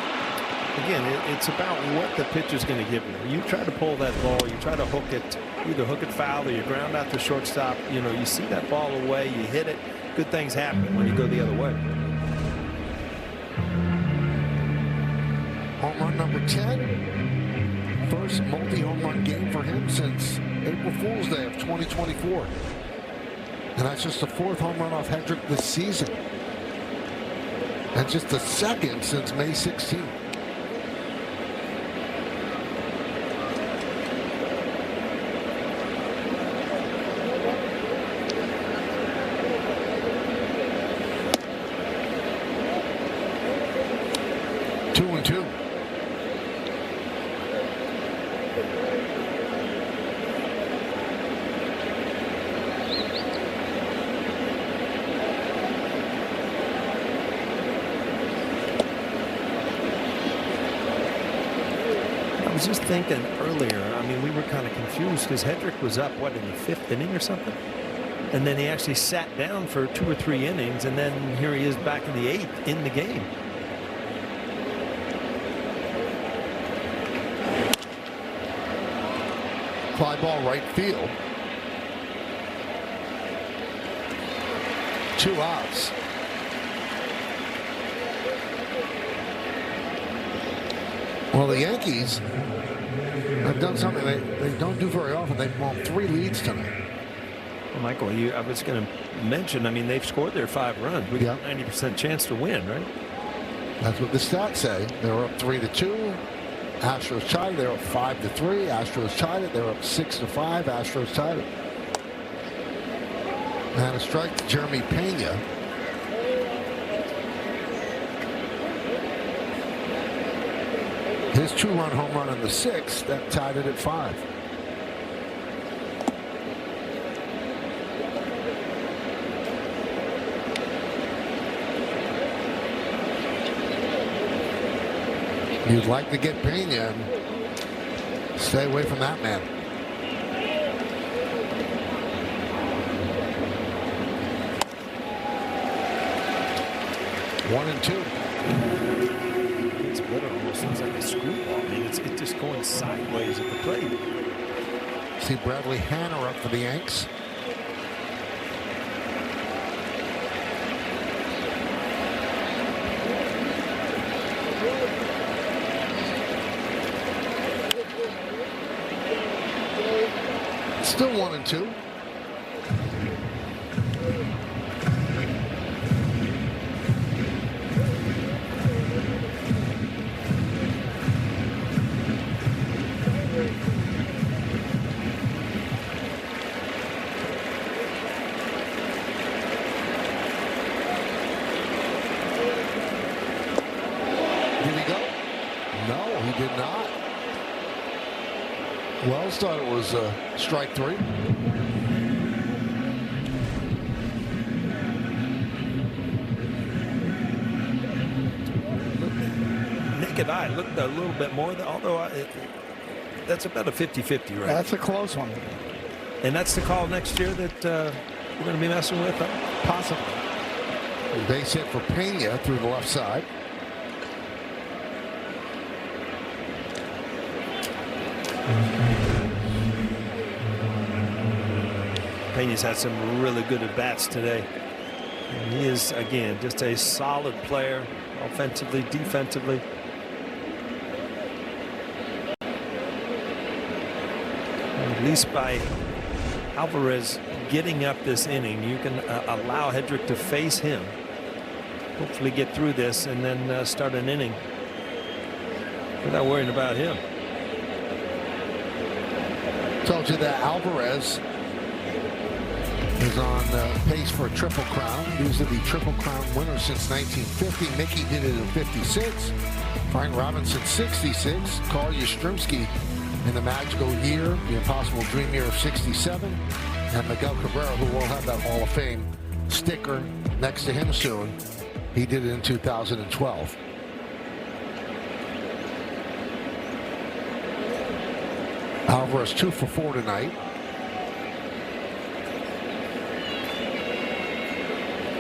Speaker 4: Again, it's about what the pitcher's going to give you. You try to pull that ball, you try to hook it, either hook it foul or you ground out the shortstop. You see that ball away, you hit it. Good things happen when you go the other way.
Speaker 2: Home run number 10. First multi-home run game for him since April Fool's Day of 2024. And that's just the 4th home run off Hedrick this season. And just the 2nd since May 16th.
Speaker 4: I was just thinking earlier, I mean, we were kind of confused because Hedrick was up, what, in the 5th inning or something? And then he actually sat down for 2 or 3 innings, and then here he is back in the 8th in the game.
Speaker 2: Fly ball right field. 2 outs. Well, the Yankees have done something they don't do very often. They've won 3 leads tonight.
Speaker 4: Well, Michael, I was going to mention, I mean, they've scored their 5 runs. We got 90% chance to win, right?
Speaker 2: That's what the stats say. They were up 3-2. Astros tied it. They were up 5-3. Astros tied it. They were up 6-5. Astros tied it. And a strike to Jeremy Pena. His 2-run home run in the 6th that tied it at 5. You'd like to get Pena and stay away from that man. One and 2.
Speaker 4: It's literally almost looks like a screwball. I mean, it's just going sideways at the plate.
Speaker 2: See Bradley Hanner up for the Yanks. Still 1 and 2. Did he go? No, he did not. Wells thought it was strike 3.
Speaker 4: Nick naked eye, it looked a little bit more, although that's about a 50-50, right?
Speaker 3: That's a close one.
Speaker 4: And that's the call next year that we're going to be messing with?
Speaker 3: Possibly.
Speaker 2: Base hit for Pena through the left side.
Speaker 4: Pena's had some really good at-bats today. And he is, again, just a solid player, offensively, defensively. At least by Alvarez getting up this inning, you can allow Hedrick to face him. Hopefully get through this and then start an inning without worrying about him.
Speaker 2: Told you that Alvarez is on pace for a Triple Crown. These are the Triple Crown winners since 1950. Mickey did it in 56. Frank Robinson 66. Carl Yastrzemski in the magical year, the impossible dream year of 67. And Miguel Cabrera, who will have that Hall of Fame sticker next to him soon. He did it in 2012. Alvarez 2 for 4 tonight.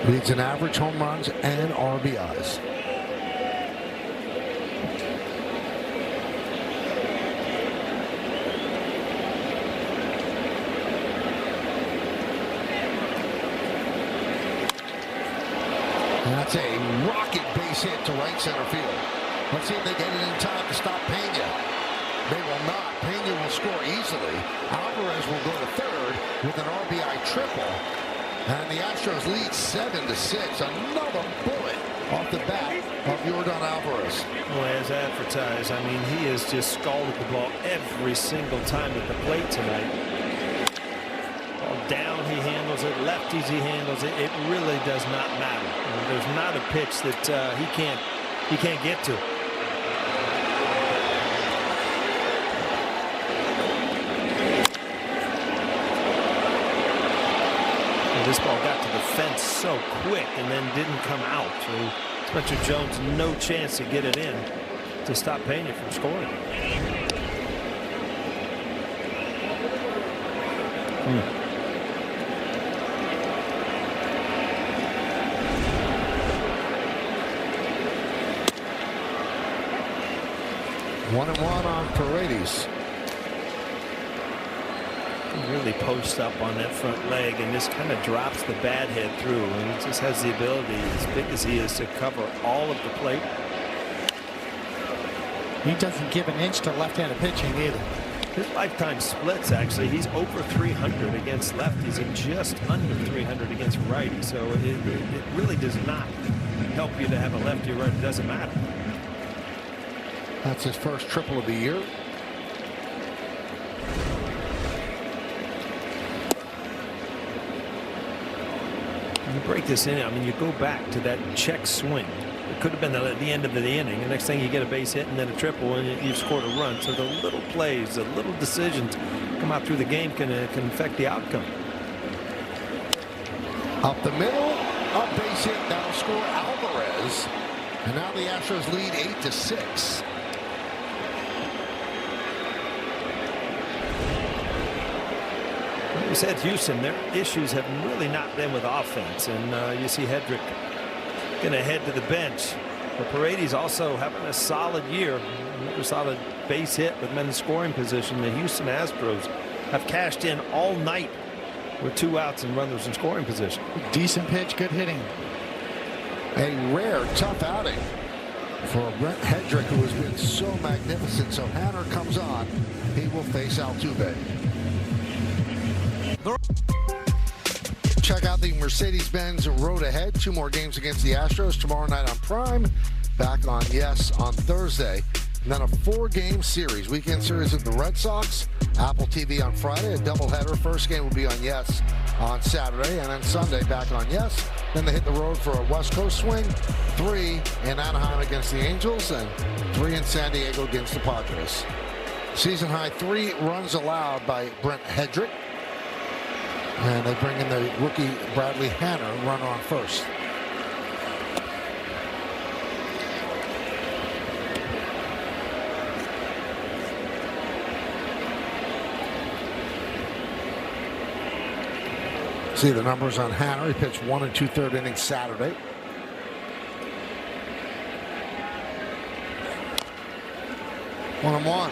Speaker 2: Leads in average, home runs, and RBIs. And that's a rocket base hit to right center field. Let's see if they get it in time to stop Pena. They will not. Pena will score easily. Alvarez will go to third with an RBI triple. And the Astros lead 7-6. Another bullet off the bat of Yordan Alvarez.
Speaker 4: Well, as advertised, I mean, he has just scalded the ball every single time at the plate tonight. Ball down, he handles it. Lefties, he handles it. It really does not matter. I mean, there's not a pitch that he can't get to. This ball got to the fence so quick and then didn't come out. So Spencer Jones no chance to get it in to stop Pena from scoring.
Speaker 2: One and one on Paredes.
Speaker 4: Really posts up on that front leg and just kind of drops the bat head through, and he just has the ability, as big as he is, to cover all of the plate.
Speaker 3: He doesn't give an inch to left-handed pitching either.
Speaker 4: His lifetime splits, actually, he's over 300 against lefties and just under 300 against righties. So it really does not help you to have a lefty or right. It doesn't matter.
Speaker 2: That's his first triple of the year.
Speaker 4: You break this in, I mean, you go back to that check swing. It could have been the end of the inning. The next thing you get a base hit and then a triple and you've scored a run. So the little plays, the little decisions come out through the game can affect the outcome.
Speaker 2: Up the middle, up base hit, that'll score Alvarez. And now the Astros lead 8-6.
Speaker 4: You said Houston, their issues have really not been with offense, and you see Hedrick going to head to the bench. But Paredes also having a solid year, another solid base hit with men in scoring position. The Houston Astros have cashed in all night with 2 outs and runners in scoring position.
Speaker 3: Decent pitch, good hitting.
Speaker 2: A rare, tough outing for Brent Hedrick, who has been so magnificent. So Hanner comes on. He will face Altuve. Check out the Mercedes-Benz Road Ahead. 2 more games against the Astros tomorrow night on Prime. Back on Yes on Thursday. And then a 4-game series. Weekend series of the Red Sox. Apple TV on Friday. A doubleheader. First game will be on Yes on Saturday. And then Sunday back on Yes. Then they hit the road for a West Coast swing. 3 in Anaheim against the Angels. And 3 in San Diego against the Padres. Season high 3 runs allowed by Brent Hedrick. And they bring in the rookie Bradley Hanner, runner on first. See the numbers on Hanner. He pitched 1 2/3 innings Saturday. One and one.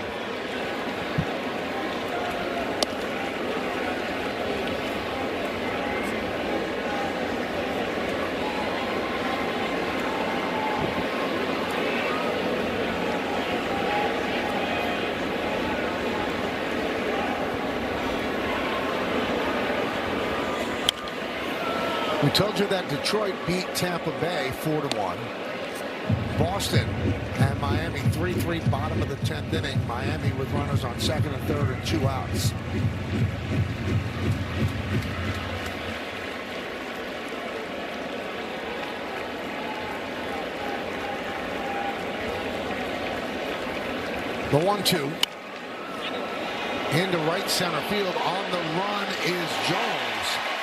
Speaker 2: We told you that Detroit beat Tampa Bay 4-1. Boston and Miami 3-3, bottom of the 10th inning. Miami with runners on second and third and 2 outs. The 1-2 into right center field. On the run is Jones.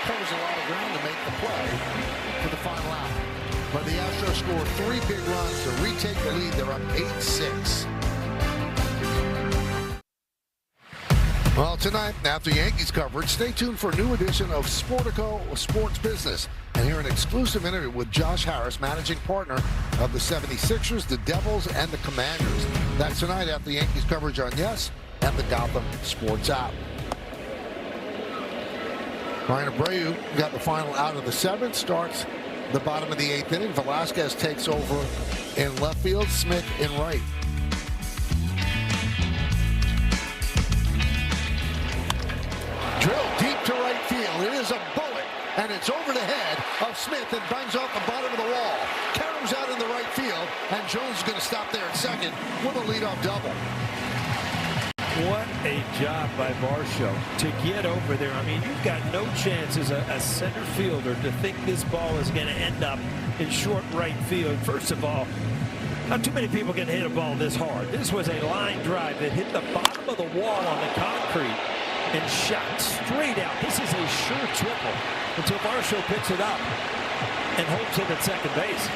Speaker 2: Covers a lot of ground to make the play for the final out. But the Astros score 3 big runs to retake the lead. They're up 8-6. Well, tonight, after Yankees coverage, stay tuned for a new edition of Sportico Sports Business and hear an exclusive interview with Josh Harris, managing partner of the 76ers, the Devils, and the Commanders. That's tonight after Yankees coverage on Yes and the Gotham Sports app. Ryan Abreu got the final out of the 7th, starts the bottom of the 8th inning. Velasquez takes over in left field, Smith in right. Drill deep to right field. It is a bullet, and it's over the head of Smith and bangs off the bottom of the wall. Caroms out in the right field, and Jones is going to stop there at second with a leadoff double.
Speaker 4: What a job by Varsho to get over there. I mean, you've got no chance as a center fielder to think this ball is going to end up in short right field. First of all, not too many people can hit a ball this hard. This was a line drive that hit the bottom of the wall on the concrete and shot straight out. This is a sure triple until Varsho picks it up and holds him at second base.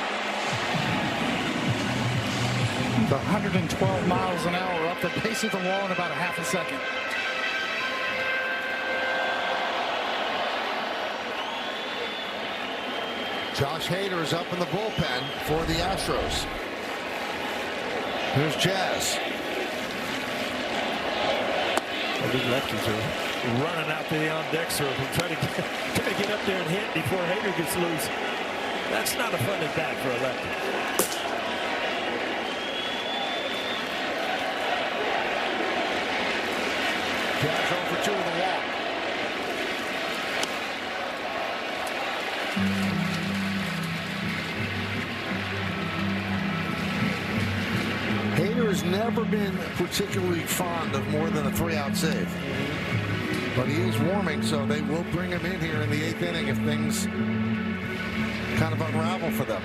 Speaker 3: 112 miles an hour up the base of the wall in about a half a second.
Speaker 2: Josh Hader is up in the bullpen for the Astros. Here's Jazz.
Speaker 4: Well, these lefties are running out to the on-deck circle, trying to get up there and hit before Hader gets loose. That's not a fun at bat for a lefty.
Speaker 2: Jazz over 2 with a walk. Hader has never been particularly fond of more than a 3-out save. But he is warming, so they will bring him in here in the 8th inning if things kind of unravel for them.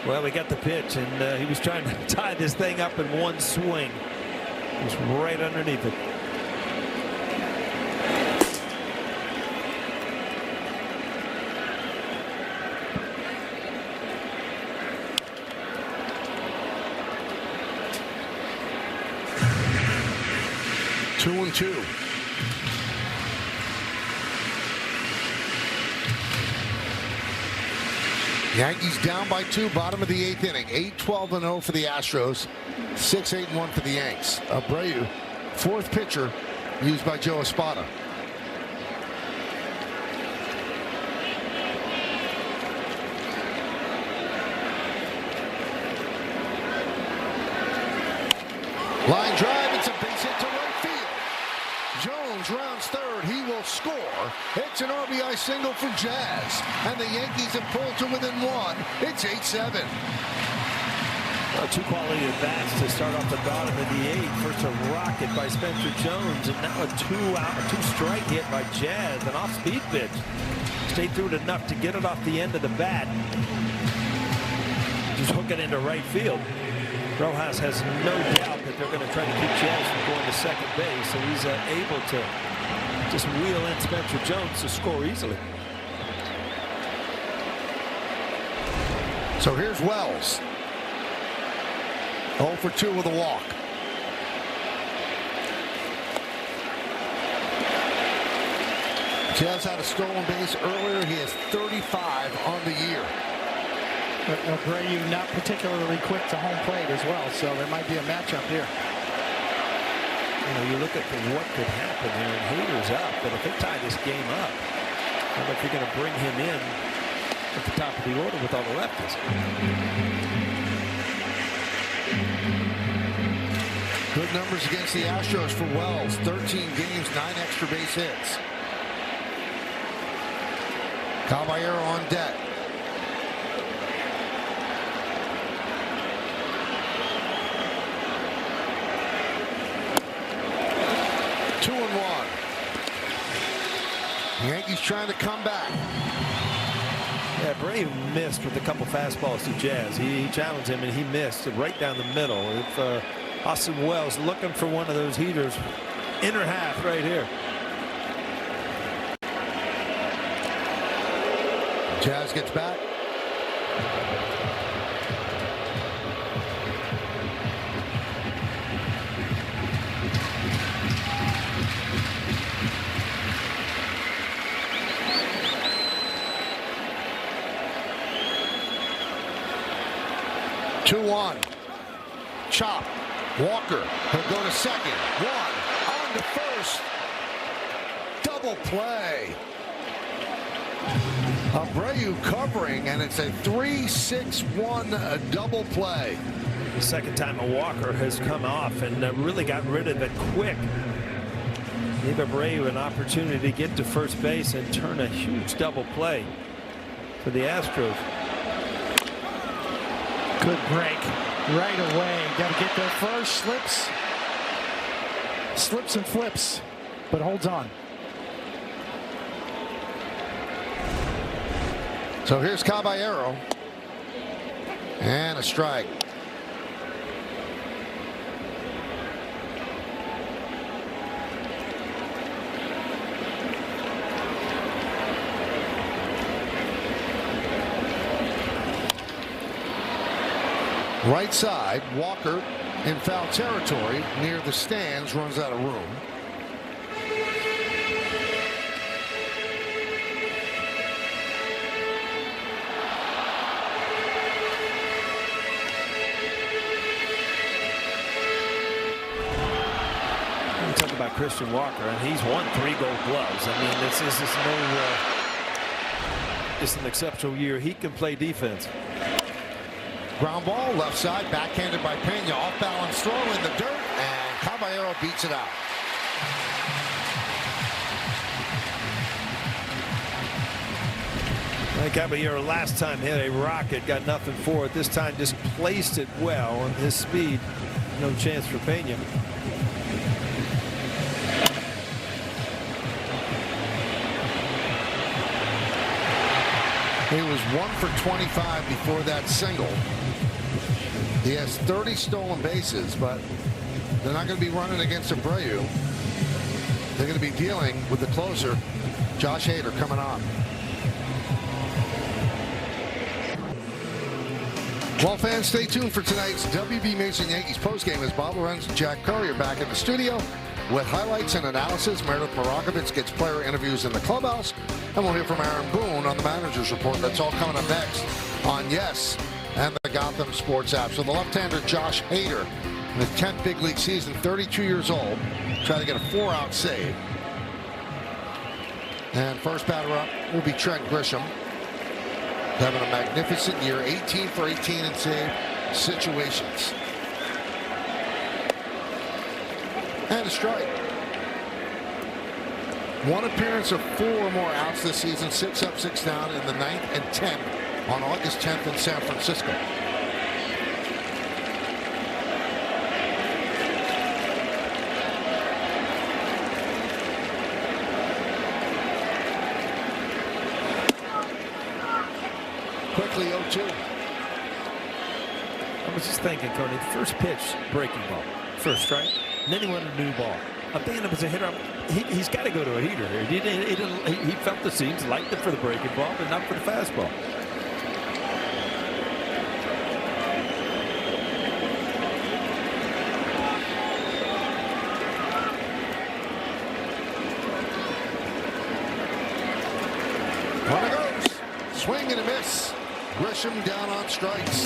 Speaker 4: Well, we got the pitch, and he was trying to tie this thing up in one swing. It was right underneath it.
Speaker 2: Two and two. Yankees down by 2, bottom of the 8th inning. 8-12-0 for the Astros. 6-8-1 for the Yanks. Abreu, 4th pitcher, used by Joe Espada. Line drive, it's a base hit to right field. Jones rounds third, he will score. It's an RBI single for Jazz, and the Yankees have pulled to within 1. It's 8-7.
Speaker 4: Well, 2 quality at bats to start off the bottom of the 8th. First a rocket by Spencer Jones, and now a 2-strike hit by Jazz, an off-speed pitch. Stayed through it enough to get it off the end of the bat. Just hook it into right field. Rojas has no doubt that they're going to try to keep Jazz from going to second base, so he's able to just wheel in Spencer Jones to score easily.
Speaker 2: So here's Wells. 0 for 2 with a walk. Jazz had a stolen base earlier. He has 35 on the year.
Speaker 3: Abreu not particularly quick to home plate as well, so there might be a matchup here.
Speaker 4: You know, you look at what could happen here, and Hader's up, but if they tie this game up, I don't know if you're going to bring him in at the top of the order with all the lefties.
Speaker 2: Good numbers against the Astros for Wells. 13 games, 9 extra base hits. Caballero on deck. Two and one. Yankees trying to come back.
Speaker 4: Yeah, Abreu missed with a couple fastballs to Jazz. He challenged him and he missed it right down the middle. If Austin Wells looking for one of those heaters, inner half right here.
Speaker 2: Jazz gets back. Two one. Chop. Walker. He'll go to second. One. On to first. Double play. Abreu covering, and it's a 3-6-1 double play.
Speaker 4: The second time a Walker has come off and really got rid of it quick. Gave Abreu an opportunity to get to first base and turn a huge double play for the Astros.
Speaker 3: Good break right away. Got to get there first. Slips and flips, but holds on.
Speaker 2: So here's Caballero. And a strike. Right side, Walker in foul territory near the stands, runs out of room.
Speaker 4: Talk about Christian Walker, and he's won 3 Gold Gloves. I mean, this is it's an exceptional year. He can play defense.
Speaker 2: Ground ball, left side, backhanded by Pena, off balance throw in the dirt, and Caballero beats it out.
Speaker 4: Caballero last time hit a rocket, got nothing for it. This time just placed it well on his speed. No chance for Pena.
Speaker 2: He was 1 for 25 before that single. He has 30 stolen bases, but they're not going to be running against Abreu. They're going to be dealing with the closer, Josh Hader, coming on. Well, fans, stay tuned for tonight's WB Mason Yankees postgame as Bob Lorenz and Jack Curry are back in the studio with highlights and analysis. Meredith Marakovitz gets player interviews in the clubhouse, and we'll hear from Aaron Boone on the manager's report. That's all coming up next on Yes and the Gotham Sports app. So the left-hander Josh Hader in his 10th big league season, 32 years old, trying to get a 4-out save. And first batter up will be Trent Grisham, having a magnificent year, 18 for 18 in save situations. And a strike. One appearance of 4 or more outs this season, 6 up, 6 down in the 9th and 10th on August 10th in San Francisco. Quickly 0-2.
Speaker 4: I was just thinking, Tony, first pitch, breaking ball, first strike, and then he went a new ball. I'm thinking of as a hitter, he's got to go to a heater here. He felt the seams, liked it for the breaking ball, but not for the fastball.
Speaker 2: Swing and a miss. Grisham down on strikes.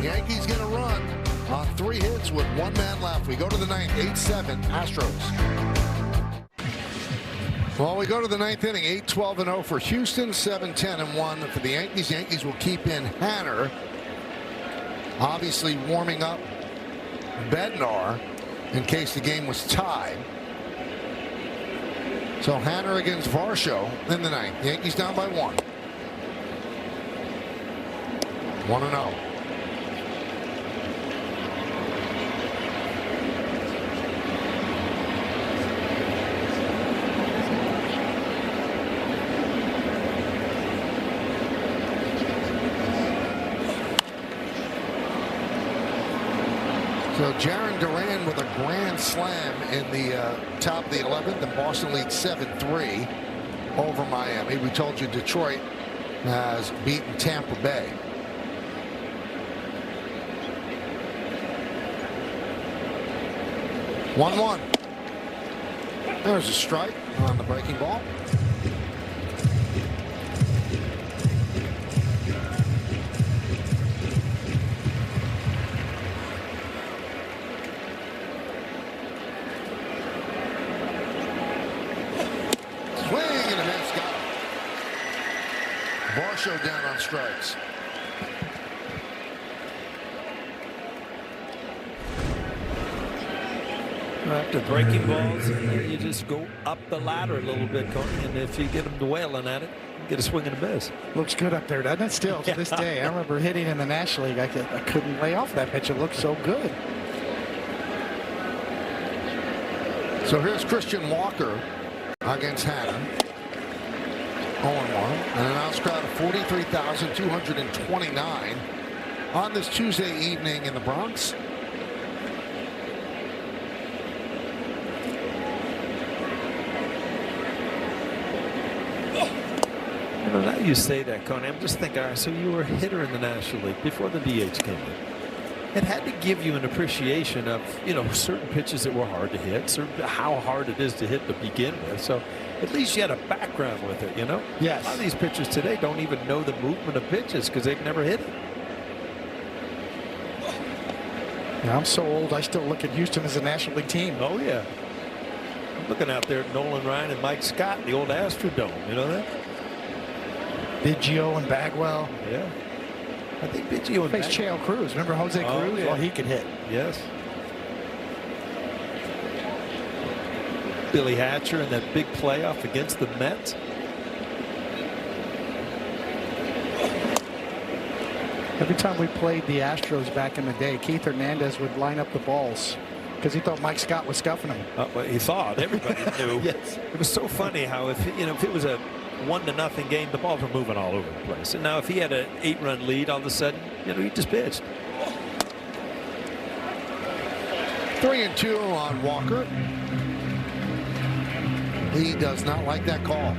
Speaker 2: Yankees get a run on 3 hits with 1 man left. We go to the 9th, 8-7 Astros. Well, we go to the 9th inning, 8-12-0 for Houston, 7-10-1 for the Yankees. Yankees will keep in Hanner. Obviously warming up Bednar in case the game was tied. So Hanner against Varsho in the 9th. Yankees down by 1. 1-0. So Jaron Duran with a grand slam in the top of the 11th, and Boston leads 7-3 over Miami. We told you Detroit has beaten Tampa Bay. One. There's a strike on the breaking ball. Swing and a miss, got him. Varsho down on strikes.
Speaker 4: After breaking balls, you just go up the ladder a little bit, Coney, and if you get them to wailing at it, you get a swing and a miss.
Speaker 3: Looks good up there, doesn't it? Still to this day. I remember hitting in the National League. I couldn't lay off that pitch. It looked so good.
Speaker 2: So here's Christian Walker against Hanna. 0-1. An announced crowd of 43,229 on this Tuesday evening in the Bronx.
Speaker 4: You know, now you say that, Coney, I'm just thinking, all right, so you were a hitter in the National League before the DH came in. It had to give you an appreciation of, you know, certain pitches that were hard to hit, how hard it is to hit to begin with. So at least you had a background with it, you know?
Speaker 3: Yes.
Speaker 4: A lot of these pitchers today don't even know the movement of pitches because they've never hit it.
Speaker 3: Yeah, I'm so old, I still look at Houston as a National League team.
Speaker 4: Oh, yeah. I'm looking out there at Nolan Ryan and Mike Scott, the old Astrodome, you know that?
Speaker 3: Biggio and Bagwell.
Speaker 4: Yeah. I think Biggio and
Speaker 3: faced Cheo Cruz. Remember Jose Cruz?
Speaker 4: Yeah.
Speaker 3: Well, he could hit.
Speaker 4: Yes. Billy Hatcher in that big playoff against the Mets.
Speaker 3: Every time we played the Astros back in the day, Keith Hernandez would line up the balls because he thought Mike Scott was scuffing him.
Speaker 4: Well, he thought. Everybody knew.
Speaker 3: Yes.
Speaker 4: It was so funny how if it was a 1-0 game, the balls were moving all over the place. And now if he had an 8-run lead, all of a sudden, he just pitched.
Speaker 2: 3-2 on Walker. He does not like that call.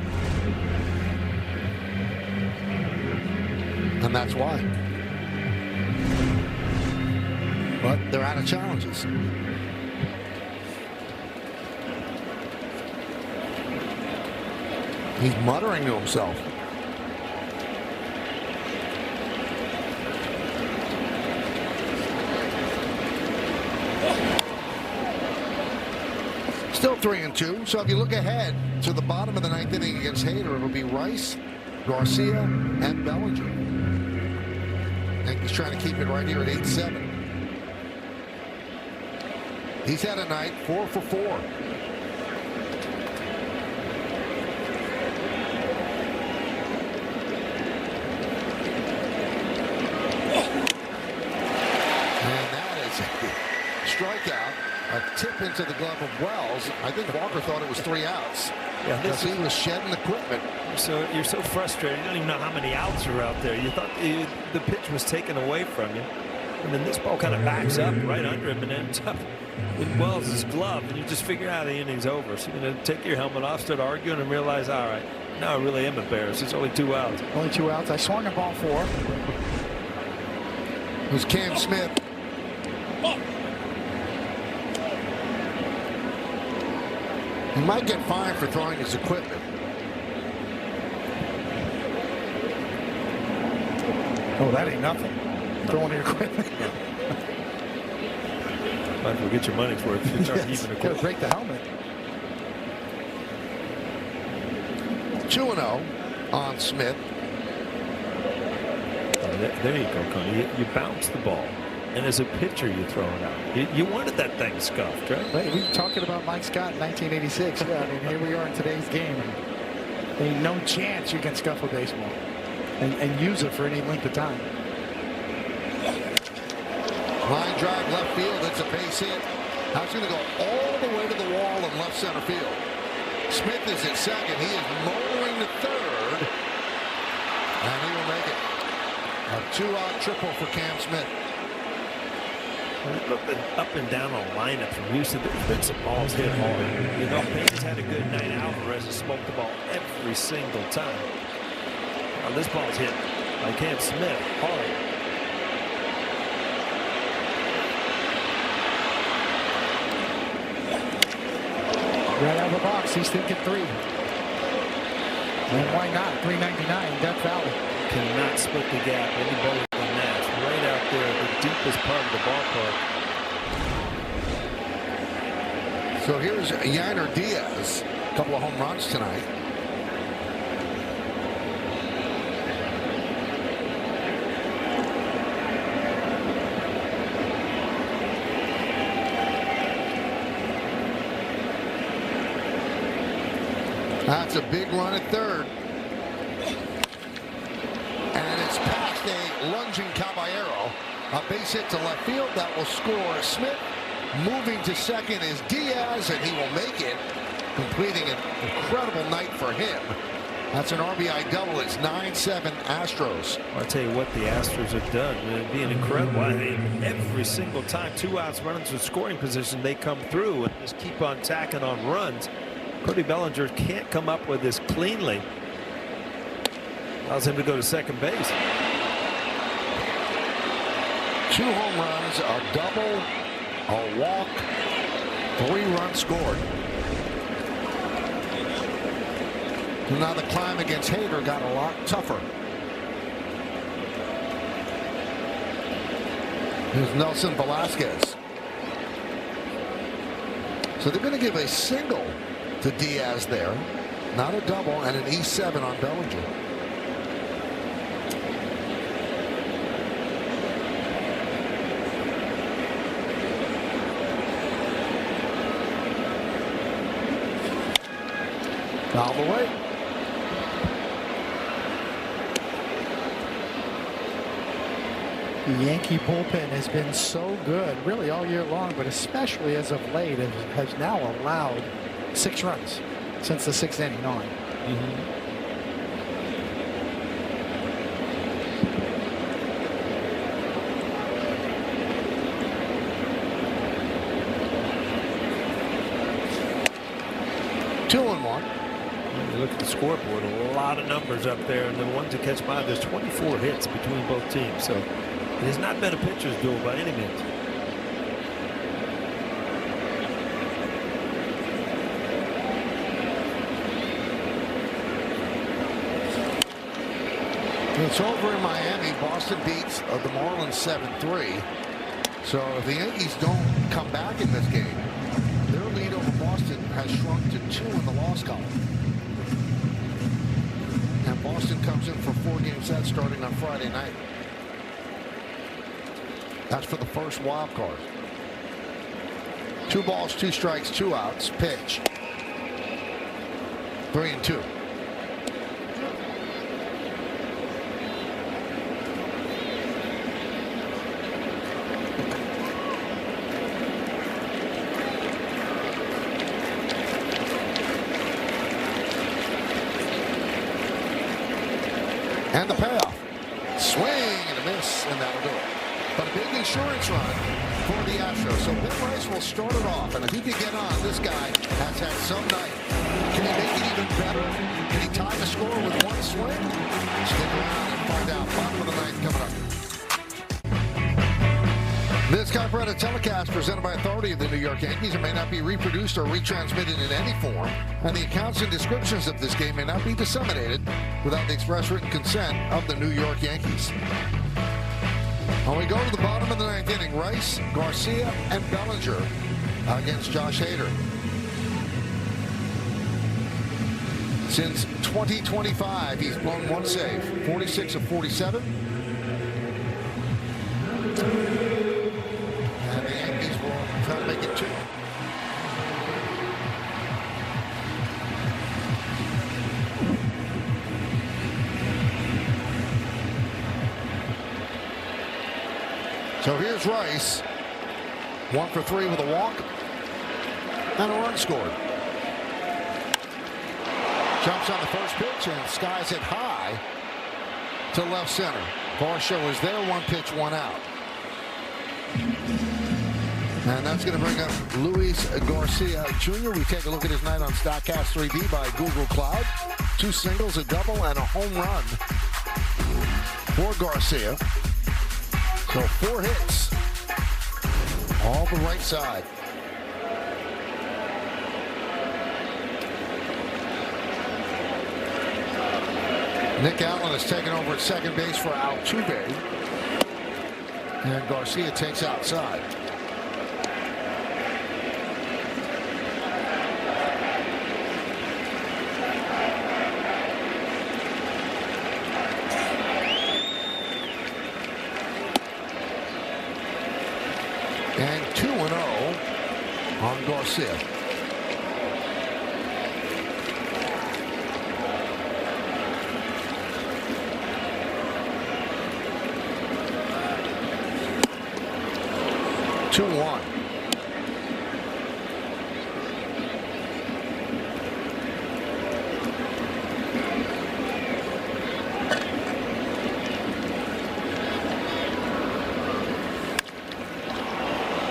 Speaker 2: And that's why. But they're out of challenges. He's muttering to himself. Still 3-2. So if you look ahead to the bottom of the 9th inning against Hader, it'll be Rice, Garcia, and Bellinger. I think he's trying to keep it right here at 8-7. He's had a night 4 for 4. Strikeout, a tip into the glove of Wells. I think Walker thought it was 3 outs. Yeah, because he was shedding equipment.
Speaker 4: So you're so frustrated. You don't even know how many outs are out there. You thought the pitch was taken away from you. And then this ball kind of backs up right under him and ends up in Wells' glove. And you just figure out the inning's over. So you're going to take your helmet off, start arguing, and realize, all right, now I really am embarrassed. It's only 2 outs.
Speaker 3: Only 2 outs. I swung a ball 4.
Speaker 2: It was Cam Smith. He might get fined for throwing his equipment.
Speaker 3: Oh, that ain't nothing. Throwing the equipment.
Speaker 4: Might as well get your money's worth. It's not even
Speaker 3: Got to break the helmet.
Speaker 2: 2-0 on Smith.
Speaker 4: There you go, Connie. You bounce the ball, and as a pitcher, you throw it out. You wanted that thing scuffed, right?
Speaker 3: Right, we were talking about Mike Scott in 1986. Yeah, I mean, here we are in today's game. There ain't no chance you can scuff a baseball and use it for any length of time.
Speaker 2: Line drive left field. It's a base hit. That's going to go all the way to the wall in left center field. Smith is at second. He is motoring to third. And he will make it. A 2-out triple for Cam Smith.
Speaker 4: Looking up and down on lineup from Houston, there's been some balls hit hard. You know, Payne's had a good night. Alvarez has smoked the ball every single time. Now this ball's hit by Cam Smith hard.
Speaker 3: Right out of the box, he's thinking 3. And why not? 399, Death Valley.
Speaker 4: Cannot split the gap any better than that. Right out there, the deepest part of the ballpark.
Speaker 2: So here's Yainer Diaz. A couple of home runs tonight. That's a big run at third. And it's past a lunging Caballero. A base hit to left field that will score. Smith moving to second is Diaz, and he will make it, completing an incredible night for him. That's an RBI double. It's 9-7 Astros.
Speaker 4: I'll tell you what the Astros have done. It'd be incredible. I mean, every single time 2 outs runners in scoring position, they come through and just keep on tacking on runs. Cody Bellinger can't come up with this cleanly. Allows him to go to second base.
Speaker 2: 2 home runs, a double, a walk, 3 runs scored. Now the climb against Hader got a lot tougher. Here's Nelson Velasquez. So they're going to give a single to Diaz there, not a double, and an E7 on Bellinger. All the way.
Speaker 3: The Yankee bullpen has been so good really all year long, but especially as of late, it has now allowed 6 runs since the 6th inning on.
Speaker 2: Two and one.
Speaker 4: You look at the scoreboard, a lot of numbers up there, and the ones to catch by, there's 24 hits between both teams. So it has not been a pitcher's duel by any means.
Speaker 2: It's over in Miami. Boston beats the Marlins 7-3. So if the Yankees don't come back in this game, their lead over Boston has shrunk to 2 in the loss column. And Boston comes in for 4-game set starting on Friday night. That's for the first wild card. 2 balls, 2 strikes, 2 outs. Pitch. 3-2. And the payoff. Swing and a miss, and that'll do it. But a big insurance run for the Astros. So Ben Rice will start it off. And if he can get on, this guy has had some night. Can he make it even better? Can he tie the score with 1 swing? Stick around and find out. Bottom of the 9th coming up. This Skype telecast presented by authority of the New York Yankees. It may not be reproduced or retransmitted in any form, and the accounts and descriptions of this game may not be disseminated without the express written consent of the New York Yankees. When we go to the bottom of the ninth inning, Rice, Garcia, and Bellinger against Josh Hader. Since 2025, he's blown one save, 46 of 47. And the Yankees will try to make it 2. So here's Rice, 1 for 3 with a walk and a run scored. Jumps on the first pitch and skies it high to left center. Varsho is there, 1 pitch, 1 out. And that's going to bring up Luis Garcia Jr. We take a look at his night on StatCast 3D by Google Cloud. 2 singles, a double, and a home run for Garcia. So 4 hits, all the right side. Nick Allen is taking over at second base for Altuve. And Garcia takes outside. And 2-0 on Garcia. Two-1.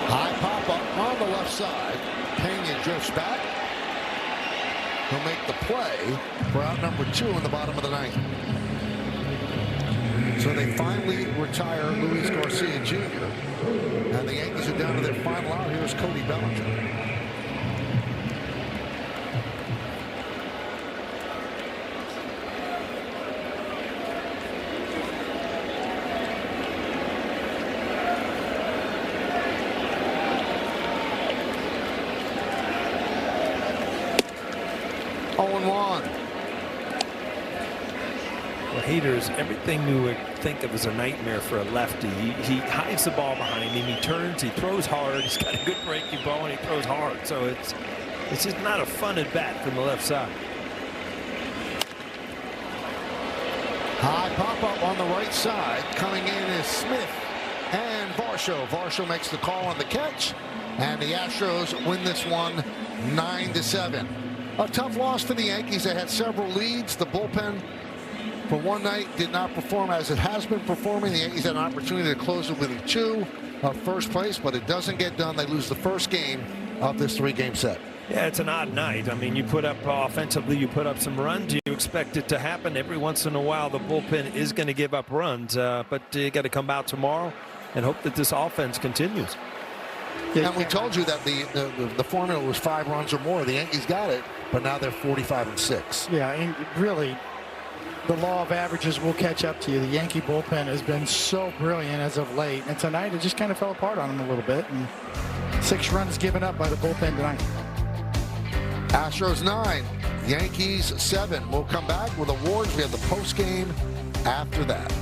Speaker 2: High pop-up on the left side. Pena drifts back. He'll make the play for out number 2 in the bottom of the ninth. So they finally retire Luis Garcia Jr. And the Yankees are down to their final out. Here's Cody Bellinger.
Speaker 4: Hader's everything you would think of as a nightmare for a lefty. He hides the ball behind him. He turns. He throws hard. He's got a good breaking ball, and he throws hard. So it's just not a fun at bat from the left side.
Speaker 2: High pop up on the right side. Coming in is Smith and Varsho. Varsho makes the call on the catch, and the Astros win this one 9-7. A tough loss for the Yankees. They had several leads. The bullpen for one night did not perform as it has been performing. The Yankees had an opportunity to close it within 2 of first place, but it doesn't get done. They lose the first game of this 3-game set.
Speaker 4: Yeah, it's an odd night. I mean, you put up offensively, you put up some runs. You expect it to happen every once in a while. The bullpen is going to give up runs, but you got to come out tomorrow and hope that this offense continues.
Speaker 2: And we told you that the formula was 5 runs or more. The Yankees got it, but now they're 45-6.
Speaker 3: Yeah, and really, the law of averages will catch up to you. The Yankee bullpen has been so brilliant as of late, and tonight it just kind of fell apart on them a little bit. And 6 runs given up by the bullpen tonight.
Speaker 2: Astros 9, Yankees 7. We'll come back with awards. We have the post game after that.